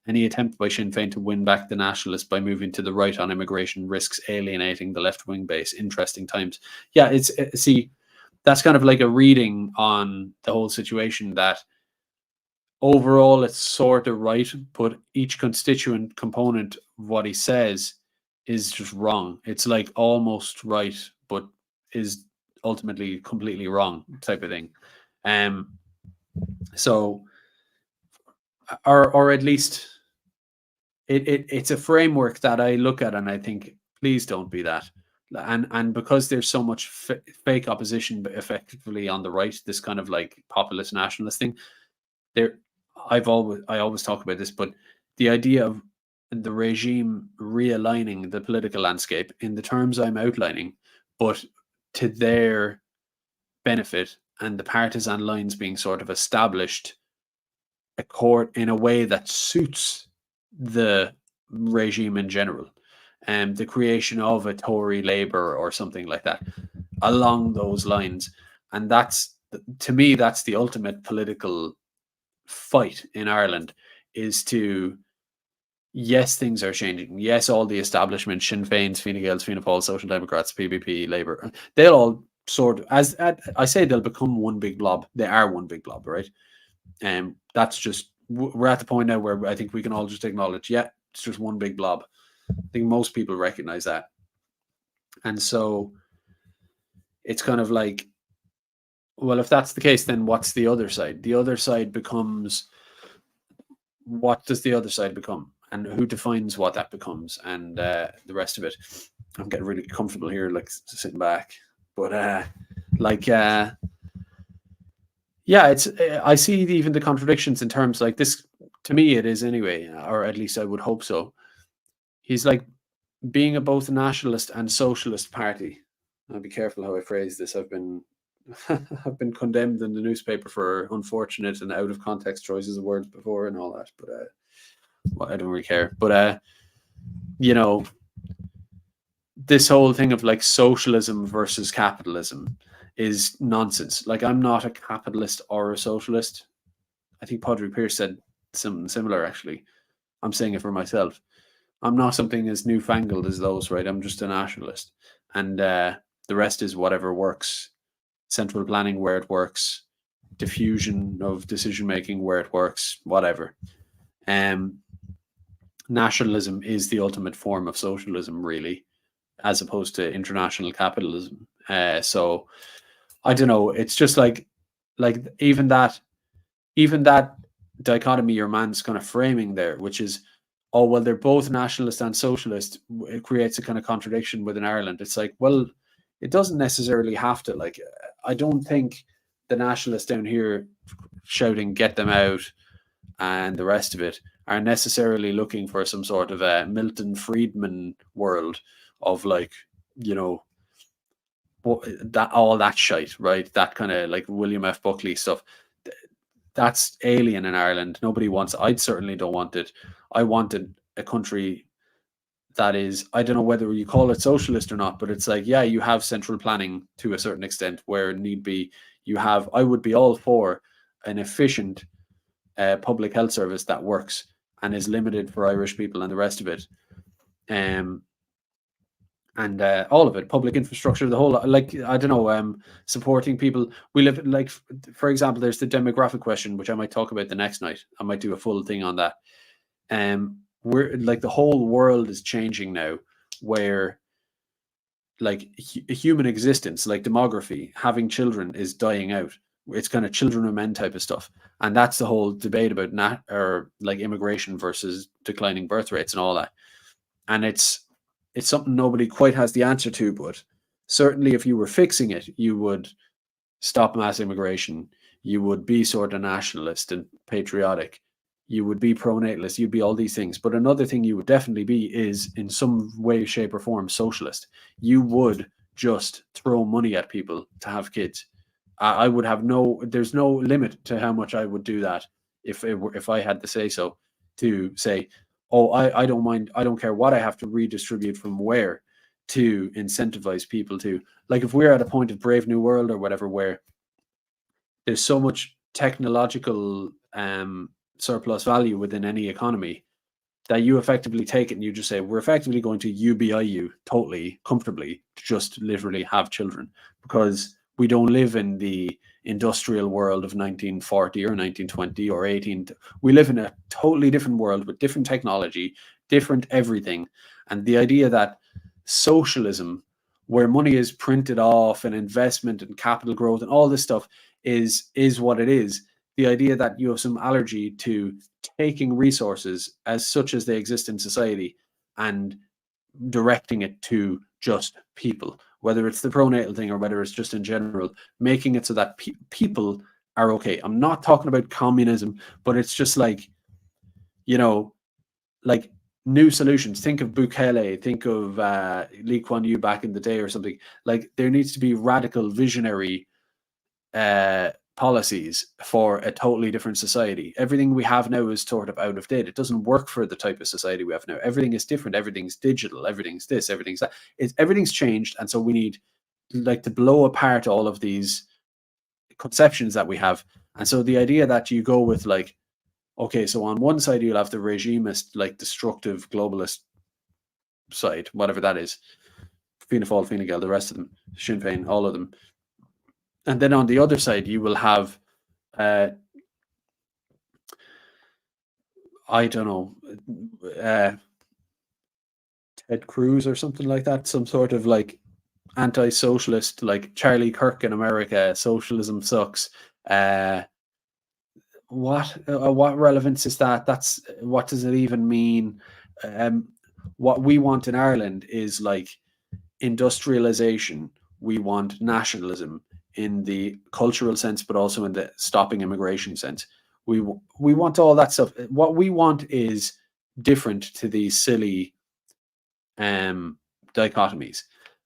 Any attempt by Sinn Féin to win back the nationalists by moving to the right on immigration risks alienating the left-wing base. Interesting times. Yeah, see, that's kind of like a reading on the whole situation, that overall it's sort of right, but each constituent component of what he says is just wrong. It's like almost right, but is ultimately completely wrong type of thing. So, or at least it's a framework that I look at and I think, please don't be that. And because there's so much fake opposition effectively on the right, this kind of like populist nationalist thing, I always talk about this, but the idea of the regime realigning the political landscape in the terms I'm outlining, but to their benefit, and the partisan lines being sort of established in a way that suits the regime in general, and the creation of a Tory Labour or something like that along those lines. And that's, to me, that's the ultimate political fight in Ireland, is to, yes, things are changing. Yes, all the establishment, Sinn Féin, Fine Gael, Fianna Fáil, Social Democrats, PPP, Labour, they'll all sort of, as I say, they'll become one big blob. They are one big blob, right? And that's just, we're at the point now where I think we can all just acknowledge, yeah, it's just one big blob. I think most people recognize that. And so it's kind of like, well, if that's the case, then what's the other side? The other side becomes, what does the other side become? And who defines what that becomes? And the rest of it. I'm getting really comfortable here, like sitting back. But yeah, it's, I see even the contradictions in terms like this. To me, it is anyway, or at least I would hope so. He's like being both a nationalist and socialist party. I'll be careful how I phrase this. I've been condemned in the newspaper for unfortunate and out of context choices of words before and all that, but well, I don't really care. But you know, this whole thing of like socialism versus capitalism is nonsense. Like, I'm not a capitalist or a socialist. I think Padre Pierce said something similar, actually. I'm saying it for myself. I'm not something as newfangled as those, right? I'm just a nationalist. And the rest is whatever works. Central planning where it works. Diffusion of decision-making where it works. Whatever. Nationalism is the ultimate form of socialism, really, as opposed to international capitalism. So I don't know. It's just like even that dichotomy your man's kind of framing there, which is, oh, well, they're both nationalist and socialist. It creates a kind of contradiction within Ireland. It's like, well, it doesn't necessarily have to. Like, I don't think the nationalists down here shouting "Get them out" and the rest of it are necessarily looking for some sort of a Milton Friedman world of like, you know, that all that shite, right? That kind of like William F. Buckley stuff. That's alien in Ireland. Nobody wants. I certainly don't want it. I wanted a country that is, I don't know whether you call it socialist or not, but it's like, yeah, you have central planning to a certain extent where need be. You have, I would be all for an efficient public health service that works and is limited for Irish people and the rest of it. And all of it, public infrastructure, the whole, like, I don't know, supporting people. We live, like, for example, there's the demographic question, which I might talk about the next night. I might do a full thing on that. We're like, the whole world is changing now, where like human existence, like demography, having children is dying out. It's kind of children of men type of stuff, and that's the whole debate about or like immigration versus declining birth rates and all that. And it's something nobody quite has the answer to, but certainly if you were fixing it, you would stop mass immigration. You would be sort of nationalist and patriotic. You would be pro-natalist. You'd be all these things. But another thing you would definitely be is, in some way, shape, or form, socialist. You would just throw money at people to have kids. I would have there's no limit to how much I would do that if I had to say so, to say, oh, I don't mind, I don't care what I have to redistribute from where to incentivize people to, like, if we're at a point of Brave New World or whatever, where there's so much technological surplus value within any economy, that you effectively take it and you just say, we're effectively going to UBI you totally comfortably to just literally have children, because we don't live in the industrial world of 1940 or 1920 or 18. We live in a totally different world with different technology, different everything. And the idea that socialism, where money is printed off and investment and capital growth and all this stuff is what it is. The idea that you have some allergy to taking resources as such as they exist in society and directing it to just people, whether it's the pronatal thing or whether it's just in general, making it so that people are okay. I'm not talking about communism, but it's just like, you know, like new solutions. Think of Bukele, think of Lee Kuan Yew back in the day or something. Like, there needs to be radical, visionary policies for a totally different society. Everything we have now is sort of out of date. It doesn't work for the type of society we have now. Everything is different. Everything's digital. Everything's this. Everything's that. Everything's changed, and so we need, like, to blow apart all of these conceptions that we have. And so the idea that you go with, like, okay, so on one side you'll have the regimist, like, destructive globalist side, whatever that is, Fianna Fáil, Fine Gael, the rest of them, Sinn Féin, all of them. And then on the other side, you will have, I don't know, Ted Cruz or something like that, some sort of like anti-socialist, like Charlie Kirk in America, socialism sucks. What relevance is that? That's, what does it even mean? What we want in Ireland is like industrialization. We want nationalism in the cultural sense, but also in the stopping immigration sense. We want all that stuff. What we want is different to these silly dichotomies.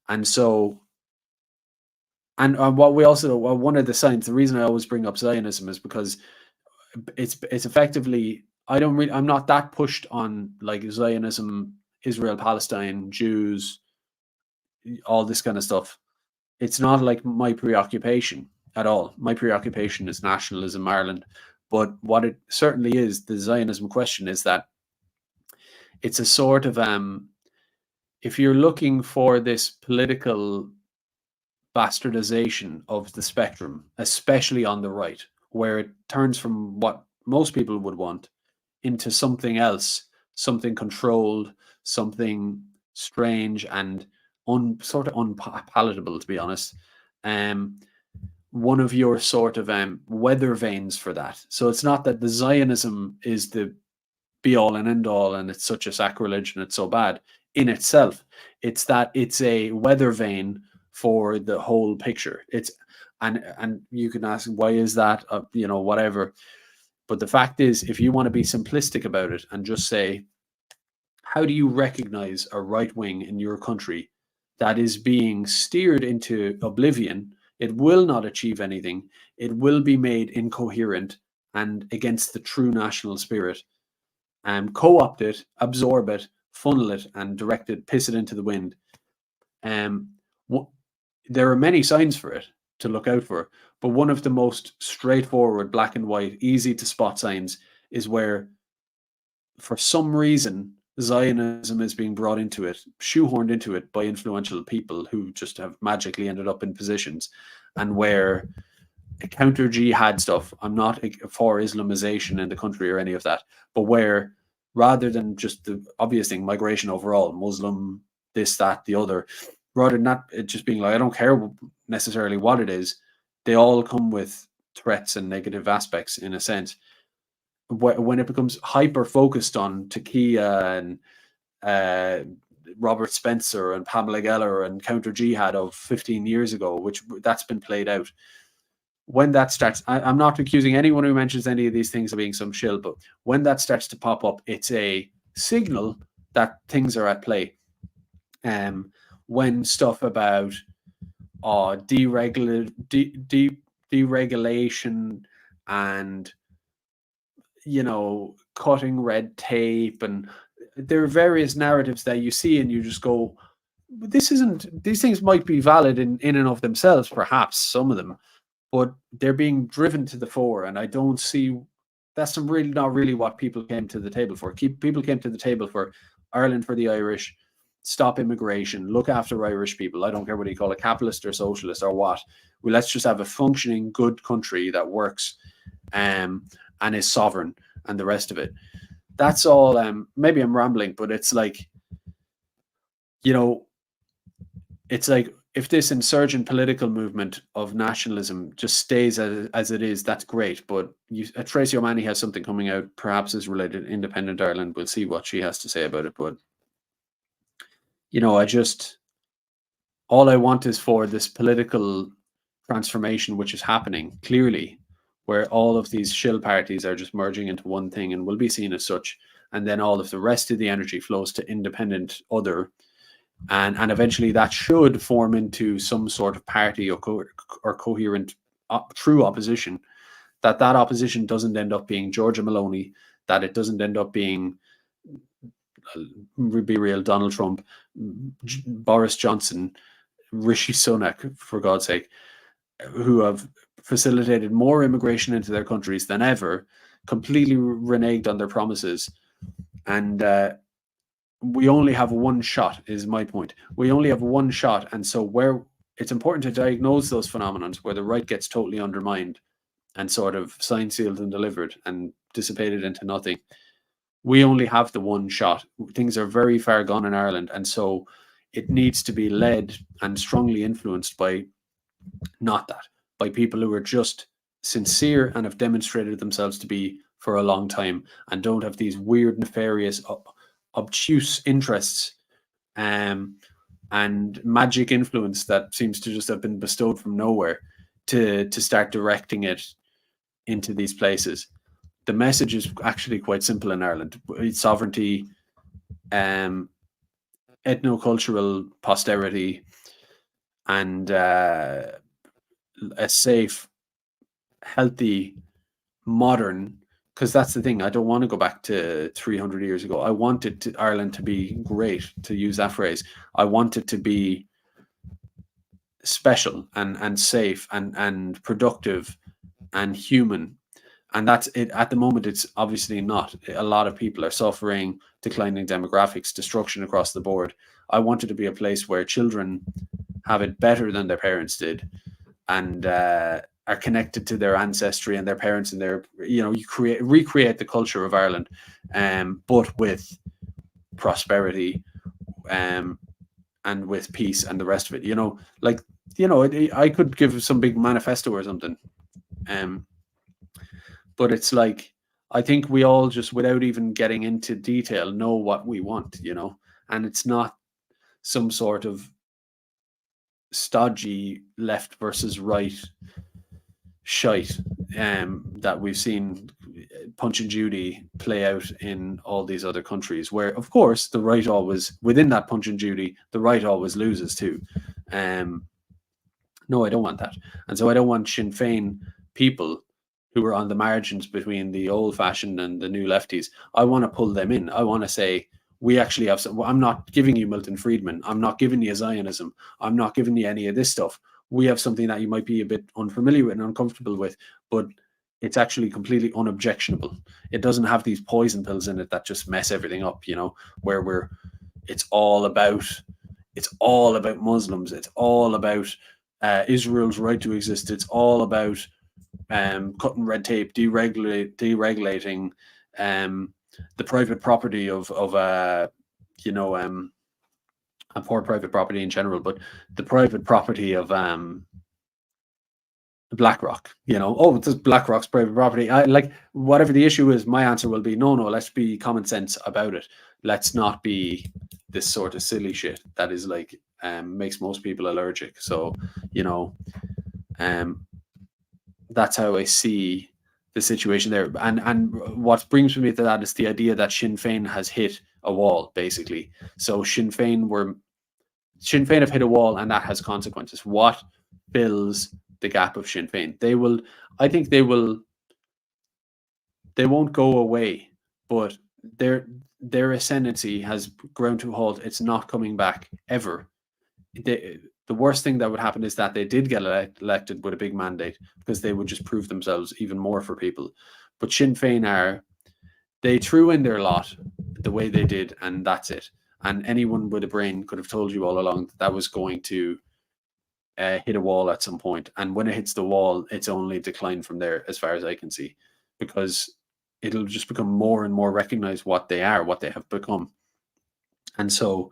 And so, and what we also, one of the signs, the reason I always bring up Zionism is because it's effectively, I'm not that pushed on like Zionism, Israel, Palestine, Jews, all this kind of stuff. It's not like my preoccupation at all. My preoccupation is nationalism, Ireland. But what it certainly is, the Zionism question, is that it's a sort of, if you're looking for this political bastardization of the spectrum, especially on the right, where it turns from what most people would want into something else, something controlled, something strange and sort of unpalatable, to be honest. One of your sort of weather vanes for that. So it's not that the Zionism is the be all and end all and it's such a sacrilege and it's so bad in itself. It's that it's a weather vane for the whole picture. And you can ask, why is that? You know, whatever. But the fact is, if you want to be simplistic about it and just say, how do you recognize a right wing in your country that is being steered into oblivion? It will not achieve anything. It will be made incoherent and against the true national spirit. Co-opt it, absorb it, funnel it, and direct it, piss it into the wind. There are many signs for it to look out for, but one of the most straightforward, black and white, easy to spot signs is where, for some reason, Zionism is being brought into it, shoehorned into it by influential people who just have magically ended up in positions, and where counter jihad stuff, I'm not for Islamization in the country or any of that, but where rather than just the obvious thing, migration overall, Muslim, this, that, the other, rather than that, it just being like, I don't care necessarily what it is, they all come with threats and negative aspects in a sense. When it becomes hyper focused on Takia and Robert Spencer and Pamela Geller and counter jihad of 15 years ago, which that's been played out. When that starts, I'm not accusing anyone who mentions any of these things of being some shill, but when that starts to pop up, it's a signal that things are at play. When stuff about deregulation and, you know, cutting red tape, and there are various narratives that you see and you just go, these things might be valid in and of themselves, perhaps some of them, but they're being driven to the fore, and I don't see that's not really what people came to the table for. People came to the table for Ireland for the Irish, stop immigration, look after Irish people. I don't care whether you call it capitalist or socialist or what. Well, let's just have a functioning, good country that works and is sovereign and the rest of it. That's all. Maybe I'm rambling, but it's like, you know, it's like, if this insurgent political movement of nationalism just stays as it is, that's great. But Tracy O'Mahony has something coming out, perhaps is related to Independent Ireland. We'll see what she has to say about it. But, you know, all I want is for this political transformation, which is happening clearly, where all of these shill parties are just merging into one thing and will be seen as such. And then all of the rest of the energy flows to independent other. And eventually that should form into some sort of party or coherent true opposition. That opposition doesn't end up being Georgia Maloney, that it doesn't end up being, be real, Donald Trump, Boris Johnson, Rishi Sunak, for God's sake, who have facilitated more immigration into their countries than ever, completely reneged on their promises. And we only have one shot, is my point. We only have one shot. And so where it's important to diagnose those phenomena where the right gets totally undermined and sort of signed, sealed and delivered and dissipated into nothing. We only have the one shot. Things are very far gone in Ireland. And so it needs to be led and strongly influenced by by people who are just sincere and have demonstrated themselves to be for a long time and don't have these weird, nefarious, obtuse interests and magic influence that seems to just have been bestowed from nowhere to start directing it into these places. The message is actually quite simple in Ireland. It's sovereignty, ethno-cultural posterity, and a safe, healthy, modern, because that's the thing. I don't want to go back to 300 years ago. I wanted Ireland to be great, to use that phrase. I want it to be special and safe and productive and human. And that's it. At the moment, it's obviously not. A lot of people are suffering, declining demographics, destruction across the board. I want it to be a place where children have it better than their parents did, and are connected to their ancestry and their parents and their, you know, you recreate the culture of Ireland, but with prosperity, and with peace and the rest of it. You know, like, you know, I could give some big manifesto or something, but it's like, I think we all just, without even getting into detail, know what we want, you know, and it's not some sort of stodgy left versus right shite that we've seen Punch and Judy play out in all these other countries, where of course the right always, within that Punch and Judy, the right always loses too. No, I don't want that. And so I don't want Sinn Féin people who are on the margins between the old fashioned and the new lefties. I want to pull them in. I want to say, we actually have some. I'm not giving you Milton Friedman. I'm not giving you Zionism. I'm not giving you any of this stuff. We have something that you might be a bit unfamiliar with and uncomfortable with, but it's actually completely unobjectionable. It doesn't have these poison pills in it that just mess everything up, you know, where it's all about Muslims. It's all about Israel's right to exist. It's all about cutting red tape, deregulating the private property of and poor private property in general, but the private property of BlackRock. You know, oh, it's BlackRock's private property. I like whatever the issue is. My answer will be no. Let's be common sense about it. Let's not be this sort of silly shit that is like makes most people allergic. So, you know, that's how I see the situation there. And what brings me to that is the idea that Sinn Féin has hit a wall, basically. So Sinn Féin have hit a wall, and that has consequences. What fills the gap of Sinn Féin? They won't go away, but their ascendancy has ground to a halt. It's not coming back ever. The worst thing that would happen is that they did get elected with a big mandate, because they would just prove themselves even more for people. But Sinn Féin they threw in their lot the way they did, and that's it. And anyone with a brain could have told you all along that was going to hit a wall at some point. And when it hits the wall, it's only decline from there, as far as I can see, because it'll just become more and more recognized what they are, what they have become. And so,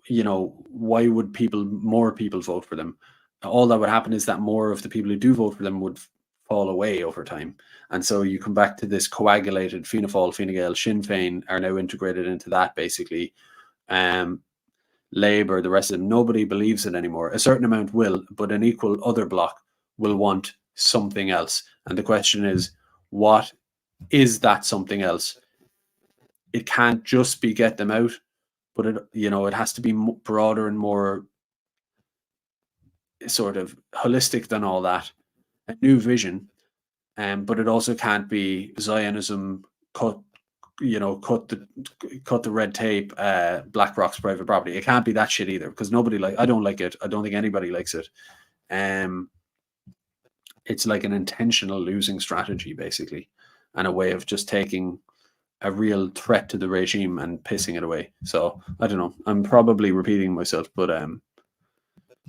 you know, why would more people vote for them? All that would happen is that more of the people who do vote for them would fall away over time. And so you come back to this coagulated Fianna Fáil, Fine Gael, Sinn Féin are now integrated into that, basically. Labour, the rest of them, nobody believes it anymore. A certain amount will, but an equal other block will want something else. And the question is, what is that something else? It can't just be get them out, but it has to be broader and more sort of holistic than all that. A new vision, but it also can't be Zionism, cut the red tape, BlackRock's private property. It can't be that shit either, because I don't like it. I don't think anybody likes it. It's like an intentional losing strategy, basically, and a way of just taking a real threat to the regime and pissing it away. So I don't know. I'm probably repeating myself, but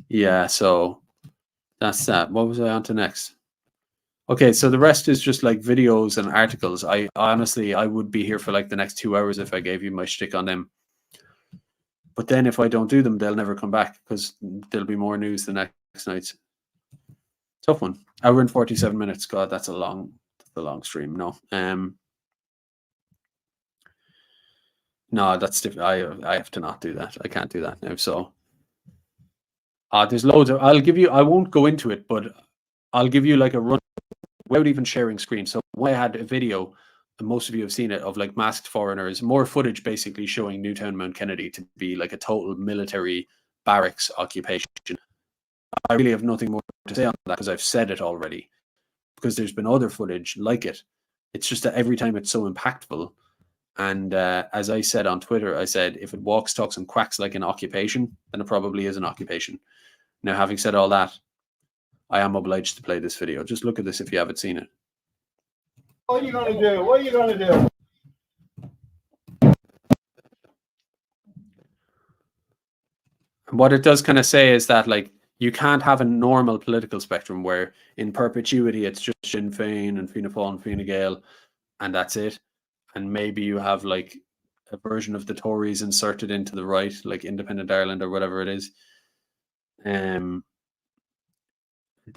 yeah. So that's that. What was I on to next? Okay, so the rest is just like videos and articles. I honestly would be here for like the next 2 hours if I gave you my shtick on them. But then if I don't do them, they'll never come back, because there'll be more news the next night. Tough one. Hour and 47 minutes. God, that's a long stream. No. No, that's different. I have to not do that. I can't do that now. So there's loads of, I won't go into it, but I'll give you like a run without even sharing screen. So I had a video, and most of you have seen it, of like masked foreigners, more footage basically showing Newtown Mount Kennedy to be like a total military barracks occupation. I really have nothing more to say on that, because I've said it already, because there's been other footage like it. It's just that every time it's so impactful. And as I said on Twitter, I said, if it walks, talks, and quacks like an occupation, then it probably is an occupation. Now, having said all that, I am obliged to play this video. Just look at this if you haven't seen it. What are you going to do? What are you going to do? And what it does kind of say is that, like, you can't have a normal political spectrum where in perpetuity it's just Sinn Féin and Fianna Fáil and Fine Gael, and that's it. And maybe you have like a version of the Tories inserted into the right, like Independent Ireland or whatever it is. The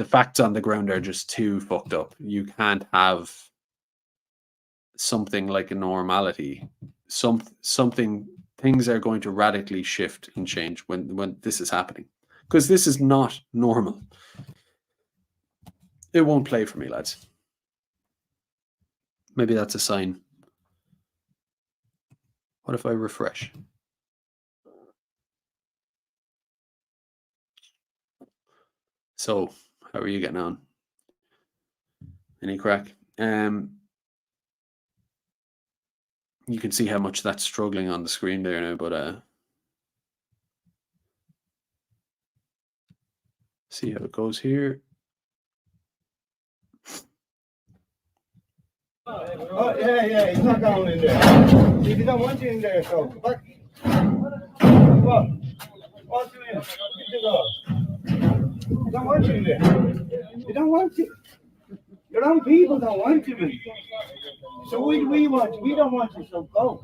facts on the ground are just too fucked up. You can't have something like a normality. Things are going to radically shift and change when this is happening. because this is not normal. It won't play for me, lads. Maybe that's a sign. What if I refresh? So, how are you getting on? Any crack? You can see how much that's struggling on the screen there now, but see how it goes here. Oh, yeah, he's not going in there. If you don't want you in there, so what? Want you in? You don't want you in there. You don't want you. Your own people don't want you in. So we want you. We don't want you, so go.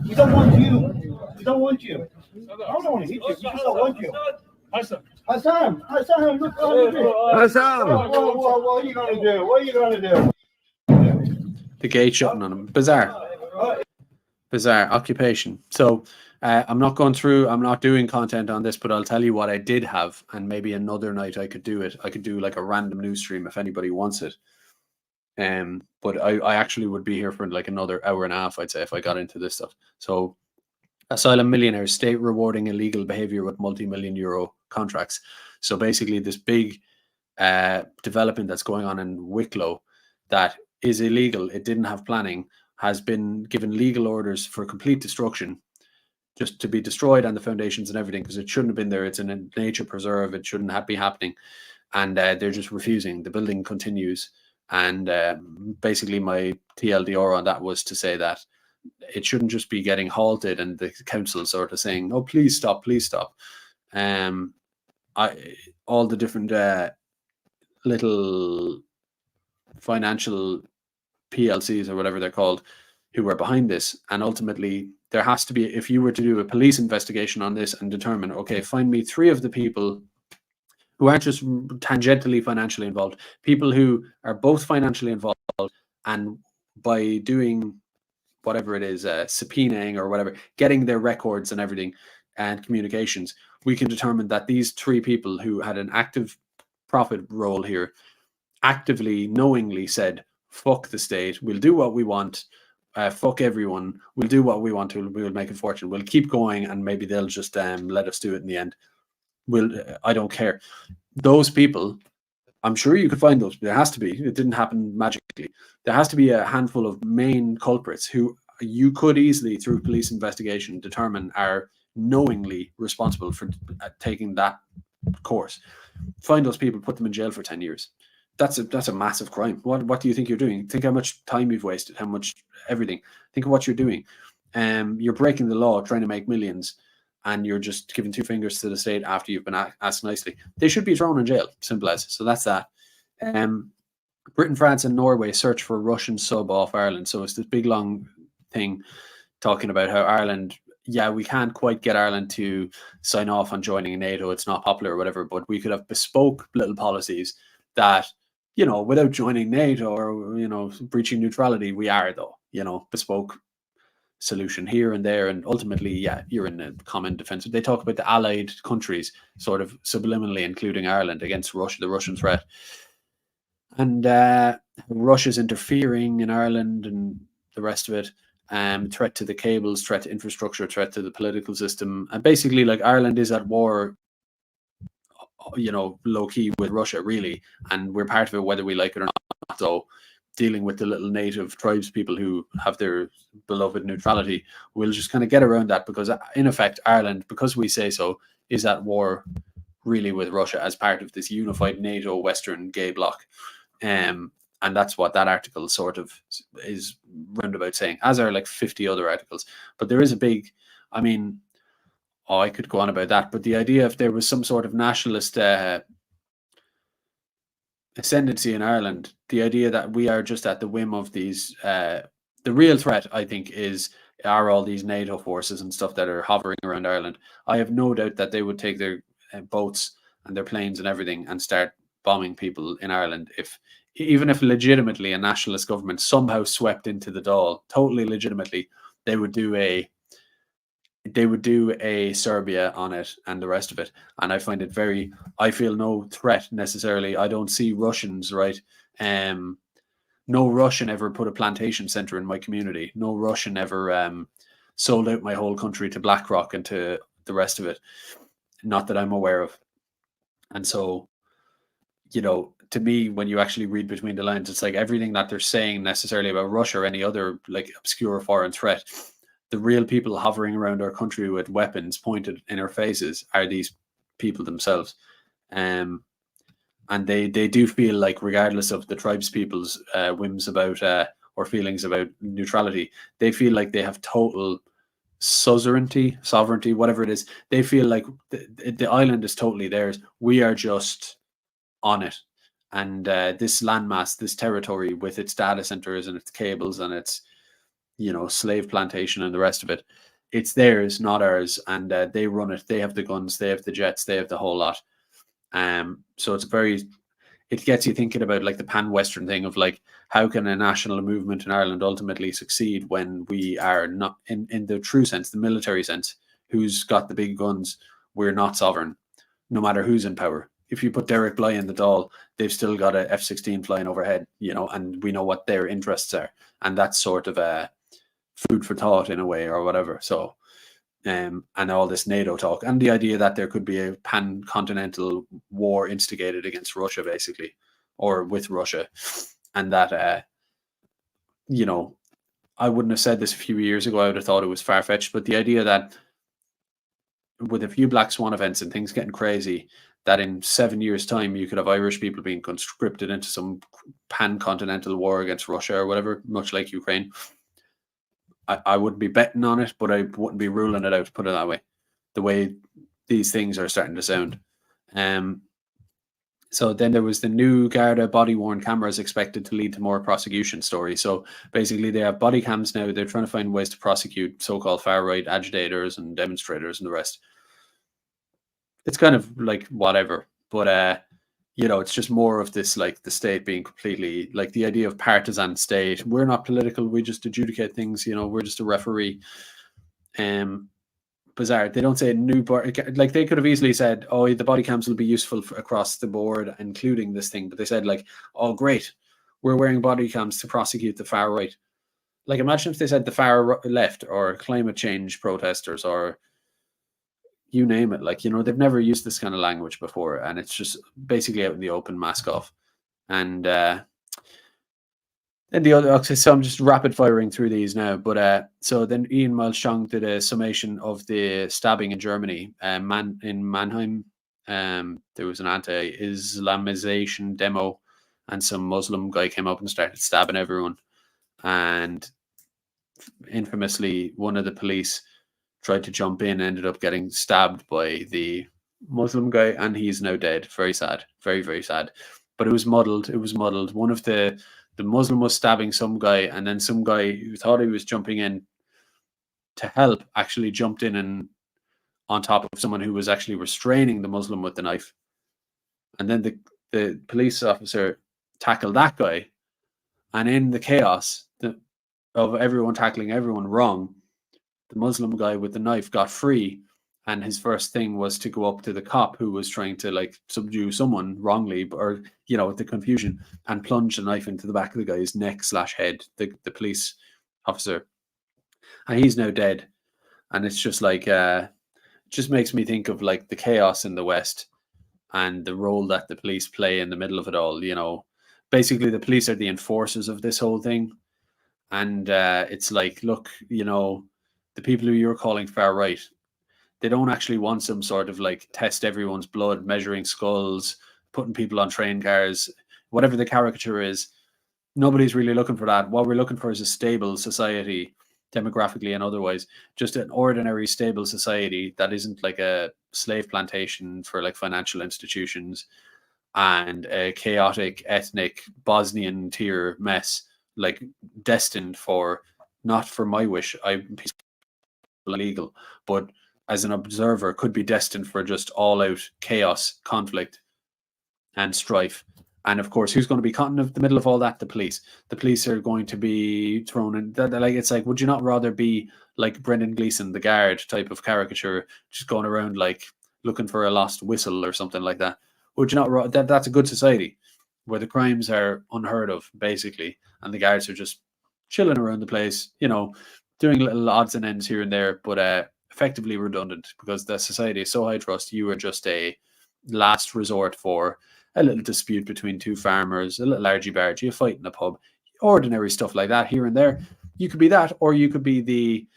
We don't want you. We don't want you. I don't want to hit you. We just don't want you. Hassan, look over there. Hassan! What are you going to do? What are you going to do? The gate shutting on him. Bizarre occupation. So I'm not going through, I'm not doing content on this, but I'll tell you what I did have, and maybe another night I could do it. I could do like a random news stream if anybody wants it. But I actually would be here for like another hour and a half, I'd say, if I got into this stuff. So asylum millionaires, state rewarding illegal behavior with multi-million euro contracts. So basically this big development that's going on in Wicklow that is illegal, it didn't have planning, has been given legal orders for complete destruction, just to be destroyed, and the foundations and everything, because it shouldn't have been there. It's in a nature preserve. It shouldn't be happening. And they're just refusing. The building continues. And basically my TLDR on that was to say that it shouldn't just be getting halted and the council sort of saying, oh, please stop, please stop. All the different little financial PLCs or whatever they're called who are behind this, and ultimately there has to be, if you were to do a police investigation on this and determine, okay, find me 3 of the people who aren't just tangentially financially involved, people who are both financially involved, and by doing whatever it is, subpoenaing or whatever, getting their records and everything and communications, we can determine that these 3 people who had an active profit role here actively, knowingly said, fuck the state, we'll do what we want, fuck everyone, we'll do what we want to, we'll make a fortune, we'll keep going, and maybe they'll just let us do it in the end. I don't care. Those people, I'm sure you could find those. There has to be. It didn't happen magically. There has to be a handful of main culprits who you could easily, through police investigation, determine are knowingly responsible for taking that course. Find those people, put them in jail for 10 years. That's a massive crime. What do you think you're doing? Think how much time you've wasted, how much everything. Think of what you're doing. You're breaking the law, trying to make millions, and you're just giving 2 fingers to the state after you've been asked nicely. They should be thrown in jail, simple as. So that's that. Britain, France, and Norway search for Russian sub off Ireland. So it's this big long thing talking about how Ireland, yeah, we can't quite get Ireland to sign off on joining NATO. It's not popular or whatever, but we could have bespoke little policies that, you know, without joining NATO or, you know, breaching neutrality, we are though, you know, bespoke solution here and there, and ultimately, yeah, you're in a common defense. They talk about the allied countries sort of subliminally including Ireland against Russia, the Russian threat, and Russia's interfering in Ireland and the rest of it. Threat to the cables, threat to infrastructure, threat to the political system, and basically, like, Ireland is at war, you know, low key with Russia, really, and we're part of it whether we like it or not. So dealing with the little native tribes people who have their beloved neutrality, we'll just kind of get around that, because in effect Ireland, because we say so, is at war really with Russia as part of this unified NATO Western gay bloc. And that's what that article sort of is roundabout saying, as are like 50 other articles. But there is a big, I mean, I could go on about that, but the idea if there was some sort of nationalist ascendancy in Ireland, the idea that we are just at the whim of these, the real threat, I think, are all these NATO forces and stuff that are hovering around Ireland. I have no doubt that they would take their boats and their planes and everything and start bombing people in Ireland, even if legitimately a nationalist government somehow swept into the Dáil, totally legitimately, they would do a they would do a Serbia on it and the rest of it. And I find it very, I feel no threat necessarily. I don't see Russians, right? No Russian ever put a plantation center in my community. No Russian ever sold out my whole country to BlackRock and to the rest of it. Not that I'm aware of. And so, you know, to me, when you actually read between the lines, it's like everything that they're saying necessarily about Russia or any other like obscure foreign threat, the real people hovering around our country with weapons pointed in our faces are these people themselves. And they do feel like, regardless of the tribes people's whims about or feelings about neutrality, they feel like they have total sovereignty, whatever it is. They feel like the island is totally theirs. We are just on it. And this landmass, this territory with its data centers and its cables and its, you know, slave plantation and the rest of it, it's theirs, not ours. And they run it. They have the guns, they have the jets, they have the whole lot. So it's very, it gets you thinking about like the pan-Western thing of like, how can a national movement in Ireland ultimately succeed when we are not, in the true sense, the military sense, who's got the big guns, we're not sovereign, no matter who's in power. If you put Derek Bly in the Dáil, they've still got a F-16 flying overhead, you know, and we know what their interests are. And that's sort of a food for thought in a way or whatever. So, and all this NATO talk and the idea that there could be a pan-continental war instigated against Russia, basically, or with Russia. And that, you know, I wouldn't have said this a few years ago. I would have thought it was far-fetched. But the idea that with a few Black Swan events and things getting crazy, that in 7 years' time you could have Irish people being conscripted into some pan-continental war against Russia or whatever, much like Ukraine. I wouldn't be betting on it, but I wouldn't be ruling it out, put it that way, the way these things are starting to sound. So then there was the new Garda body-worn cameras expected to lead to more prosecution stories. So basically they have body cams now. They're trying to find ways to prosecute so-called far-right agitators and demonstrators and the rest. It's kind of like whatever, but you know, it's just more of this, like the state being completely, like the idea of partisan state. We're not political. We just adjudicate things. You know, we're just a referee. Bizarre. They don't say new, like they could have easily said, oh, the body cams will be useful across the board, including this thing. But they said like, oh, great, we're wearing body cams to prosecute the far right. Like, imagine if they said the far left or climate change protesters or you name it. Like, you know, they've never used this kind of language before, and it's just basically out in the open, mask off. And then the other, okay, so I'm just rapid firing through these now. But so then Ian Malchung did a summation of the stabbing in Germany, in Mannheim. There was an anti-Islamization demo, and some Muslim guy came up and started stabbing everyone. And infamously, one of the police tried to jump in, ended up getting stabbed by the Muslim guy, and he's now dead. Very sad, very, very sad. But it was muddled. It was muddled. One of the Muslim was stabbing some guy, and then some guy who thought he was jumping in to help actually jumped in and on top of someone who was actually restraining the Muslim with the knife. And then the police officer tackled that guy, and in the chaos of everyone tackling everyone wrong, the Muslim guy with the knife got free, and his first thing was to go up to the cop who was trying to like subdue someone wrongly, or you know, with the confusion, and plunge the knife into the back of the guy's neck/head, the police officer, and he's now dead. And it's just like just makes me think of like the chaos in the West and the role that the police play in the middle of it all. You know, basically the police are the enforcers of this whole thing, and it's like, look, you know, the people who you're calling far right, they don't actually want some sort of like test everyone's blood, measuring skulls, putting people on train cars, whatever the caricature is. Nobody's really looking for that. What we're looking for is a stable society, demographically and otherwise, just an ordinary stable society that isn't like a slave plantation for like financial institutions and a chaotic ethnic Bosnian tier mess, like destined for, not for my wish, I'm illegal, but as an observer could be destined for just all out chaos, conflict and strife. And of course, who's going to be caught in the middle of all that? The police. The police are going to be thrown in. Like, it's like, would you not rather be like Brendan Gleeson, the guard type of caricature, just going around like looking for a lost whistle or something like that? Would you not? That's a good society where the crimes are unheard of, basically, and the guards are just chilling around the place, you know, doing little odds and ends here and there, but effectively redundant, because the society is so high trust. You are just a last resort for a little dispute between two farmers, a little argy-bargy, a fight in a pub, ordinary stuff like that here and there. You could be that, or you could be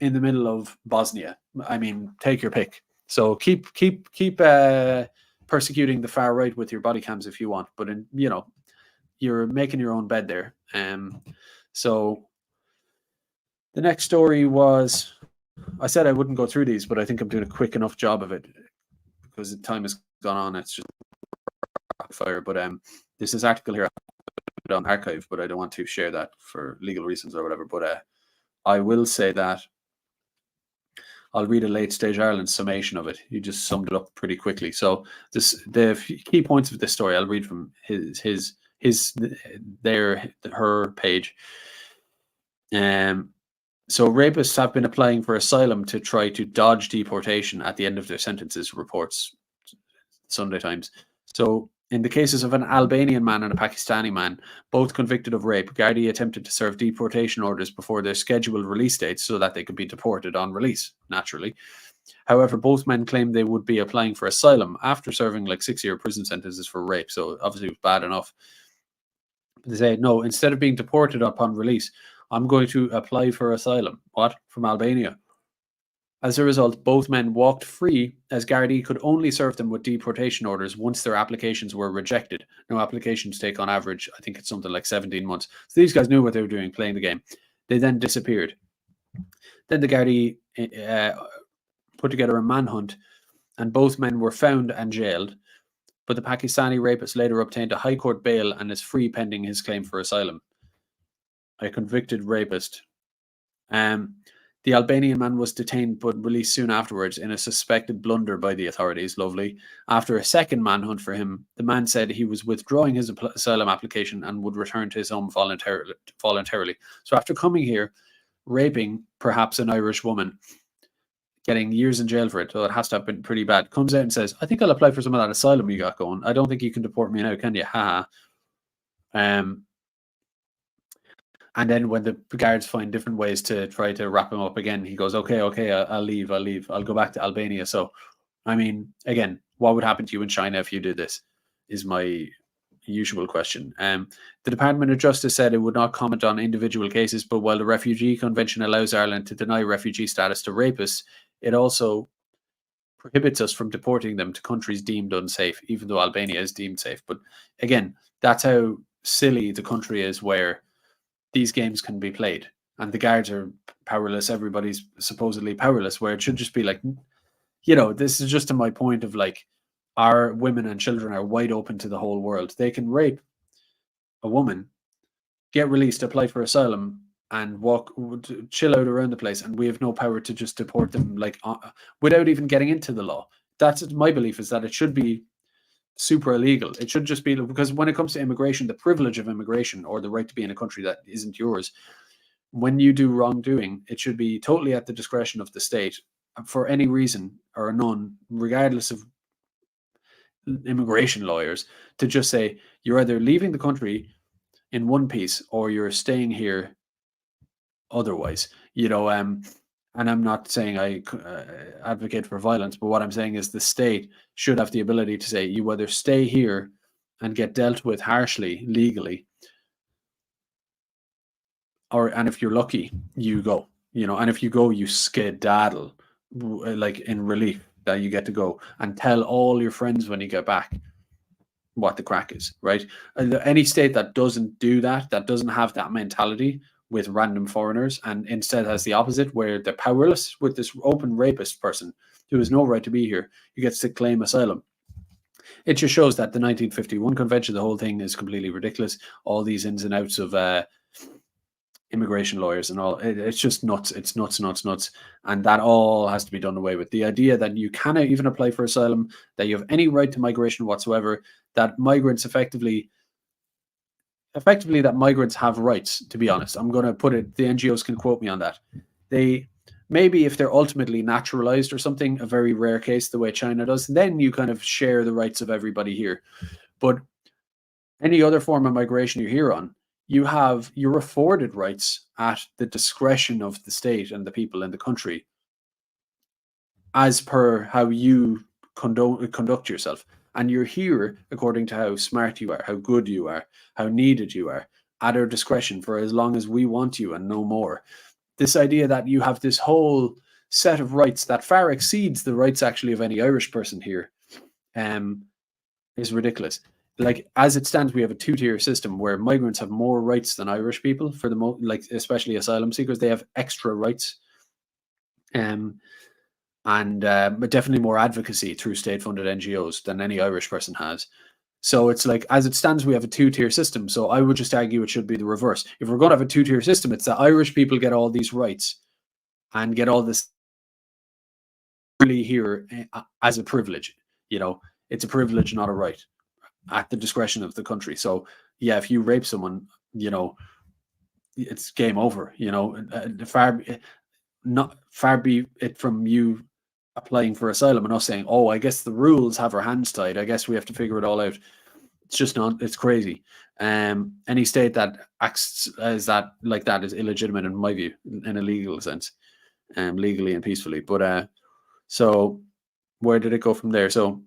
in the middle of Bosnia. I mean, take your pick. So keep persecuting the far right with your body cams if you want, but you're making your own bed there. So the next story was, I said I wouldn't go through these, but I think I'm doing a quick enough job of it because the time has gone on. It's just fire. But there's this article here on archive, but I don't want to share that for legal reasons or whatever. But I will say that I'll read a late stage Ireland summation of it. You just summed it up pretty quickly. So the key points of this story, I'll read from her page. So rapists have been applying for asylum to try to dodge deportation at the end of their sentences, reports Sunday Times. So in the cases of an Albanian man and a Pakistani man, both convicted of rape, Gardaí attempted to serve deportation orders before their scheduled release dates so that they could be deported on release, naturally. However, both men claimed they would be applying for asylum after serving like 6-year prison sentences for rape. So obviously it was bad enough. They say, no, instead of being deported upon release, I'm going to apply for asylum. What? From Albania. As a result, both men walked free, as Gardaí could only serve them with deportation orders once their applications were rejected. Now, applications take on average, I think it's something like 17 months. So these guys knew what they were doing, playing the game. They then disappeared. Then the Gardaí put together a manhunt, and both men were found and jailed. But the Pakistani rapist later obtained a high court bail and is free pending his claim for asylum. A convicted rapist. The Albanian man was detained but released soon afterwards in a suspected blunder by the authorities. Lovely. After a second manhunt for him, the man said he was withdrawing his asylum application and would return to his home voluntarily. So after coming here, raping perhaps an Irish woman, getting years in jail for it, so it has to have been pretty bad, comes out and says, I think I'll apply for some of that asylum you got going. I don't think you can deport me now, can you? Ha. And then when the guards find different ways to try to wrap him up again, he goes, okay, I'll leave. I'll go back to Albania. So, I mean, again, what would happen to you in China if you did this is my usual question. The Department of Justice said it would not comment on individual cases, but while the Refugee Convention allows Ireland to deny refugee status to rapists, it also prohibits us from deporting them to countries deemed unsafe, even though Albania is deemed safe. But again, that's how silly the country is, where these games can be played and the guards are powerless. Everybody's supposedly powerless, where it should just be like, this is just to my point of like, our women and children are wide open to the whole world. They can rape a woman, get released, apply for asylum, and chill out around the place, and we have no power to just deport them without even getting into the law. That's my belief, is that it should be super illegal. It should just be, because when it comes to immigration, the privilege of immigration, or the right to be in a country that isn't yours, when you do wrongdoing, it should be totally at the discretion of the state for any reason or none, regardless of immigration lawyers, to just say you're either leaving the country in one piece or you're staying here otherwise. And I'm not saying I advocate for violence, but what I'm saying is the state should have the ability to say, you either stay here and get dealt with harshly, legally, and if you're lucky, you go, and if you go, you skedaddle, like in relief that you get to go, and tell all your friends when you get back what the crack is, right? Any state that doesn't do that doesn't have that mentality with random foreigners, and instead has the opposite, where they're powerless with this open rapist person who has no right to be here, who gets to claim asylum. It just shows that the 1951 convention, the whole thing is completely ridiculous. All these ins and outs of immigration lawyers and all. It's just nuts. It's nuts. And that all has to be done away with. The idea that you cannot even apply for asylum, that you have any right to migration whatsoever, that migrants effectively that migrants have rights, to be honest. I'm going to put it, the NGOs can quote me on that. They, maybe if they're ultimately naturalized or something, a very rare case, the way China does, then you kind of share the rights of everybody here. But any other form of migration you're here on, you're afforded rights at the discretion of the state and the people in the country as per how you conduct yourself. And you're here according to how smart you are, how good you are, how needed you are, at our discretion for as long as we want you and no more. This idea that you have this whole set of rights that far exceeds the rights actually of any Irish person here is ridiculous. Like, as it stands, we have a two-tier system where migrants have more rights than Irish people, for the like especially asylum seekers. They have extra rights, but definitely more advocacy through state-funded NGOs than any Irish person has. So it's like, as it stands, we have a two-tier system. So I would just argue it should be the reverse. If we're going to have a two-tier system, it's that Irish people get all these rights and get all this really here as a privilege. You know, it's a privilege, not a right, at the discretion of the country. So yeah, if you rape someone, you know, it's game over. You know, far be it from you applying for asylum and us saying, oh, I guess the rules have our hands tied. I guess we have to figure it all out. It's just not. It's crazy. Any state that acts as that like that is illegitimate in my view, in a legal sense, legally and peacefully. But so where did it go from there? So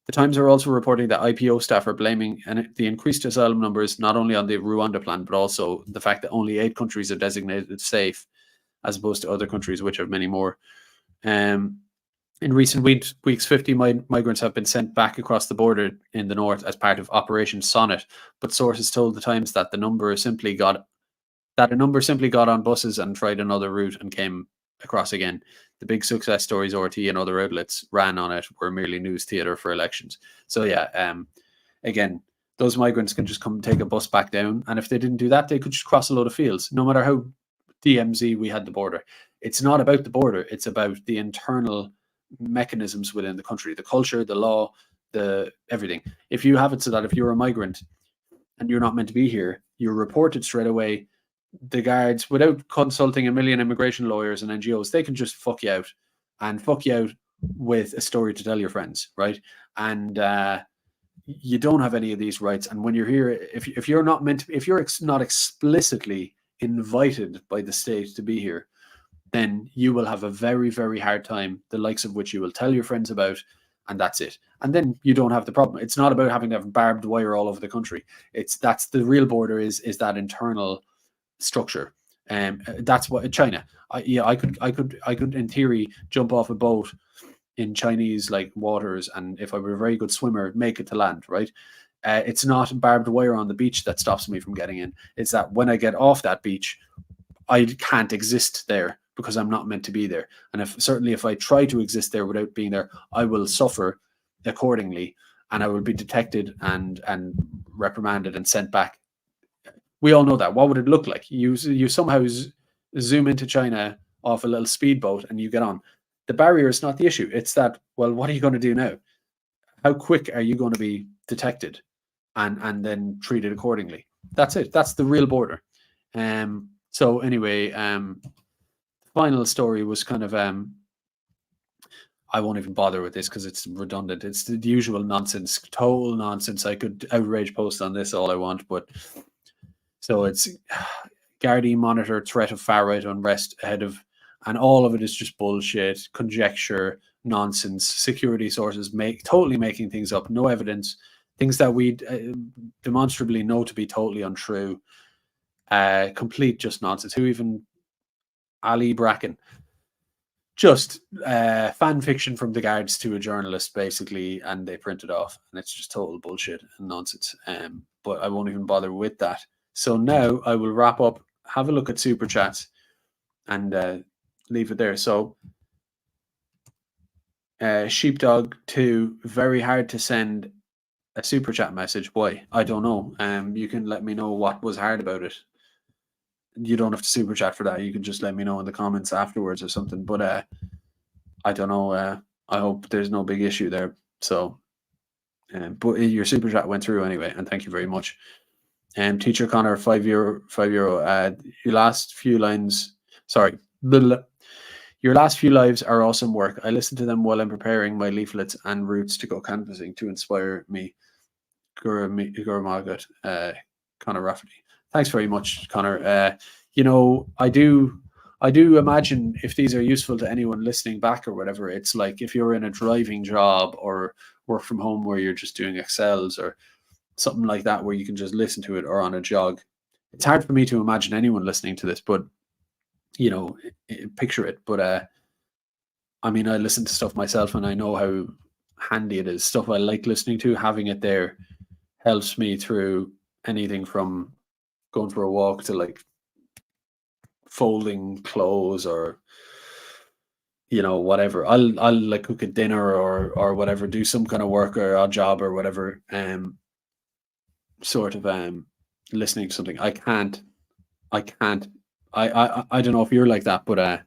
the Times are also reporting that IPO staff are blaming the increased asylum numbers not only on the Rwanda plan, but also the fact that only 8 countries are designated safe, as opposed to other countries which have many more. In recent weeks, 50 migrants have been sent back across the border in the north as part of Operation Sonnet, but sources told the Times that a number simply got on buses and tried another route and came across again. The big success stories RT and other outlets ran on it were merely news theatre for elections. So yeah, again, those migrants can just come take a bus back down, and if they didn't do that, they could just cross a load of fields, no matter how DMZ we had the border. It's not about the border, it's about the internal mechanisms within the country, the culture, the law, the everything. If you have it so that if you're a migrant and you're not meant to be here, you're reported straight away. The guards, without consulting a million immigration lawyers and NGOs, they can just fuck you out, and fuck you out with a story to tell your friends, right? And you don't have any of these rights. And when you're here, if you're not meant to, if you're not explicitly invited by the state to be here, then you will have a very, very hard time, the likes of which you will tell your friends about, and that's it. And then you don't have the problem. It's not about having to have barbed wire all over the country. That's the real border is that internal structure. That's what China. I could in theory jump off a boat in Chinese like waters, and if I were a very good swimmer, make it to land, right? It's not barbed wire on the beach that stops me from getting in. It's that when I get off that beach, I can't exist there because I'm not meant to be there. And if I try to exist there without being there, I will suffer accordingly, and I will be detected and reprimanded and sent back. We all know that. What would it look like? You somehow zoom into China off a little speedboat and you get on. The barrier is not the issue. It's that, well, what are you going to do now? How quick are you going to be detected and then treated accordingly? That's it. That's the real border. So anyway, the final story was kind of, I won't even bother with this because it's redundant. It's the usual nonsense, total nonsense. I could outrage post on this all I want, but so it's Gardaí monitor threat of far-right unrest ahead of, and all of it is just bullshit, conjecture, nonsense, security sources totally making things up, no evidence, things that we demonstrably know to be totally untrue, complete just nonsense. Who even? Ali Bracken. Just fan fiction from the guards to a journalist, basically, and they print it off, and it's just total bullshit and nonsense. But I won't even bother with that. So now I will wrap up, have a look at Super Chats, and leave it there. So Sheepdog 2, very hard to send a Super Chat message. Why? I don't know. You can let me know what was hard about it. you don't have to super chat for that. You can just let me know in the comments afterwards or something. But I don't know. I hope there's no big issue there. So, but your super chat went through anyway, and thank you very much. Teacher Connor, €5. Your last few lines, sorry, your last few lives are awesome work. I listen to them while I'm preparing my leaflets and routes to go canvassing to inspire me. Gura Margaret, Connor Rafferty. Thanks very much, Connor. I do imagine if these are useful to anyone listening back or whatever, it's like if you're in a driving job or work from home where you're just doing Excels or something like that where you can just listen to it, or on a jog. It's hard for me to imagine anyone listening to this, but picture it. But I mean, I listen to stuff myself and I know how handy it is. Stuff I like listening to, having it there helps me through anything from going for a walk to like folding clothes or whatever. I'll like cook a dinner or whatever, do some kind of work or odd job or whatever. Sort of listening to something. I can't. I don't know if you're like that, but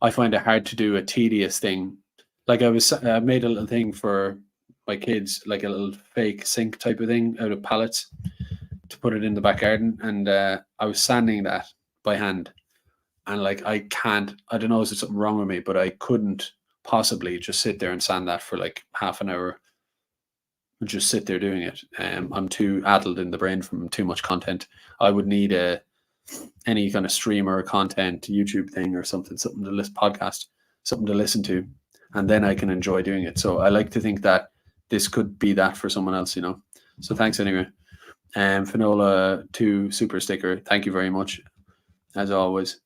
I find it hard to do a tedious thing. Like I made a little thing for my kids, like a little fake sink type of thing out of pallets to put it in the back garden, and I was sanding that by hand, and like I don't know, is there something wrong with me, but I couldn't possibly just sit there and sand that for like half an hour and just sit there doing it. I'm too addled in the brain from too much content. I would need any kind of streamer content, YouTube thing or something to podcast, something to listen to, and then I can enjoy doing it. So I like to think that this could be that for someone else, So thanks anyway. Finola 2 super sticker, thank you very much as always.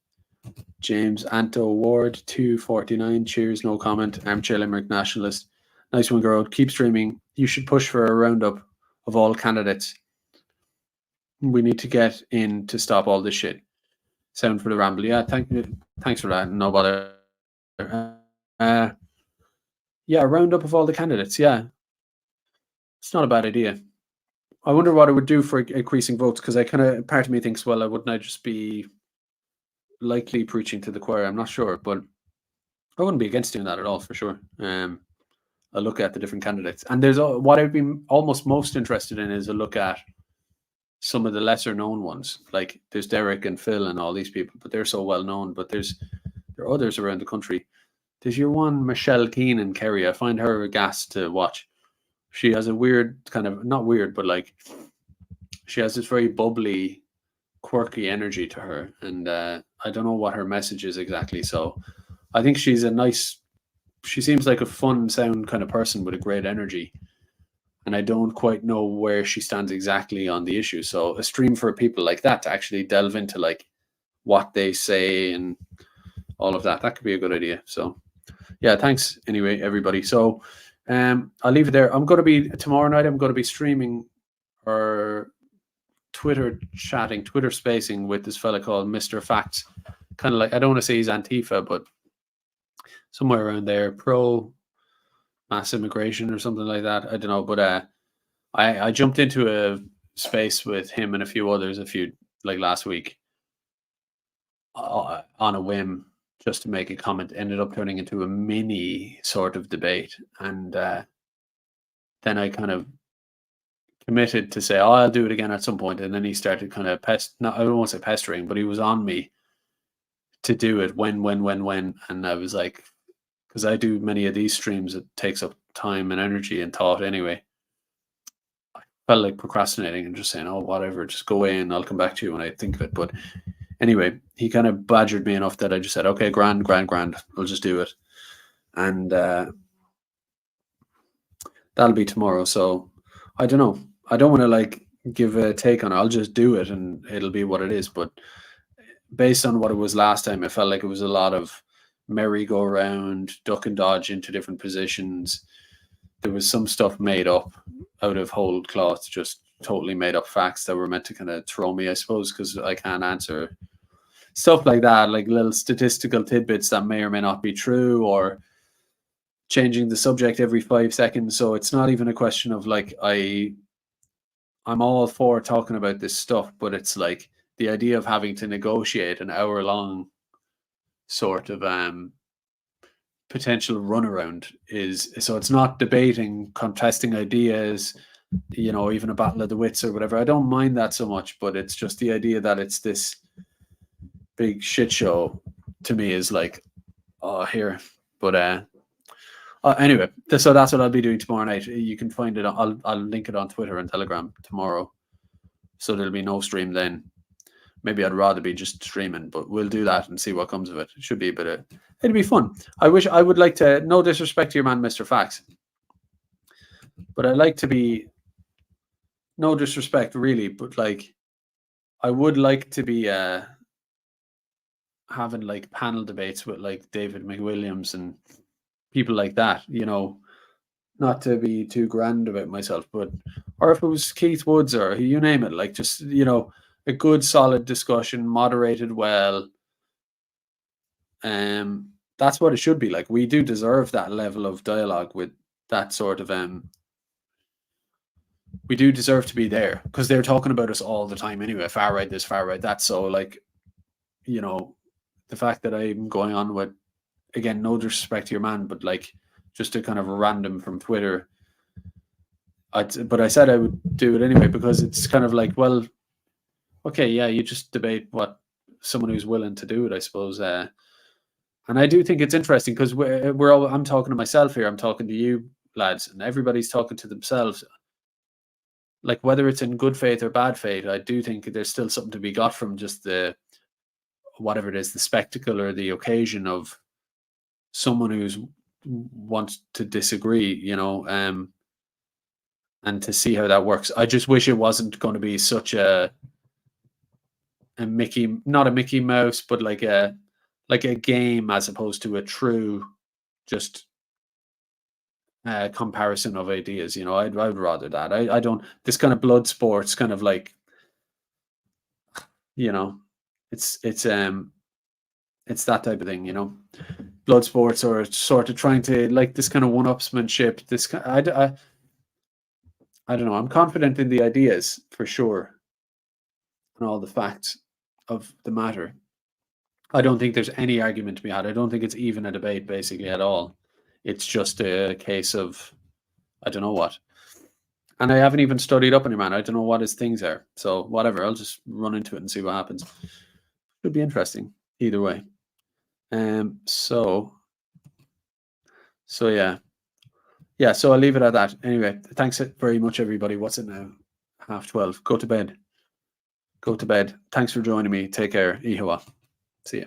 James Anto Ward 249, cheers, no comment. Armchair Limerick Nationalist, nice one, girl. Keep streaming. You should push for a roundup of all candidates. We need to get in to stop all this shit. Sound for the ramble. Yeah, thanks for that. No bother. Yeah, a roundup of all the candidates. Yeah, it's not a bad idea. I wonder what it would do for increasing votes, because part of me thinks, well, wouldn't I just be likely preaching to the choir? I'm not sure, but I wouldn't be against doing that at all, for sure. A look at the different candidates, and there's what I'd be almost most interested in is a look at some of the lesser known ones. Like there's Derek and Phil and all these people, but they're so well known. But there are others around the country. There's your one Michelle Keane in Kerry. I find her a gas to watch. She has a weird kind of, not weird, but like she has this very bubbly, quirky energy to her, and I don't know what her message is exactly. So I think she seems like a fun sound kind of person with a great energy, and I don't quite know where she stands exactly on the issue. So a stream for people like that to actually delve into like what they say and all of that could be a good idea. So yeah, thanks anyway, everybody. So I'll leave it there. Tomorrow night I'm going to be streaming or Twitter spacing with this fella called Mr. Facts. Kind of like, I don't want to say he's Antifa, but somewhere around there, pro mass immigration or something like that. I don't know, but I jumped into a space with him and a few others last week on a whim, just to make a comment. Ended up turning into a mini sort of debate, and then I kind of committed to say, I'll do it again at some point. And then he started kind of I don't want to say pestering, but he was on me to do it when. And I was like, because I do many of these streams, it takes up time and energy and thought anyway. I felt like procrastinating and just saying, oh, whatever, just go away and I'll come back to you when I think of it. But anyway, he kind of badgered me enough that I just said, okay, grand, I'll just do it. And that'll be tomorrow. So I don't know. I don't want to like give a take on it. I'll just do it and it'll be what it is. But based on what it was last time, I felt like it was a lot of merry-go-round, duck and dodge into different positions. There was some stuff made up out of whole cloth, just totally made up facts that were meant to kind of throw me, I suppose, because I can't answer stuff like that, like little statistical tidbits that may or may not be true, or changing the subject every 5 seconds. So it's not even a question of like I'm all for talking about this stuff, but it's like the idea of having to negotiate an hour-long sort of potential runaround is, so it's not debating, contesting ideas, you know, even a battle of the wits or whatever. I don't mind that so much, but it's just the idea that it's this big shit show to me is like, oh, here. But anyway, so that's what I'll be doing tomorrow night. You can find it. I'll link it on Twitter and Telegram tomorrow, so there'll be no stream then. Maybe I'd rather be just streaming, but we'll do that and see what comes of it. It should be a bit of, it'll be fun. I would like to, no disrespect to your man, Mr. Fax, but I'd like to be, no disrespect really, but like, I would like to be having like panel debates with like David McWilliams and people like that, you know, not to be too grand about myself, but, or if it was Keith Woods or you name it, like just, you know, a good solid discussion, moderated well. That's what it should be like. We do deserve that level of dialogue with that sort of we do deserve to be there, because they're talking about us all the time anyway, far right this, far right that. So like, you know, the fact that I'm going on with, again, no disrespect to your man, but like just a kind of random from Twitter, but I said I would do it anyway, because it's kind of like, well, okay, yeah, you just debate what someone who's willing to do it, I suppose. And I do think it's interesting, because we're all, I'm talking to myself here, I'm talking to you lads, and everybody's talking to themselves. Like, whether it's in good faith or bad faith, I do think there's still something to be got from just the, whatever it is, the spectacle or the occasion of someone who's wants to disagree, you know, and to see how that works. I just wish it wasn't going to be such a Mickey, not a Mickey Mouse, but like a game, as opposed to a true just comparison of ideas. You know, I'd rather that. I don't, this kind of blood sports kind of like, you know, it's that type of thing, you know, blood sports, or sort of trying to like this kind of one-upsmanship. This kind, I don't know. I'm confident in the ideas for sure, and all the facts of the matter. I don't think there's any argument to be had. I don't think it's even a debate basically at all. It's just a case of, I don't know what. And I haven't even studied up on your man. I don't know what his things are. So whatever, I'll just run into it and see what happens. Could be interesting either way. So yeah. Yeah, so I'll leave it at that. Anyway, thanks very much, everybody. What's it now? 12:30. Go to bed. Go to bed. Thanks for joining me. Take care. Ihawa. See ya.